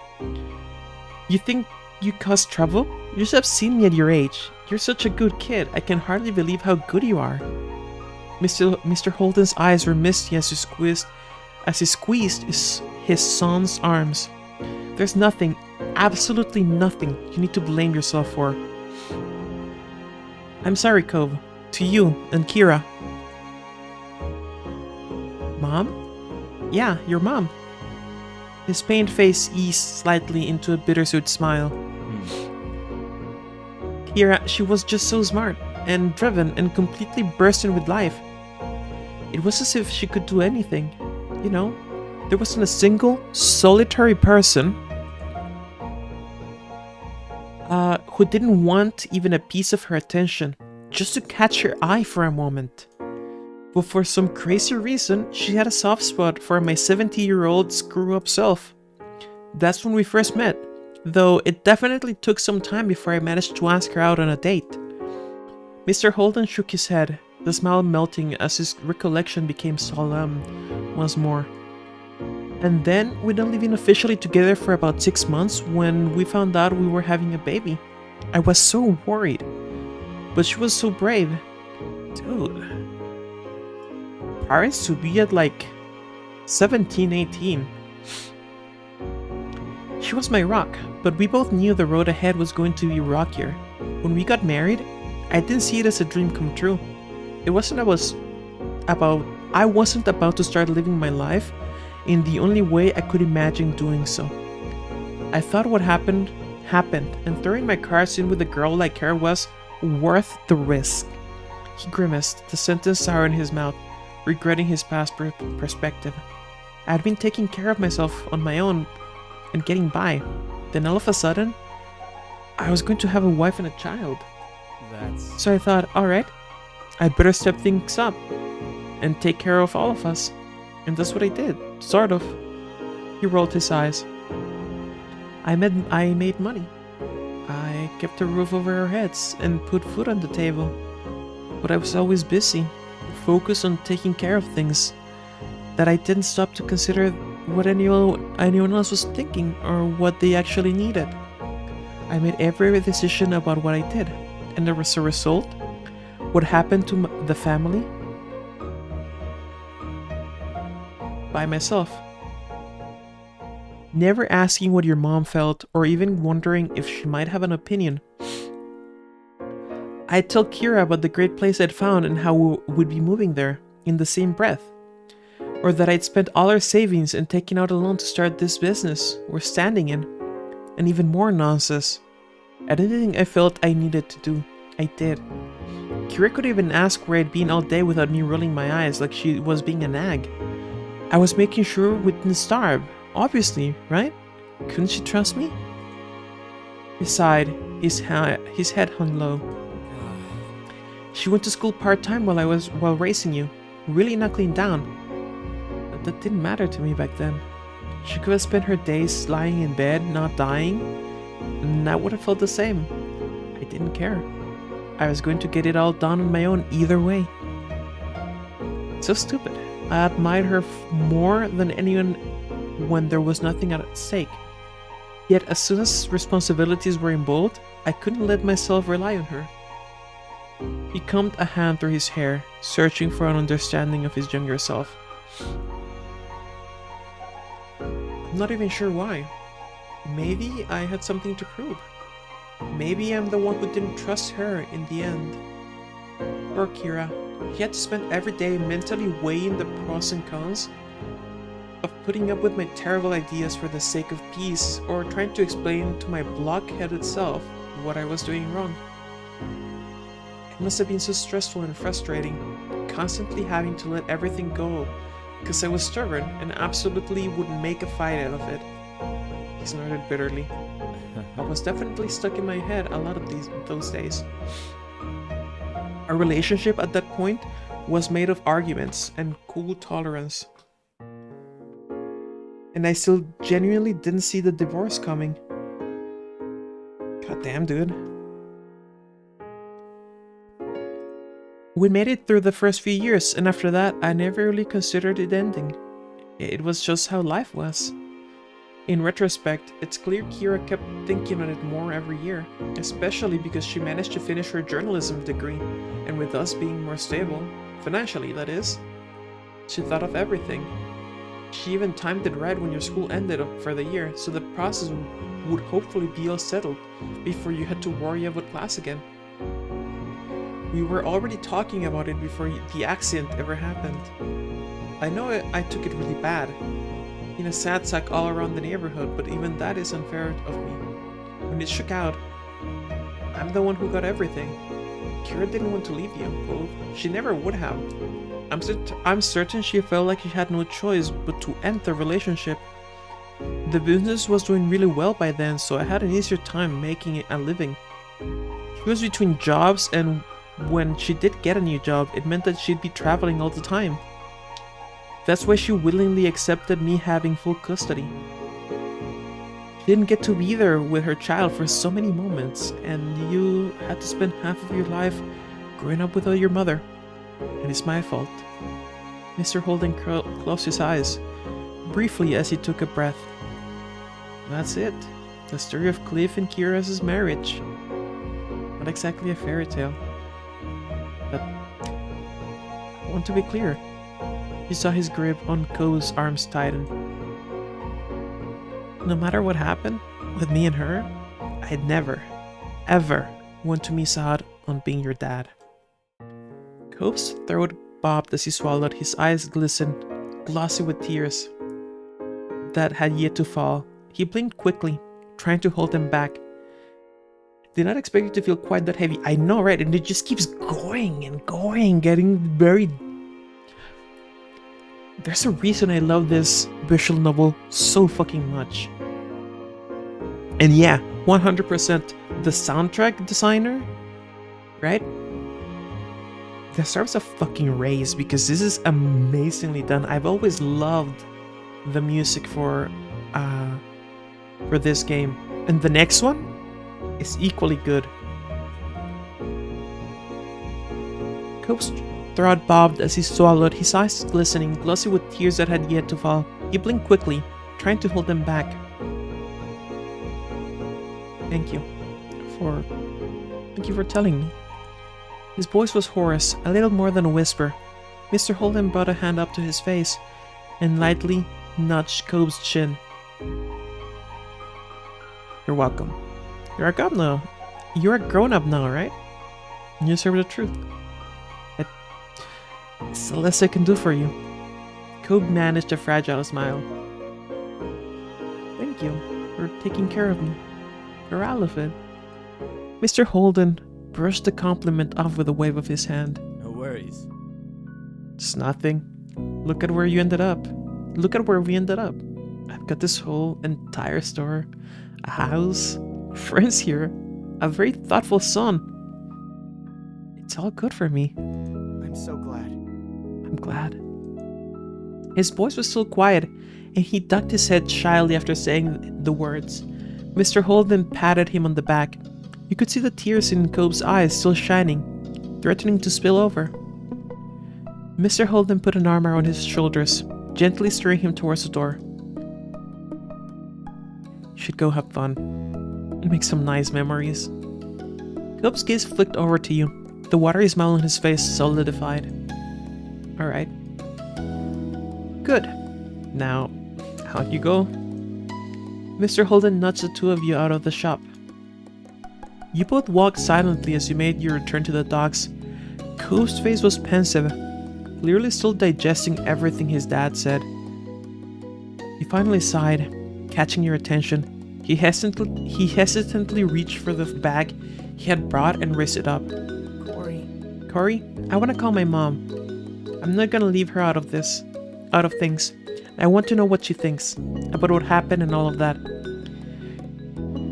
You think you caused trouble? You should have seen me at your age. You're such a good kid. I can hardly believe how good you are. Mr. Holden's eyes were misty as he squeezed his son's arms. There's nothing, absolutely nothing, you need to blame yourself for. I'm sorry, Cobb. To you and Kira. Mom? Yeah, your mom. His pained face eased slightly into a bittersweet smile. Kira, she was just so smart and driven and completely bursting with life. It was as if she could do anything. You know, there wasn't a single, solitary person who didn't want even a piece of her attention, just to catch her eye for a moment. But for some crazy reason, she had a soft spot for my 70-year-old screw-up self. That's when we first met, though it definitely took some time before I managed to ask her out on a date. Mr. Holden shook his head, the smile melting as his recollection became solemn once more. And then we didn't live in officially together for about 6 months when we found out we were having a baby. I was so worried, but she was so brave. Dude. Parents to be at like 17, 18. She was my rock, but we both knew the road ahead was going to be rockier. When we got married, I didn't see it as a dream come true. I wasn't about to start living my life in the only way I could imagine doing so. I thought what happened, and throwing my cards in with a girl like her was worth the risk. He grimaced, the sentence sour in his mouth, regretting his past perspective. I had been taking care of myself on my own and getting by. Then all of a sudden, I was going to have a wife and a child. So I thought, alright, I'd better step things up and take care of all of us. And that's what I did, sort of. He rolled his eyes. I made money. I kept a roof over our heads and put food on the table. But I was always busy, focused on taking care of things, that I didn't stop to consider what anyone else was thinking or what they actually needed. I made every decision about what I did, and as a result, what happened to the family? By myself. Never asking what your mom felt or even wondering if she might have an opinion. I'd tell Kira about the great place I'd found and how we'd be moving there in the same breath. Or that I'd spent all our savings and taken out a loan to start this business we're standing in. And even more nonsense. Anything I felt I needed to do, I did. Kira could even ask where I'd been all day without me rolling my eyes like she was being a nag. I was making sure we didn't starve, obviously, right? Couldn't she trust me? He sighed, his head hung low. She went to school part-time while raising you, really knuckling down. But that didn't matter to me back then. She could have spent her days lying in bed, not dying, and I would have felt the same. I didn't care. I was going to get it all done on my own either way. So stupid. I admired her more than anyone when there was nothing at stake. Yet as soon as responsibilities were involved, I couldn't let myself rely on her. He combed a hand through his hair, searching for an understanding of his younger self. I'm not even sure why. Maybe I had something to prove. Maybe I'm the one who didn't trust her in the end. Poor Kira. He had to spend every day mentally weighing the pros and cons of putting up with my terrible ideas for the sake of peace, or trying to explain to my blockheaded self what I was doing wrong. It must have been so stressful and frustrating, constantly having to let everything go, because I was stubborn and absolutely wouldn't make a fight out of it. He snorted bitterly. I was definitely stuck in my head a lot of those days. Our relationship at that point was made of arguments and cool tolerance. And I still genuinely didn't see the divorce coming. God damn, dude. We made it through the first few years, and after that, I never really considered it ending. It was just how life was. In retrospect, it's clear Kira kept thinking on it more every year, especially because she managed to finish her journalism degree, and with us being more stable, financially that is, she thought of everything. She even timed it right when your school ended for the year, so the process would hopefully be all settled before you had to worry about class again. We were already talking about it before the accident ever happened. I know I took it really bad, in a sad sack all around the neighborhood, but even that is unfair of me. When it shook out, I'm the one who got everything. Kira didn't want to leave you, well, she never would have. I'm certain she felt like she had no choice but to end the relationship. The business was doing really well by then, so I had an easier time making it a living. She was between jobs, and when she did get a new job, it meant that she'd be traveling all the time. That's why she willingly accepted me having full custody. She didn't get to be there with her child for so many moments, and you had to spend half of your life growing up without your mother. And it's my fault. Mr. Holden closed his eyes, briefly as he took a breath. That's it. The story of Cliff and Kira's marriage. Not exactly a fairy tale. But I want to be clear. He saw his grip on Ko's arms tighten. No matter what happened with me and her, I'd never, ever want to miss out on being your dad. Cope's throat bobbed as he swallowed, his eyes glistened, glossy with tears that had yet to fall. He blinked quickly, trying to hold them back. Did not expect it to feel quite that heavy. I know, right? And it just keeps going and going, getting very... There's a reason I love this visual novel so fucking much. And yeah, 100% the soundtrack designer, right? Deserves a fucking raise because this is amazingly done. I've always loved the music for this game, and the next one is equally good. Cope's throat bobbed as he swallowed, his eyes glistening, glossy with tears that had yet to fall. He blinked quickly, trying to hold them back. Thank you for telling me. His voice was hoarse, a little more than a whisper. Mr. Holden brought a hand up to his face and lightly nudged Cope's chin. You're welcome. You're a grown-up now, right? You deserve the truth. It's the least I can do for you. Cope managed a fragile smile. Thank you for taking care of me. For all of it. Mr. Holden brushed the compliment off with a wave of his hand. No worries. It's nothing. Look at where you ended up. Look at where we ended up. I've got this whole entire store, a house, friends here, a very thoughtful son. It's all good for me. I'm so glad. I'm glad. His voice was still quiet, and he ducked his head shyly after saying the words. Mr. Holden patted him on the back. You could see the tears in Cope's eyes still shining, threatening to spill over. Mr. Holden put an arm around his shoulders, gently steering him towards the door. You should go have fun and make some nice memories. Cope's gaze flicked over to you. The watery smile on his face solidified. Alright. Good. Now, out you go. Mr. Holden nudged the two of you out of the shop. You both walked silently as you made your return to the docks. Cove's face was pensive, clearly still digesting everything his dad said. He finally sighed, catching your attention. He hesitantly reached for the bag he had brought and raised it up. Corey, I want to call my mom. I'm not gonna leave her out of things. I want to know what she thinks about what happened and all of that.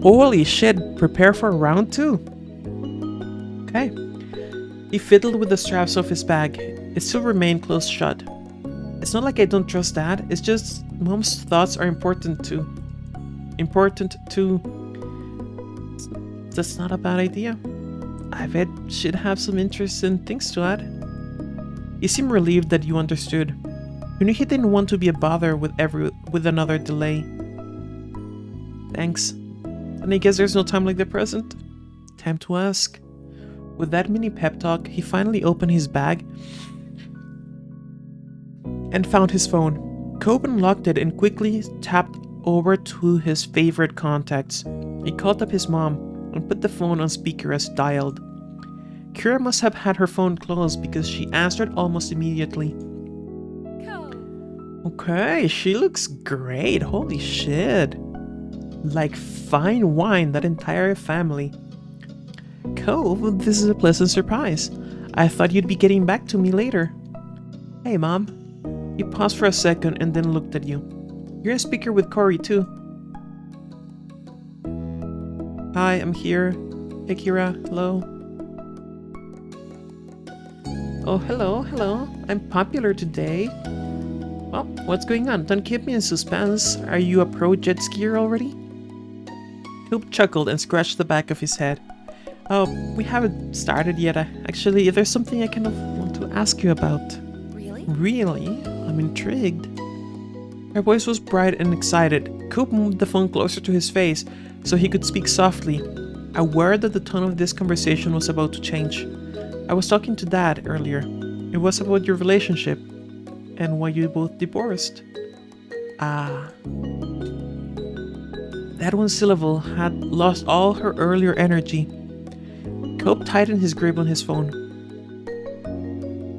Holy shit, prepare for round 2. Okay. He fiddled with the straps of his bag. It still remained closed shut. It's not like I don't trust Dad, it's just Mom's thoughts are important too. That's not a bad idea. I bet she'd have some interesting things to add. He seemed relieved that you understood. You knew he didn't want to be a bother with another delay. Thanks. And I guess there's no time like the present. Time to ask. With that mini pep talk, he finally opened his bag and found his phone. Cove unlocked it and quickly tapped over to his favorite contacts. He called up his mom and put the phone on speaker as dialed. Kira must have had her phone closed because she answered almost immediately. Okay, she looks great. Holy shit. Like fine wine, that entire family. Cove, this is a pleasant surprise. I thought you'd be getting back to me later. Hey, Mom. He paused for a second and then looked at you. You're a speaker with Corey, too. Hi, I'm here. Hey, Kira. Hello. Oh, hello. I'm popular today. Well, what's going on? Don't keep me in suspense. Are you a pro jet skier already? Coop chuckled and scratched the back of his head. Oh, we haven't started yet. Actually, there's something I kind of want to ask you about. Really? I'm intrigued. Her voice was bright and excited. Coop moved the phone closer to his face so he could speak softly, aware that the tone of this conversation was about to change. I was talking to Dad earlier. It was about your relationship and why you both divorced. Ah. That one syllable had lost all her earlier energy. Cope tightened his grip on his phone.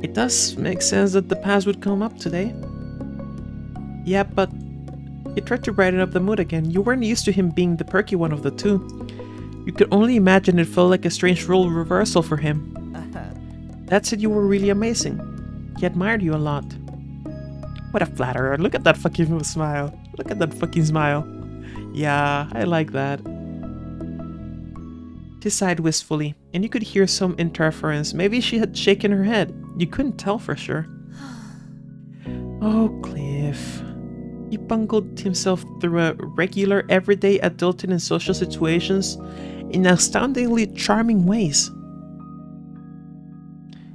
It does make sense that the past would come up today. Yeah, but he tried to brighten up the mood again. You weren't used to him being the perky one of the two. You could only imagine it felt like a strange role reversal for him. That said, you were really amazing. He admired you a lot. What a flatterer. Look at that fucking smile. Look at that fucking smile. Yeah, I like that. She sighed wistfully, and you could hear some interference. Maybe she had shaken her head. You couldn't tell for sure. Oh, Cliff. He bungled himself through a regular, everyday adulting and social situations in astoundingly charming ways.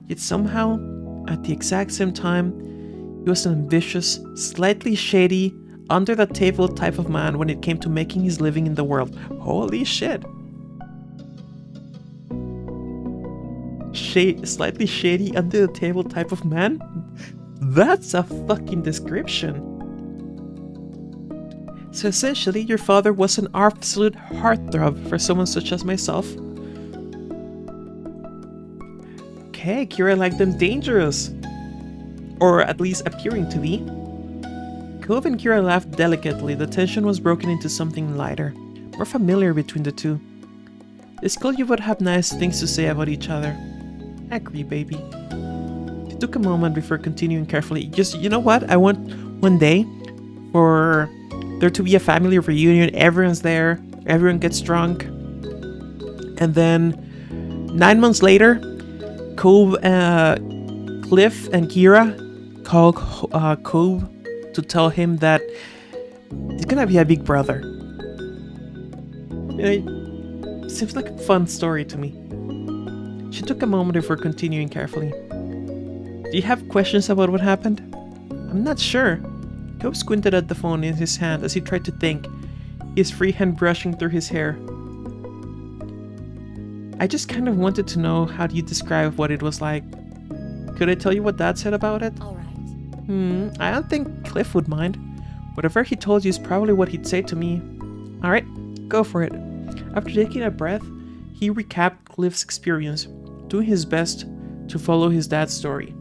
Yet somehow, at the exact same time, he was an ambitious, slightly shady, under-the-table type of man when it came to making his living in the world. Holy shit. Slightly shady, under-the-table type of man? That's a fucking description. So essentially, your father was an absolute heartthrob for someone such as myself. Okay, Kira liked them dangerous. Or at least appearing to be. Cove and Kira laughed delicately. The tension was broken into something lighter, more familiar between the two. It's cool you would have nice things to say about each other. I agree, baby. She took a moment before continuing carefully. Just, you know what? I want one day for there to be a family reunion. Everyone's there. Everyone gets drunk. And then 9 months later, Cove, Cliff and Kira call Cove to tell him that he's gonna be a big brother. You know, seems like a fun story to me. She took a moment before continuing carefully. Do you have questions about what happened? I'm not sure. Cove squinted at the phone in his hand as he tried to think, his free hand brushing through his hair. I just kind of wanted to know how do you describe what it was like. Could I tell you what Dad said about it? All right. I don't think Cliff would mind. Whatever he told you is probably what he'd say to me. Alright, go for it. After taking a breath, he recapped Cliff's experience, doing his best to follow his dad's story.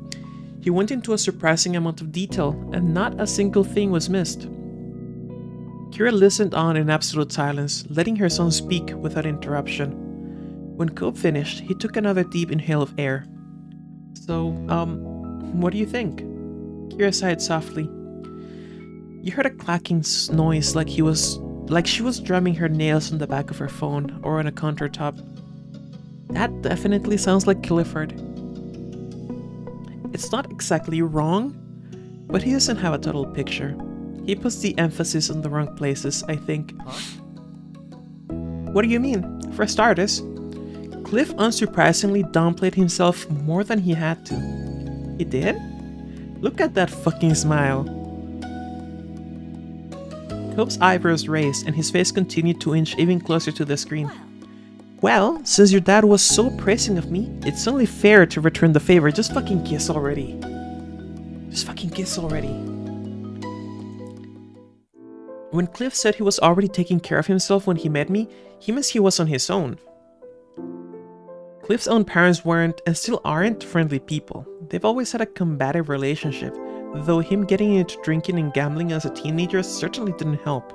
He went into a surprising amount of detail, and not a single thing was missed. Kira listened on in absolute silence, letting her son speak without interruption. When Cobb finished, he took another deep inhale of air. So, what do you think? Kira sighed softly. You heard a clacking noise like she was drumming her nails on the back of her phone or on a countertop. That definitely sounds like Clifford. It's not exactly wrong, but he doesn't have a total picture. He puts the emphasis on the wrong places, I think. What do you mean? For starters, Cliff unsurprisingly downplayed himself more than he had to. He did? Look at that fucking smile. Cobb's eyebrows raised and his face continued to inch even closer to the screen. Well, since your dad was so praising of me, it's only fair to return the favor. Just fucking kiss already. Just fucking kiss already. When Cliff said he was already taking care of himself when he met me, he meant he was on his own. Cliff's own parents weren't, and still aren't, friendly people. They've always had a combative relationship, though him getting into drinking and gambling as a teenager certainly didn't help.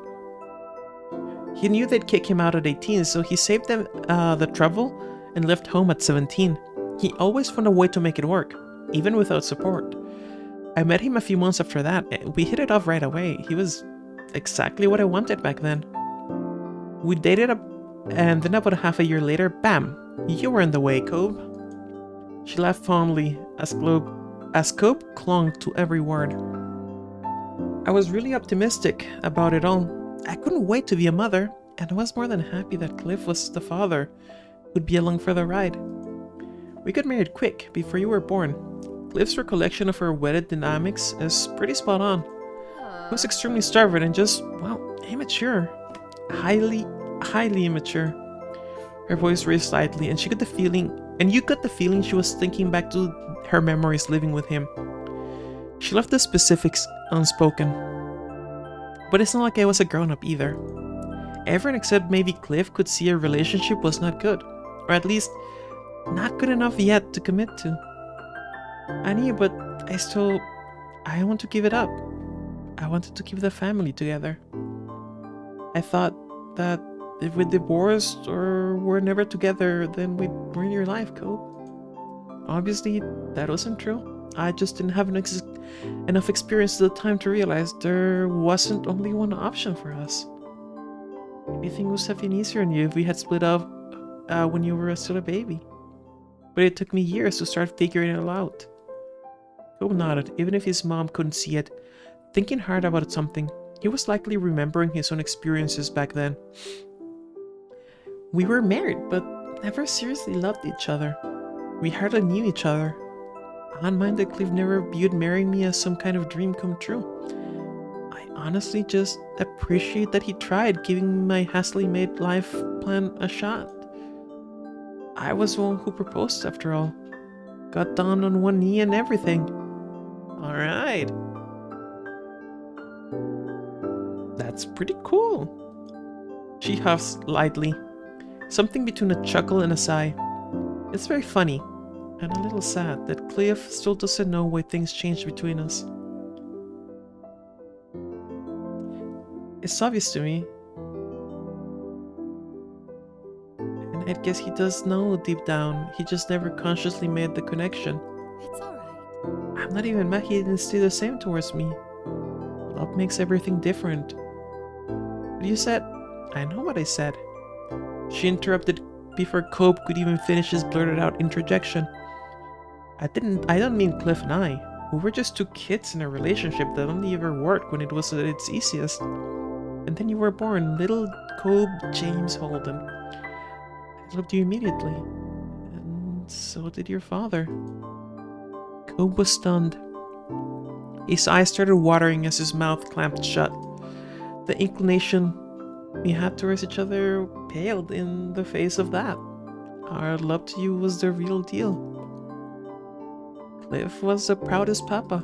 He knew they'd kick him out at 18, so he saved them the trouble and left home at 17. He always found a way to make it work, even without support. I met him a few months after that, and we hit it off right away. He was exactly what I wanted back then. We dated and then about half a year later, bam! You were in the way, Cobb. She laughed fondly as Cobb clung to every word. I was really optimistic about it all. I couldn't wait to be a mother, and I was more than happy that Cliff was the father who'd be along for the ride. We got married quick, before you were born. Cliff's recollection of our wedded dynamics is pretty spot on. He was extremely stubborn and just, well, immature. Highly immature. Her voice raised slightly, and you got the feeling she was thinking back to her memories living with him. She left the specifics unspoken. But it's not like I was a grown-up either. Everyone except maybe Cliff could see a relationship was not good, or at least not good enough yet to commit to. I knew, but I want to give it up. I wanted to keep the family together. I thought that if we divorced or were never together, then we'd ruin your life, Cobb. Obviously, that wasn't true. I just didn't have enough experience at the time to realize there wasn't only one option for us. Everything would have been easier on you if we had split up when you were still a baby. But it took me years to start figuring it all out. Cobb nodded, even if his mom couldn't see it. Thinking hard about something, he was likely remembering his own experiences back then. We were married, but never seriously loved each other. We hardly knew each other. I don't mind that Cliff never viewed marrying me as some kind of dream come true. I honestly just appreciate that he tried giving my hastily made life plan a shot. I was the one who proposed after all. Got down on one knee and everything. Alright. That's pretty cool. She huffs lightly. Something between a chuckle and a sigh. It's very funny, and a little sad that Cliff still doesn't know why things changed between us. It's obvious to me. And I guess he does know deep down, he just never consciously made the connection. It's alright. I'm not even mad he didn't stay the same towards me. Love makes everything different. But you said... I know what I said. She interrupted before Cobb could even finish his blurted out interjection. I don't mean Cliff and I. We were just two kids in a relationship that only ever worked when it was at its easiest. And then you were born, little Cobb James Holden. I loved you immediately. And so did your father. Cobb was stunned. His eyes started watering as his mouth clamped shut. The inclination we had towards each other paled in the face of that. Our love to you was the real deal. Cliff was the proudest papa.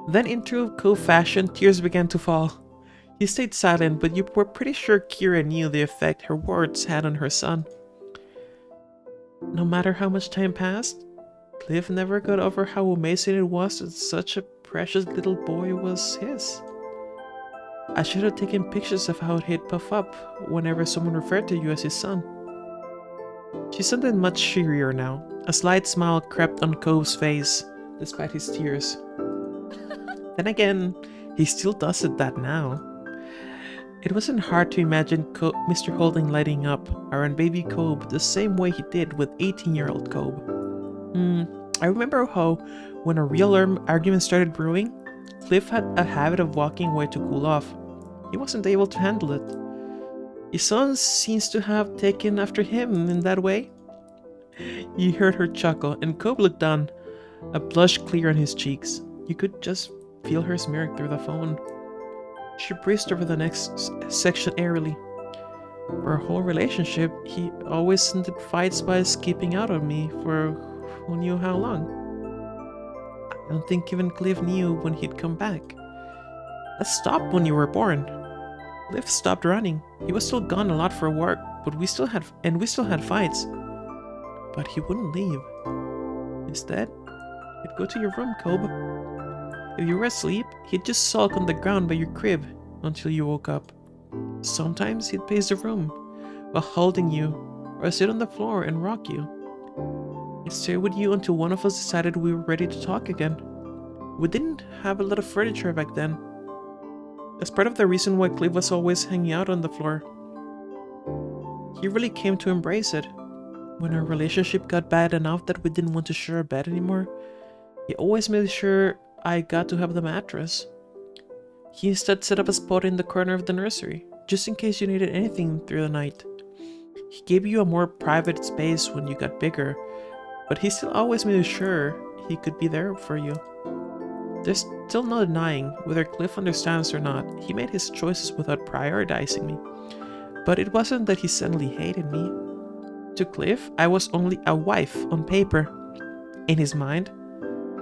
Then in true Cobb fashion, tears began to fall. He stayed silent, but you were pretty sure Kira knew the effect her words had on her son. No matter how much time passed, Cliff never got over how amazing it was that such a precious little boy was his. I should have taken pictures of how he'd puff up whenever someone referred to you as his son. She sounded much cheerier now. A slight smile crept on Cove's face, despite his tears. Then again, he still does it that now. It wasn't hard to imagine Mr. Holding lighting up around baby Cobb the same way he did with 18-year-old Cobb. I remember how, when a real argument started brewing, Cliff had a habit of walking away to cool off. He wasn't able to handle it. His son seems to have taken after him in that way. You heard her chuckle, and Cobb looked down, a blush clear on his cheeks. You could just feel her smirk through the phone. She breezed over the next section airily. For our whole relationship, he always ended fights by skipping out on me for who knew how long. I don't think even Cliff knew when he'd come back. That stopped when you were born. Cliff stopped running. He was still gone a lot for work, but we still had fights. But he wouldn't leave. Instead, he'd go to your room, Cobb. If you were asleep, he'd just sulk on the ground by your crib until you woke up. Sometimes he'd pace the room while holding you, or sit on the floor and rock you. He'd stay with you until one of us decided we were ready to talk again. We didn't have a lot of furniture back then. That's part of the reason why Cliff was always hanging out on the floor. He really came to embrace it. When our relationship got bad enough that we didn't want to share a bed anymore, he always made sure I got to have the mattress. He instead set up a spot in the corner of the nursery, just in case you needed anything through the night. He gave you a more private space when you got bigger, but he still always made sure he could be there for you. There's still no denying, whether Cliff understands or not, he made his choices without prioritizing me. But it wasn't that he suddenly hated me. To Cliff, I was only a wife on paper. In his mind,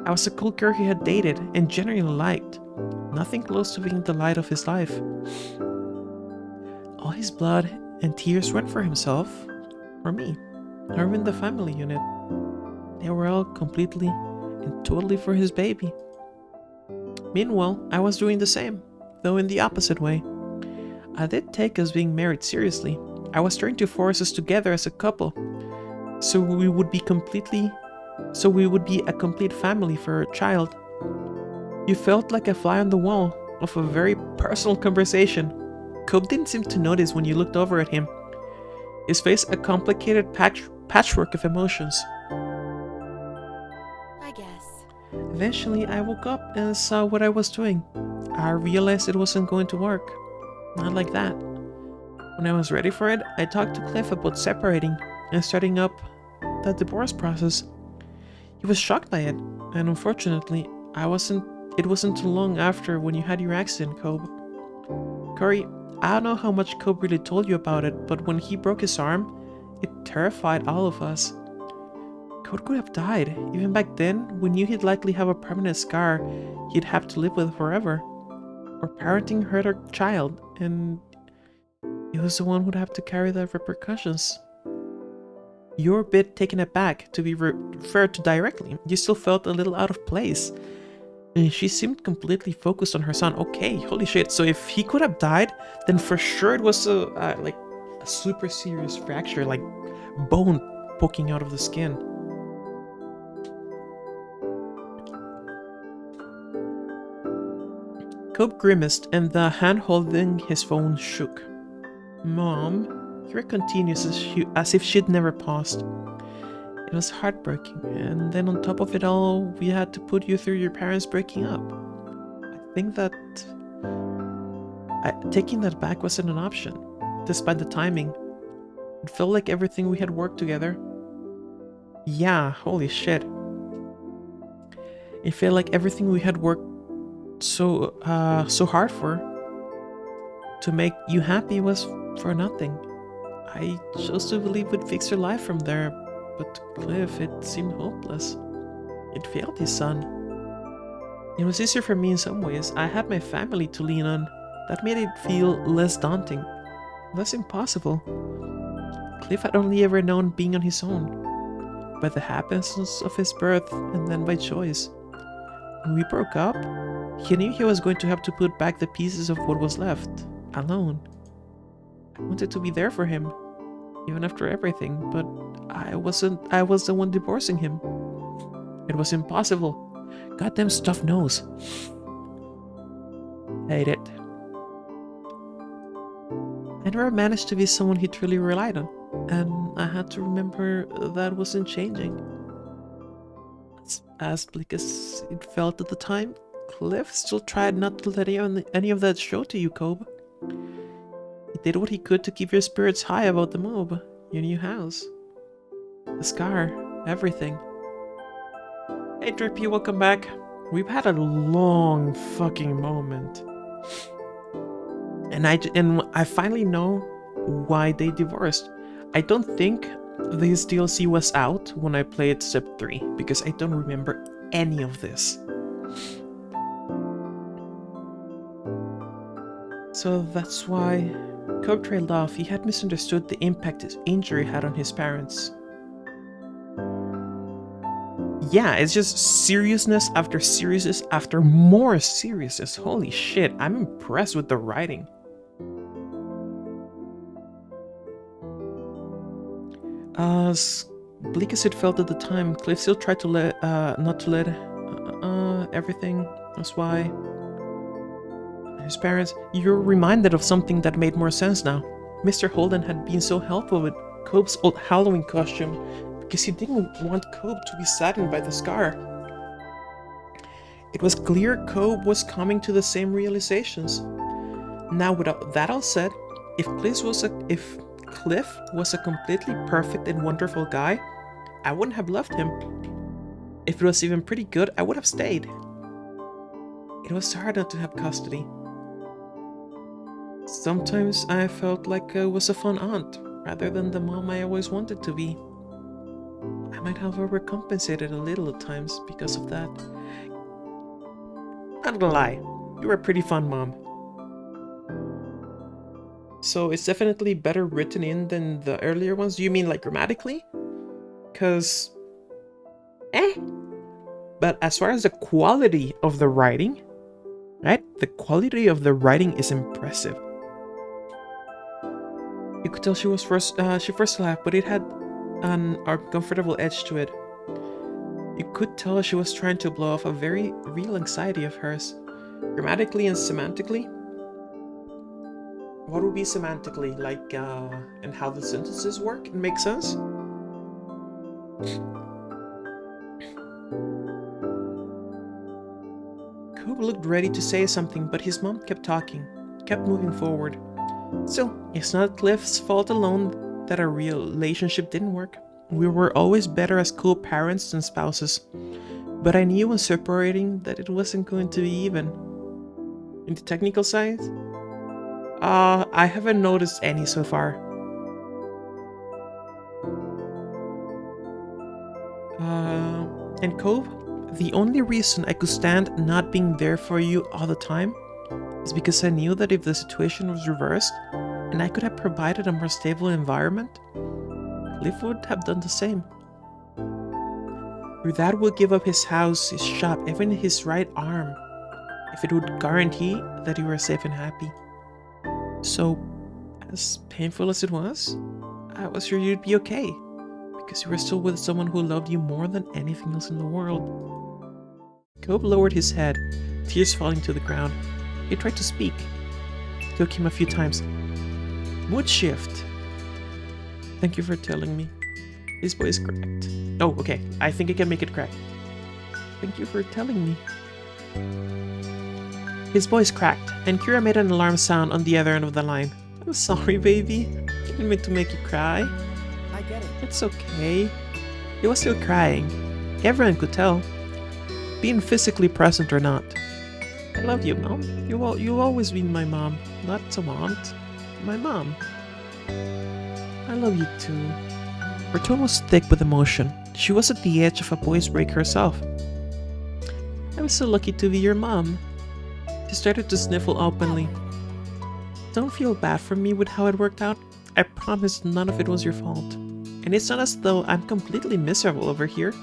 I was a cool girl he had dated and genuinely liked. Nothing close to being the light of his life. All his blood and tears weren't for himself, or me, or even the family unit. They were all completely and totally for his baby. Meanwhile, I was doing the same, though in the opposite way. I did take us being married seriously. I was trying to force us together as a couple, so we would be a complete family for a child. You felt like a fly on the wall of a very personal conversation. Cobb didn't seem to notice when you looked over at him. His face a complicated patchwork of emotions. I guess. Eventually, I woke up and saw what I was doing. I realized it wasn't going to work. Not like that. When I was ready for it, I talked to Cliff about separating and starting up the divorce process. He was shocked by it, and unfortunately, it wasn't too long after when you had your accident, Cobb. Corey, I don't know how much Cobb really told you about it, but when he broke his arm, it terrified all of us. Cobb could have died. Even back then, we knew he'd likely have a permanent scar he'd have to live with forever. Or parenting hurt our child, and he was the one who'd have to carry the repercussions. You were a bit taken aback to be referred to directly. You still felt a little out of place. And she seemed completely focused on her son. Okay, holy shit. So if he could have died, then for sure it was a super serious fracture, like bone poking out of the skin. Cobb grimaced, and the hand holding his phone shook. Mom, Kira continues as if she'd never paused. It was heartbreaking, and then on top of it all, we had to put you through your parents breaking up. I think that taking that back wasn't an option, despite the timing. It felt like everything we had worked together. Yeah, holy shit. It felt like everything we had worked so hard for to make you happy was for nothing. I chose to believe we'd fix your life from there, but to Cliff, it seemed hopeless. It failed his son. It was easier for me in some ways. I had my family to lean on. That made it feel less daunting, less impossible. Cliff had only ever known being on his own. by the happiness of his birth and then by choice. When we broke up, he knew he was going to have to put back the pieces of what was left, alone. I wanted to be there for him, even after everything, but I was the one divorcing him. It was impossible. Goddamn stuff knows. Hate it. I never managed to be someone he truly relied on, and I had to remember that wasn't changing. As bleak as it felt at the time, Cliff still tried not to let any of that show to you, Cobb. He did what he could to keep your spirits high about the move, your new house, the scar, everything. Hey Drippy, welcome back. We've had a long fucking moment. And I finally know why they divorced. I don't think this DLC was out when I played Step 3, because I don't remember any of this. So that's why Cobb trailed off. He had misunderstood the impact his injury had on his parents. Yeah, it's just seriousness after seriousness after more seriousness. Holy shit, I'm impressed with the writing. As bleak as it felt at the time, Cliff still tried to not to let everything. That's why his parents. You're reminded of something that made more sense now. Mr. Holden had been so helpful with Cobb's old Halloween costume because he didn't want Cobb to be saddened by the scar. It was clear Cobb was coming to the same realizations. Now, without that all said, if Cliff was a completely perfect and wonderful guy, I wouldn't have left him. If it was even pretty good, I would have stayed. It was hard not to have custody. Sometimes I felt like I was a fun aunt, rather than the mom I always wanted to be. I might have overcompensated a little at times because of that. Not gonna lie, you were a pretty fun mom. So it's definitely better written in than the earlier ones. Do you mean like grammatically? Cause But as far as the quality of the writing, right? The quality of the writing is impressive. You could tell she first laughed, but it had an uncomfortable edge to it. You could tell she was trying to blow off a very real anxiety of hers. Grammatically and semantically. What would be semantically? Like, and how the sentences work and make sense? Cobb looked ready to say something, but his mom kept talking, kept moving forward. Still, it's not Cliff's fault alone that our relationship didn't work. We were always better as co-parents than spouses. But I knew when separating that it wasn't going to be even. In the technical side, I haven't noticed any so far. And Cobb, the only reason I could stand not being there for you all the time is because I knew that if the situation was reversed and I could have provided a more stable environment, Cliff would have done the same. Your dad would give up his house, his shop, even his right arm, if it would guarantee that you were safe and happy. So, as painful as it was, I was sure you'd be okay, because you were still with someone who loved you more than anything else in the world. Cobb lowered his head, tears falling to the ground. He tried to speak. It took him a few times. Mood shift. Thank you for telling me. His voice cracked. Oh, okay. I think I can make it crack. Thank you for telling me. His voice cracked, and Kira made an alarm sound on the other end of the line. I'm sorry, baby. Didn't mean to make you cry. I get it. It's okay. He was still crying. Everyone could tell. Being physically present or not. I love you, Mom. You'll always be my mom. Not some aunt. My mom. I love you too. Her tone was thick with emotion. She was at the edge of a voice break herself. I'm so lucky to be your mom. She started to sniffle openly. Don't feel bad for me with how it worked out. I promise none of it was your fault. And it's not as though I'm completely miserable over here.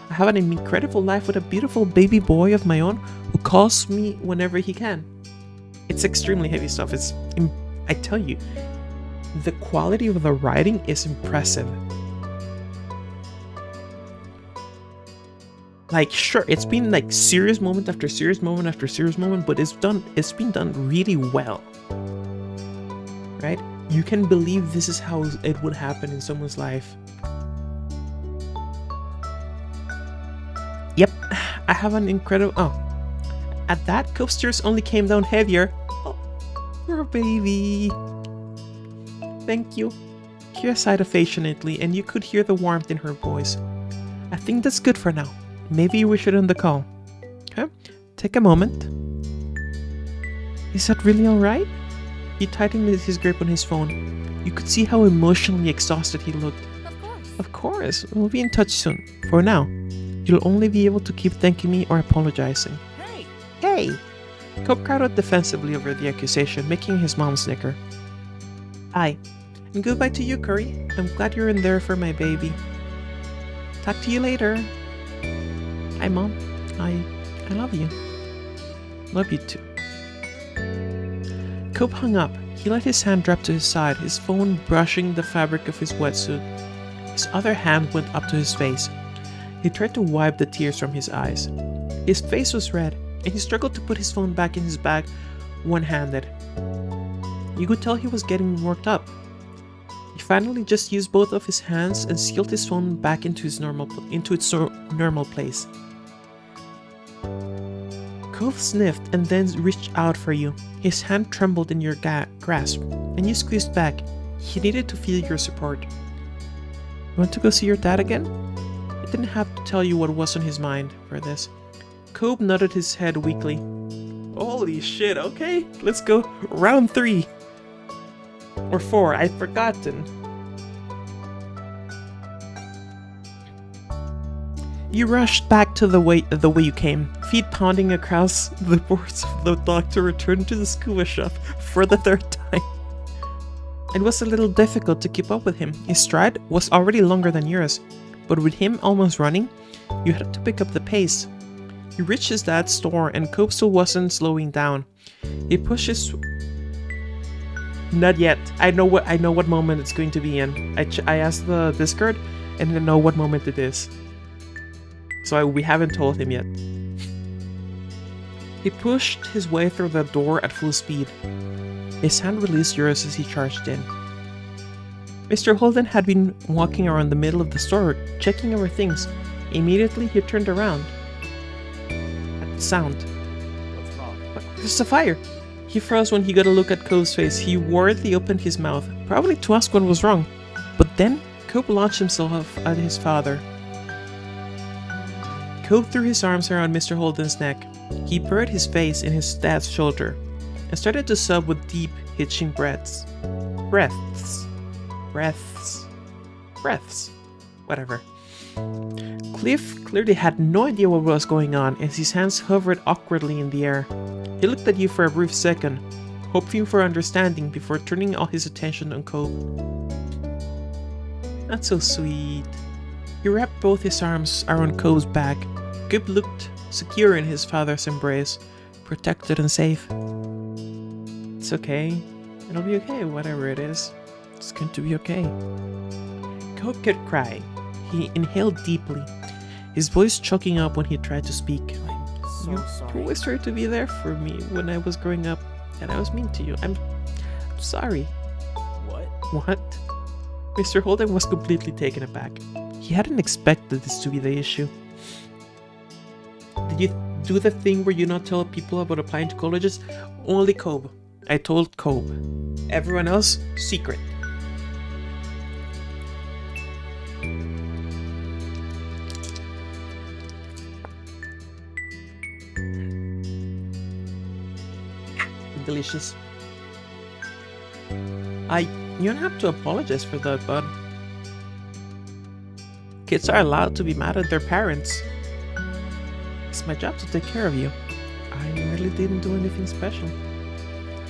I have an incredible life with a beautiful baby boy of my own who calls me whenever he can. It's extremely heavy stuff. I tell you, the quality of the writing is impressive. Like, sure, it's been like serious moment after serious moment after serious moment, but it's been done really well. Right? You can believe this is how it would happen in someone's life. Yep, I have an incredible... Oh. At that, Cope's tears only came down heavier. Oh, poor baby. Thank you. Kira sighed affectionately, and you could hear the warmth in her voice. I think that's good for now. Maybe we should end the call. Okay, take a moment. Is that really alright? He tightened his grip on his phone. You could see how emotionally exhausted he looked. Of course. Of course, we'll be in touch soon. For now, you'll only be able to keep thanking me or apologizing. Hey. Hey! Cope cried out defensively over the accusation, making his mom snicker. Aye. And goodbye to you, Curry. I'm glad you're in there for my baby. Talk to you later. Hi, Mom. I love you. Love you too. Cope hung up. He let his hand drop to his side, his phone brushing the fabric of his wetsuit. His other hand went up to his face. He tried to wipe the tears from his eyes. His face was red, and he struggled to put his phone back in his bag one-handed. You could tell he was getting worked up. He finally just used both of his hands and sealed his phone back into its normal place. Cove sniffed and then reached out for you. His hand trembled in your grasp, and you squeezed back. He needed to feel your support. You want to go see your dad again? I didn't have to tell you what was on his mind for this. Cope nodded his head weakly. Holy shit, okay, let's go. Round 3. Or 4, I'd forgotten. You rushed back to the way you came, feet pounding across the boards of the dock to return to the scuba shop for the 3rd time. It was a little difficult to keep up with him. His stride was already longer than yours, but with him almost running, you had to pick up the pace. You reached his dad's store and Cope still wasn't slowing down. He pushed his... Not yet. I know what moment it's going to be in. I asked the Discord and I know what moment it is. So we haven't told him yet. He pushed his way through the door at full speed. His hand released yours as he charged in. Mr. Holden had been walking around the middle of the store, checking over things. Immediately, he turned around. At the sound. What's wrong? There's a fire! He froze when he got a look at Cope's face. He worriedly opened his mouth, probably to ask what was wrong. But then, Cope launched himself at his father. Cope threw his arms around Mr. Holden's neck. He buried his face in his dad's shoulder and started to sob with deep, hitching breaths. Whatever. Cliff clearly had no idea what was going on as his hands hovered awkwardly in the air. He looked at you for a brief second, hoping for understanding before turning all his attention on Cope. That's so sweet. He wrapped both his arms around Cope's back. Cope looked secure in his father's embrace, protected and safe. It's okay. It'll be okay, whatever it is. It's going to be okay. Cope kept crying. He inhaled deeply, his voice choking up when he tried to speak. I'm so You sorry. always tried to be there for me when I was growing up, and I was mean to you. I'm sorry. What? What? Mr. Holden was completely taken aback. He hadn't expected this to be the issue. Did you do the thing where you not tell people about applying to colleges? Only Cope. I told Cope. Everyone else, secret. Delicious. You don't have to apologize for that, bud. Kids are allowed to be mad at their parents. It's my job to take care of you. I really didn't do anything special.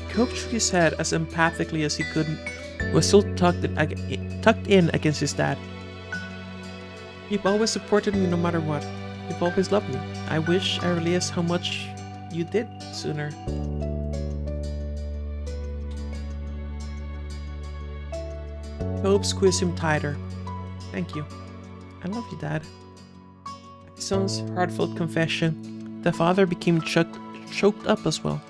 Cope shook his head as empathically as he could was still tucked in against his dad. You've always supported me no matter what. You've always loved me. I wish I realized how much you did sooner. Cobb squeezed him tighter. Thank you. I love you, Dad. At his son's heartfelt confession, the father became choked up as well.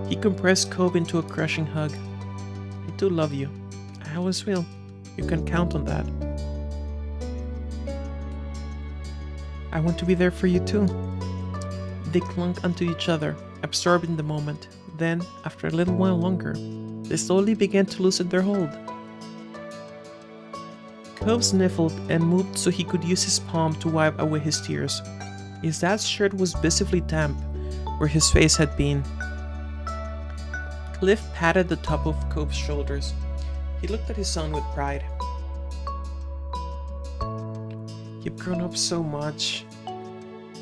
He compressed Cobb into a crushing hug. I do love you. I always will. You can count on that. I want to be there for you too. They clung onto each other, absorbed in the moment. Then, after a little while longer, they slowly began to loosen their hold. Cobb sniffled and moved so he could use his palm to wipe away his tears. His dad's shirt was visibly damp where his face had been. Cliff patted the top of Cobb's shoulders. He looked at his son with pride. You've grown up so much.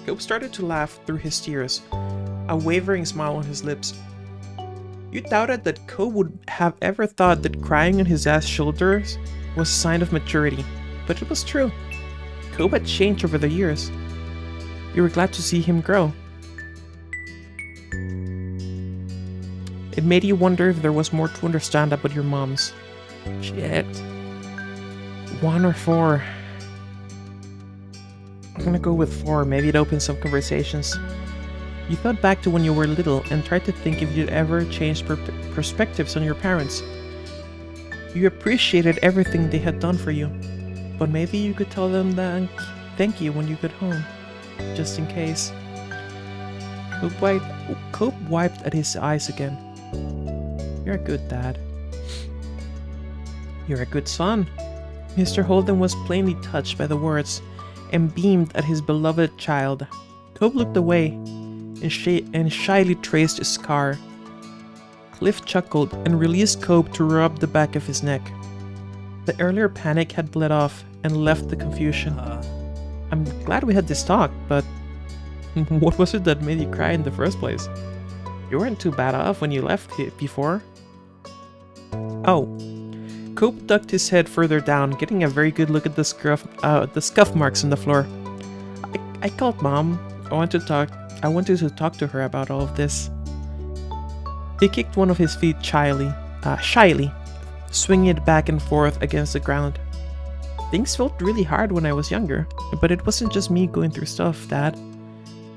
Cobb started to laugh through his tears, a wavering smile on his lips. You doubted that Cobb would have ever thought that crying on his dad's shoulders was a sign of maturity, but it was true. Cobb had changed over the years. You were glad to see him grow. It made you wonder if there was more to understand about your moms. Shit. 1 or 4. I'm gonna go with 4, maybe it opens some conversations. You thought back to when you were little and tried to think if you'd ever changed perspectives on your parents. You appreciated everything they had done for you, but maybe you could tell them that thank you when you got home, just in case. Cobb wiped at his eyes again. You're a good dad. You're a good son. Mr. Holden was plainly touched by the words and beamed at his beloved child. Cobb looked away and shyly traced a scar. Cliff chuckled and released Cobb to rub the back of his neck. The earlier panic had bled off and left the confusion. I'm glad we had this talk, but what was it that made you cry in the first place? You weren't too bad off when you left before. Oh. Cobb ducked his head further down, getting a very good look at the scuff marks on the floor. I called Mom. I wanted to talk to her about all of this. He kicked one of his feet shyly, swinging it back and forth against the ground. Things felt really hard when I was younger, but it wasn't just me going through stuff, Dad.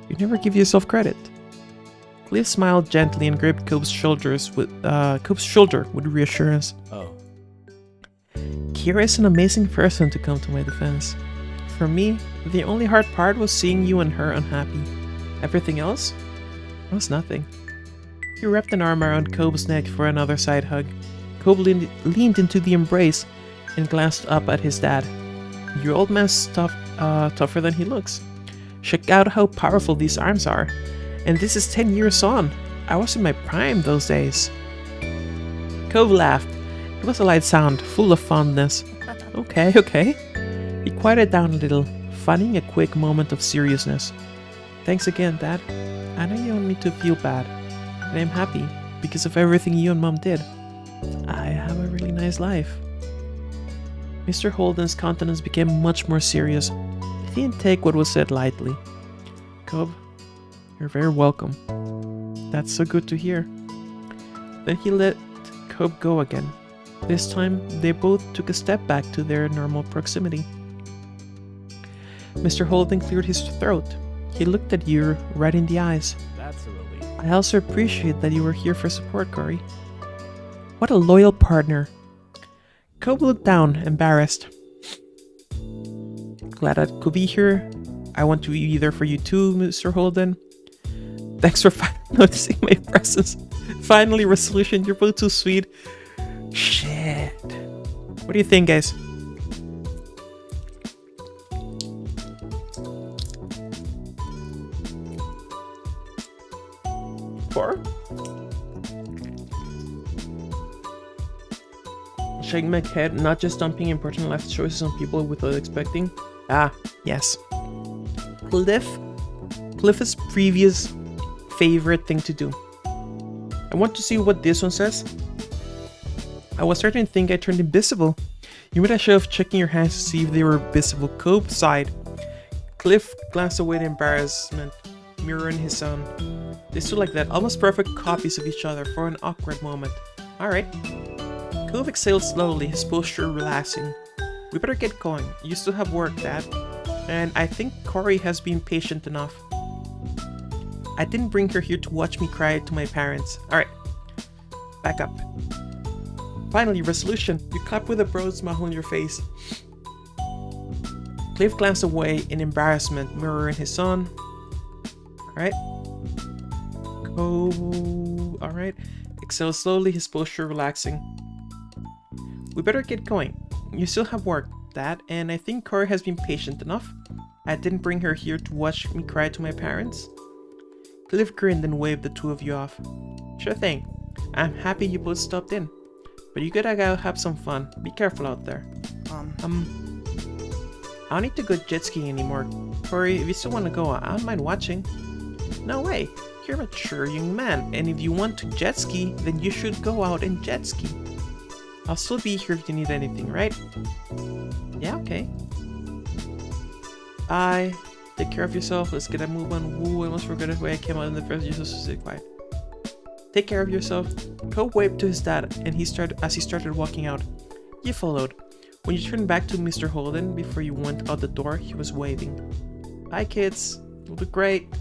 You never give yourself credit. Cliff smiled gently and gripped Cobb's shoulder with reassurance. Oh. Kira is an amazing person to come to my defense. For me, the only hard part was seeing you and her unhappy. Everything else was nothing. He wrapped an arm around Cobb's neck for another side hug. Cobb leaned into the embrace and glanced up at his dad. Your old man's tougher than he looks. Check out how powerful these arms are. And this is 10 years on. I was in my prime those days. Cobb laughed. It was a light sound, full of fondness. Okay. He quieted down a little, finding a quick moment of seriousness. Thanks again, Dad. I know you want me to feel bad. And I'm happy because of everything you and Mom did. I have a really nice life. Mr. Holden's countenance became much more serious. He didn't take what was said lightly. Cobb, you're very welcome. That's so good to hear. Then he let Cobb go again. This time, they both took a step back to their normal proximity. Mr. Holden cleared his throat. He looked at you right in the eyes. That's a relief. I also appreciate that you were here for support, Corey. What a loyal partner. Cobb looked down, embarrassed. Glad I could be here. I want to be there for you too, Mr. Holden. Thanks for noticing my presence. Finally, resolution. You're both too sweet. Shit. What do you think, guys? Four? Shaking my head, not just dumping important life choices on people without expecting. Ah, yes. Cliff's previous favorite thing to do. I want to see what this one says. I was starting to think I turned invisible. You made a show of checking your hands to see if they were visible. Cope sighed. Cliff glanced away in embarrassment, mirroring his own. They stood like that, almost perfect copies of each other for an awkward moment. Alright. Cove exhaled slowly, his posture relaxing. We better get going. You still have work, Dad. And I think Corey has been patient enough. I didn't bring her here to watch me cry to my parents. Alright. Back up. Finally, resolution. You clap with a broad smile on your face. Cliff glanced away in embarrassment, mirroring his son. Alright. Go. Alright. Exhale slowly, his posture relaxing. We better get going. You still have work, Dad, and I think Corey has been patient enough. I didn't bring her here to watch me cry to my parents. Cliff grinned and waved the two of you off. Sure thing. I'm happy you both stopped in. But you gotta go have some fun. Be careful out there. I don't need to go jet skiing anymore. Corey, if you still want to go, I don't mind watching. No way. You're a mature young man, and if you want to jet ski, then you should go out and jet ski. I'll still be here if you need anything, right? Yeah, okay. Bye. Take care of yourself. Let's get a move on. Woo, I almost forgot why I came out in the first. You're supposed to stay quiet. Take care of yourself. Cope waved to his dad, and he started walking out. You followed. When you turned back to Mr. Holden before you went out the door, he was waving. Bye, kids. You'll do great.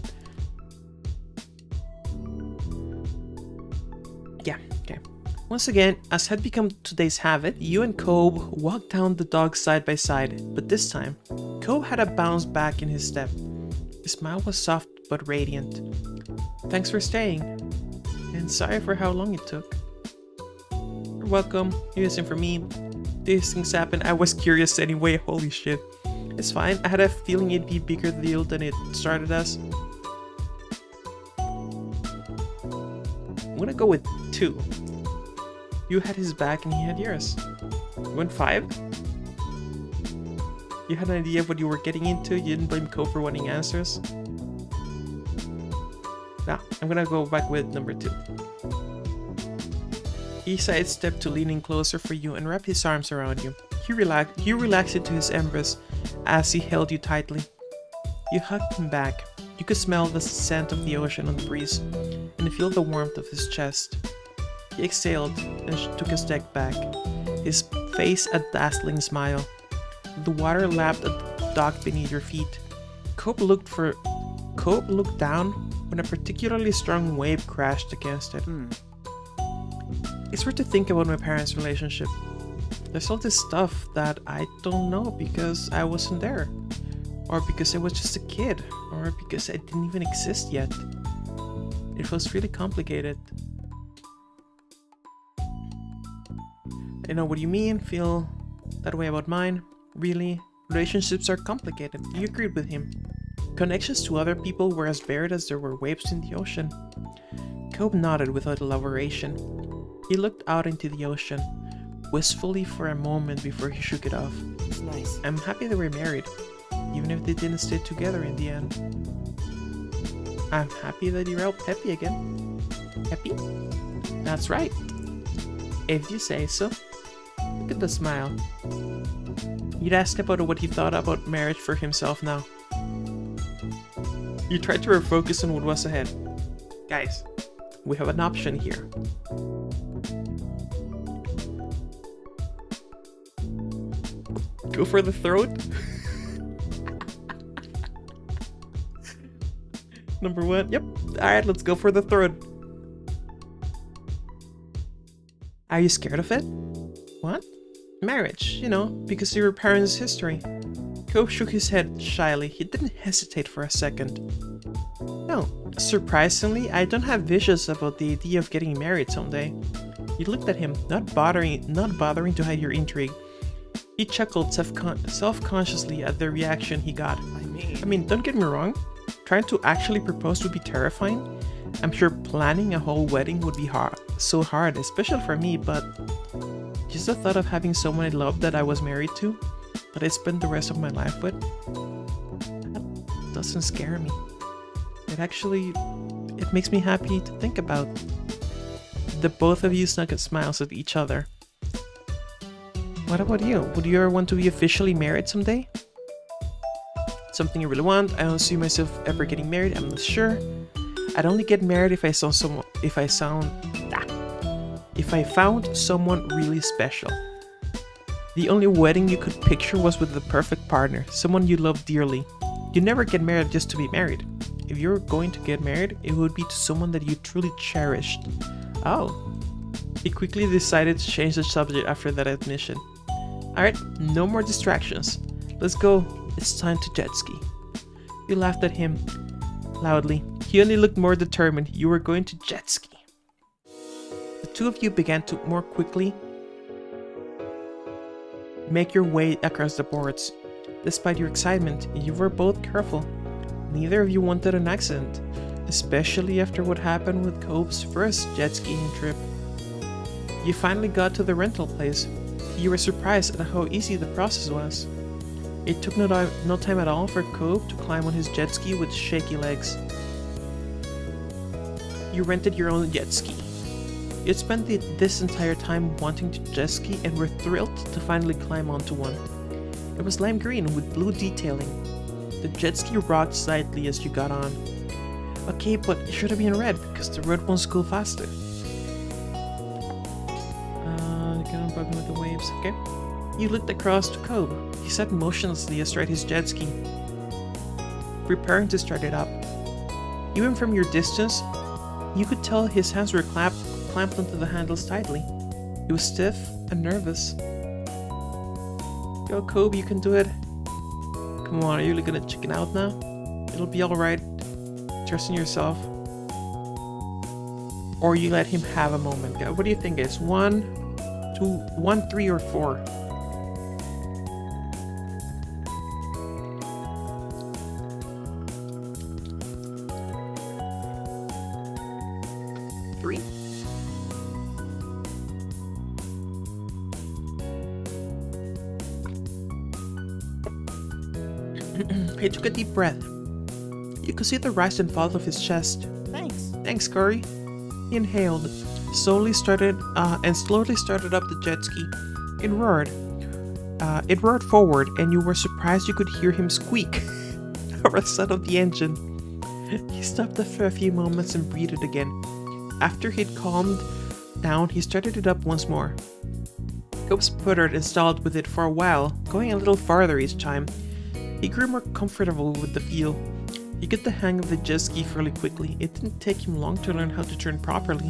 Yeah, okay. Once again, as had become today's habit, you and Cobe walked down the dock side by side, but this time, Cobe had a bounce back in his step. His smile was soft but radiant. Thanks for staying, and sorry for how long it took. You're welcome. You listen for me. These things happen. I was curious anyway. Holy shit. It's fine. I had a feeling it'd be a bigger deal than it started as. I'm gonna go with 2. You had his back and he had yours. You went 5? You had an idea of what you were getting into. You didn't blame Cope for wanting answers. Nah, I'm gonna go back with number 2. He sidestepped to leaning closer for you and wrapped his arms around you. You relaxed into his embrace as he held you tightly. You hugged him back. You could smell the scent of the ocean on the breeze and feel the warmth of his chest. He exhaled and took a step back, his face a dazzling smile. The water lapped at the dock beneath your feet. Cope looked down when a particularly strong wave crashed against it. It's weird to think about my parents' relationship. There's all this stuff that I don't know because I wasn't there, or because I was just a kid, or because I didn't even exist yet. It was really complicated. I know what you mean, feel that way about mine. Really, relationships are complicated. You agreed with him. Connections to other people were as varied as there were waves in the ocean. Cope nodded without elaboration. He looked out into the ocean, wistfully for a moment before he shook it off. It's nice. I'm happy they were married, even if they didn't stay together in the end. I'm happy that you're out peppy again. Peppy? That's right. If you say so. Look at the smile. You'd ask about what he thought about marriage for himself now. You tried to refocus on what was ahead. Guys, we have an option here. Go for the throat? Number 1. Yep. Alright, let's go for the throat. Are you scared of it? What? Marriage, you know, because of your parents' history. Cope shook his head shyly. He didn't hesitate for a second. No, surprisingly, I don't have visions about the idea of getting married someday. You looked at him, not bothering to hide your intrigue. He chuckled self-consciously at the reaction he got. I mean, don't get me wrong. Trying to actually propose would be terrifying. I'm sure planning a whole wedding would be so hard, especially for me, but just the thought of having someone I loved that I was married to, that I spent the rest of my life with, that doesn't scare me. It makes me happy to think about. The both of you snuck smiles at each other. What about you? Would you ever want to be officially married someday? Something you really want? I don't see myself ever getting married. I'm not sure. I'd only get married if I found someone really special. The only wedding you could picture was with the perfect partner, someone you love dearly. You never get married just to be married. If you're going to get married, it would be to someone that you truly cherished. Oh. He quickly decided to change the subject after that admission. Alright, no more distractions. Let's go. It's time to jet ski. You laughed at him loudly. He only looked more determined. You were going to jet ski. The two of you began to more quickly make your way across the boards. Despite your excitement, you were both careful. Neither of you wanted an accident, especially after what happened with Cope's first jet skiing trip. You finally got to the rental place. You were surprised at how easy the process was. It took no time at all for Cope to climb on his jet ski with shaky legs. You rented your own jet ski. You'd spent this entire time wanting to jet ski and were thrilled to finally climb onto one. It was lime green with blue detailing. The jet ski rocked slightly as you got on. Okay, but it should have been red because the red ones go faster. Get on bumping with the waves, okay? You looked across to Cope. He sat motionlessly astride his jet ski, preparing to start it up. Even from your distance, you could tell his hands were clamped onto the handles tightly. He was stiff and nervous. Go, Cope, you can do it. Come on, are you really gonna chicken out now? It'll be alright. Trust in yourself. Or you let him have a moment. What do you think is 1, 3, or 4? He took a deep breath. You could see the rise and fall of his chest. Thanks, Corey. He inhaled, slowly started up the jet ski. It roared. It roared forward, and you were surprised you could hear him squeak over the sound of the engine. He stopped for a few moments and breathed again. After he'd calmed down, he started it up once more. Cope sputtered and stalled with it for a while, going a little farther each time. He grew more comfortable with the feel. He got the hang of the jet ski fairly quickly. It didn't take him long to learn how to turn properly,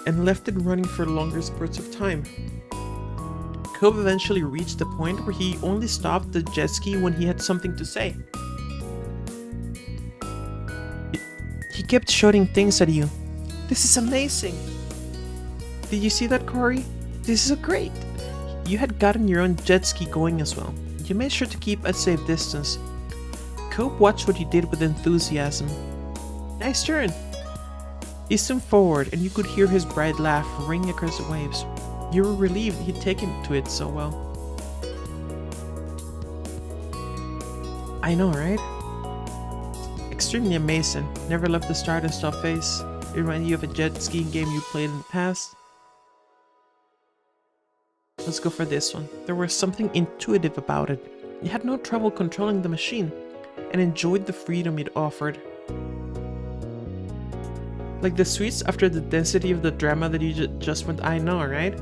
and left it running for longer spurts of time. Cope eventually reached the point where he only stopped the jet ski when he had something to say. He kept shouting things at you. This is amazing! Did you see that, Corey? This is great! You had gotten your own jet ski going as well. You made sure to keep at safe distance. Cope watched what you did with enthusiasm. Nice turn! He zoomed forward, and you could hear his bright laugh ring across the waves. You were relieved he'd taken to it so well. I know, right? Extremely amazing. Never left the start and stop phase. It reminded you of a jet skiing game you played in the past. Let's go for this one. There was something intuitive about it. You had no trouble controlling the machine, and enjoyed the freedom it offered. Like the sweets after the density of the drama that you just went, I know, right?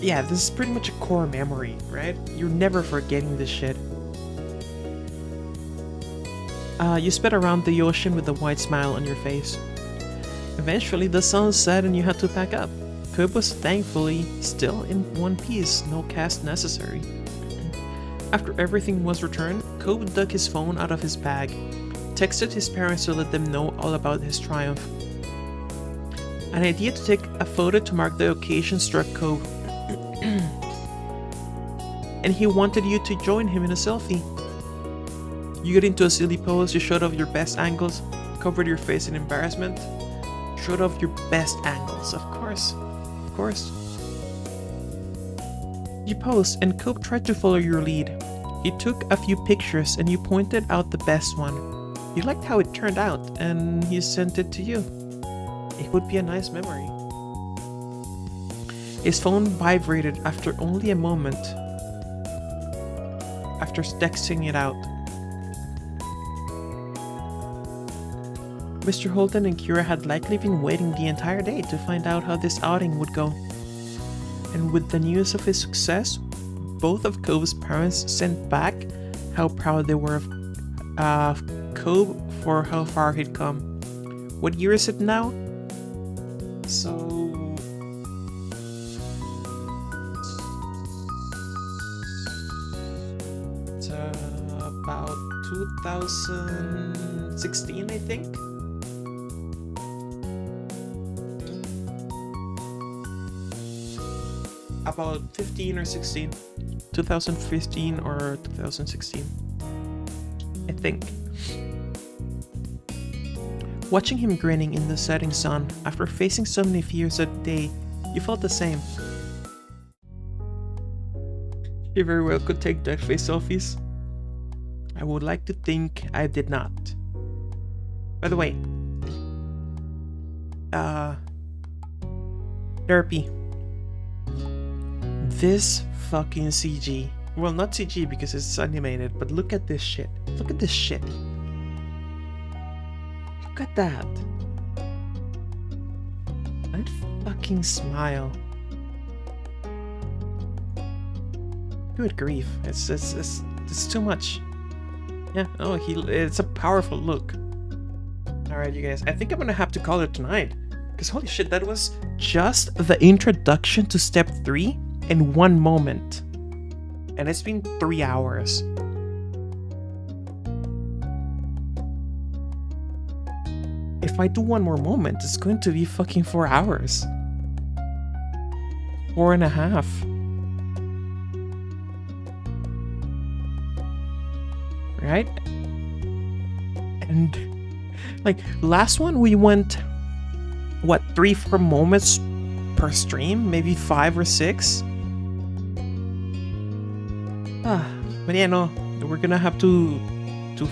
Yeah, this is pretty much a core memory, right? You're never forgetting this shit. You sped around the ocean with a wide smile on your face. Eventually, the sun set and you had to pack up. Cope was thankfully still in one piece, no cast necessary. After everything was returned, Cope dug his phone out of his bag, texted his parents to let them know all about his triumph. An idea to take a photo to mark the occasion struck Cope, and he wanted you to join him in a selfie. You got into a silly pose, you showed off your best angles, covered your face in embarrassment, showed off your best angles, of course. You posed, and Cope tried to follow your lead. He took a few pictures, and you pointed out the best one. You liked how it turned out, and he sent it to you. It would be a nice memory. His phone vibrated after only a moment after texting it out. Mr. Holden and Kira had likely been waiting the entire day to find out how this outing would go. And with the news of his success, both of Cove's parents sent back how proud they were of Cove for how far he'd come. What year is it now? So... it's about 2016, I think? About 15 or 16. 2015 or 2016. I think. Watching him grinning in the setting sun after facing so many fears that day, you felt the same. You very well could take duck face selfies. I would like to think I did not. By the way, therapy. This fucking CG. Well, not CG because it's animated, but look at this shit. Look at this shit. Look at that. That fucking smile. Good grief. It's too much. Yeah, oh, it's a powerful look. Alright, you guys. I think I'm gonna have to call it tonight. Because holy shit, that was just the introduction to step 3 in one moment. And it's been 3 hours. If I do one more moment, it's going to be fucking 4 hours. 4.5. Right? And like last one we went what 3-4 moments per stream, maybe 5 or 6. But yeah, no, we're gonna have to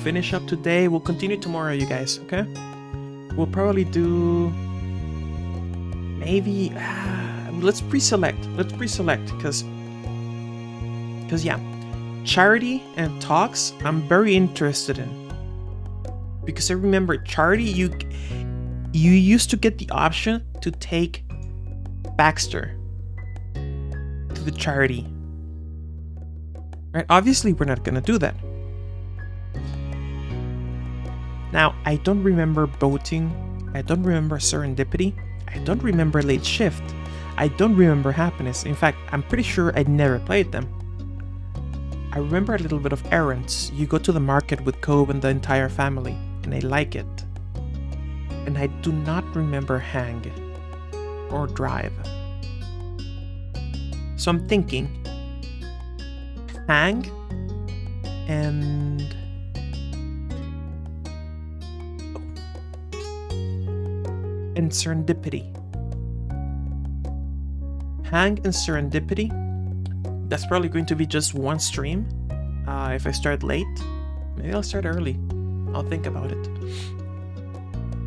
finish up today. We'll continue tomorrow, you guys, okay? We'll probably do maybe let's pre-select because yeah, charity and talks I'm very interested in, because I remember charity you used to get the option to take Baxter to the charity. Right? Obviously, we're not gonna do that. Now, I don't remember boating. I don't remember serendipity. I don't remember late shift. I don't remember happiness. In fact, I'm pretty sure I never played them. I remember a little bit of errands. You go to the market with Cove and the entire family, and I like it. And I do not remember hang or drive. So I'm thinking hang and serendipity. Hang and serendipity. That's probably going to be just one stream. If I start late, maybe I'll start early. I'll think about it.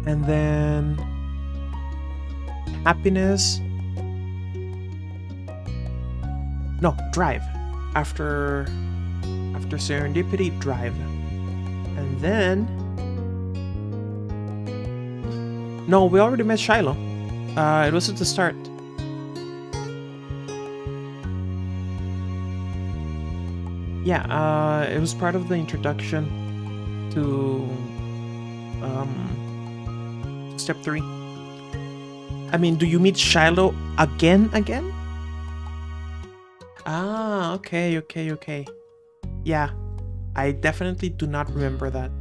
And then happiness. No, drive. After serendipity, drive. And then no, we already met Shiloh. It was at the start. Yeah, it was part of the introduction to step 3. I mean, do you meet Shiloh again? Ah, okay. Yeah, I definitely do not remember that.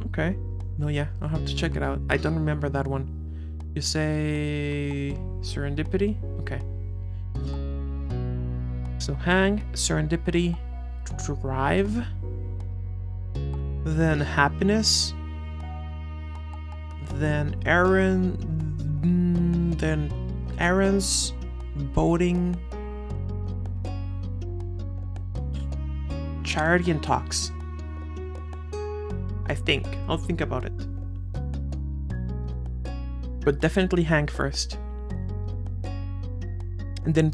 Okay. No, yeah, I'll have to check it out. I don't remember that one. You say serendipity? Okay. So hang, serendipity, drive, then happiness, then errands, boating, charity and talks. I think. I'll think about it. but definitely Hank first. And then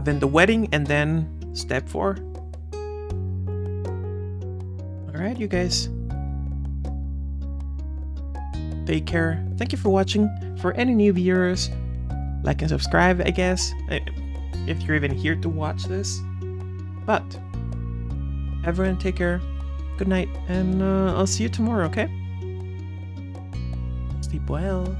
then the wedding, and then step 4. All right, you guys. Take care. Thank you for watching. For any new viewers, like and subscribe, I guess, if you're even here to watch this. But everyone, take care. Good night, and I'll see you tomorrow. Okay? Sleep well.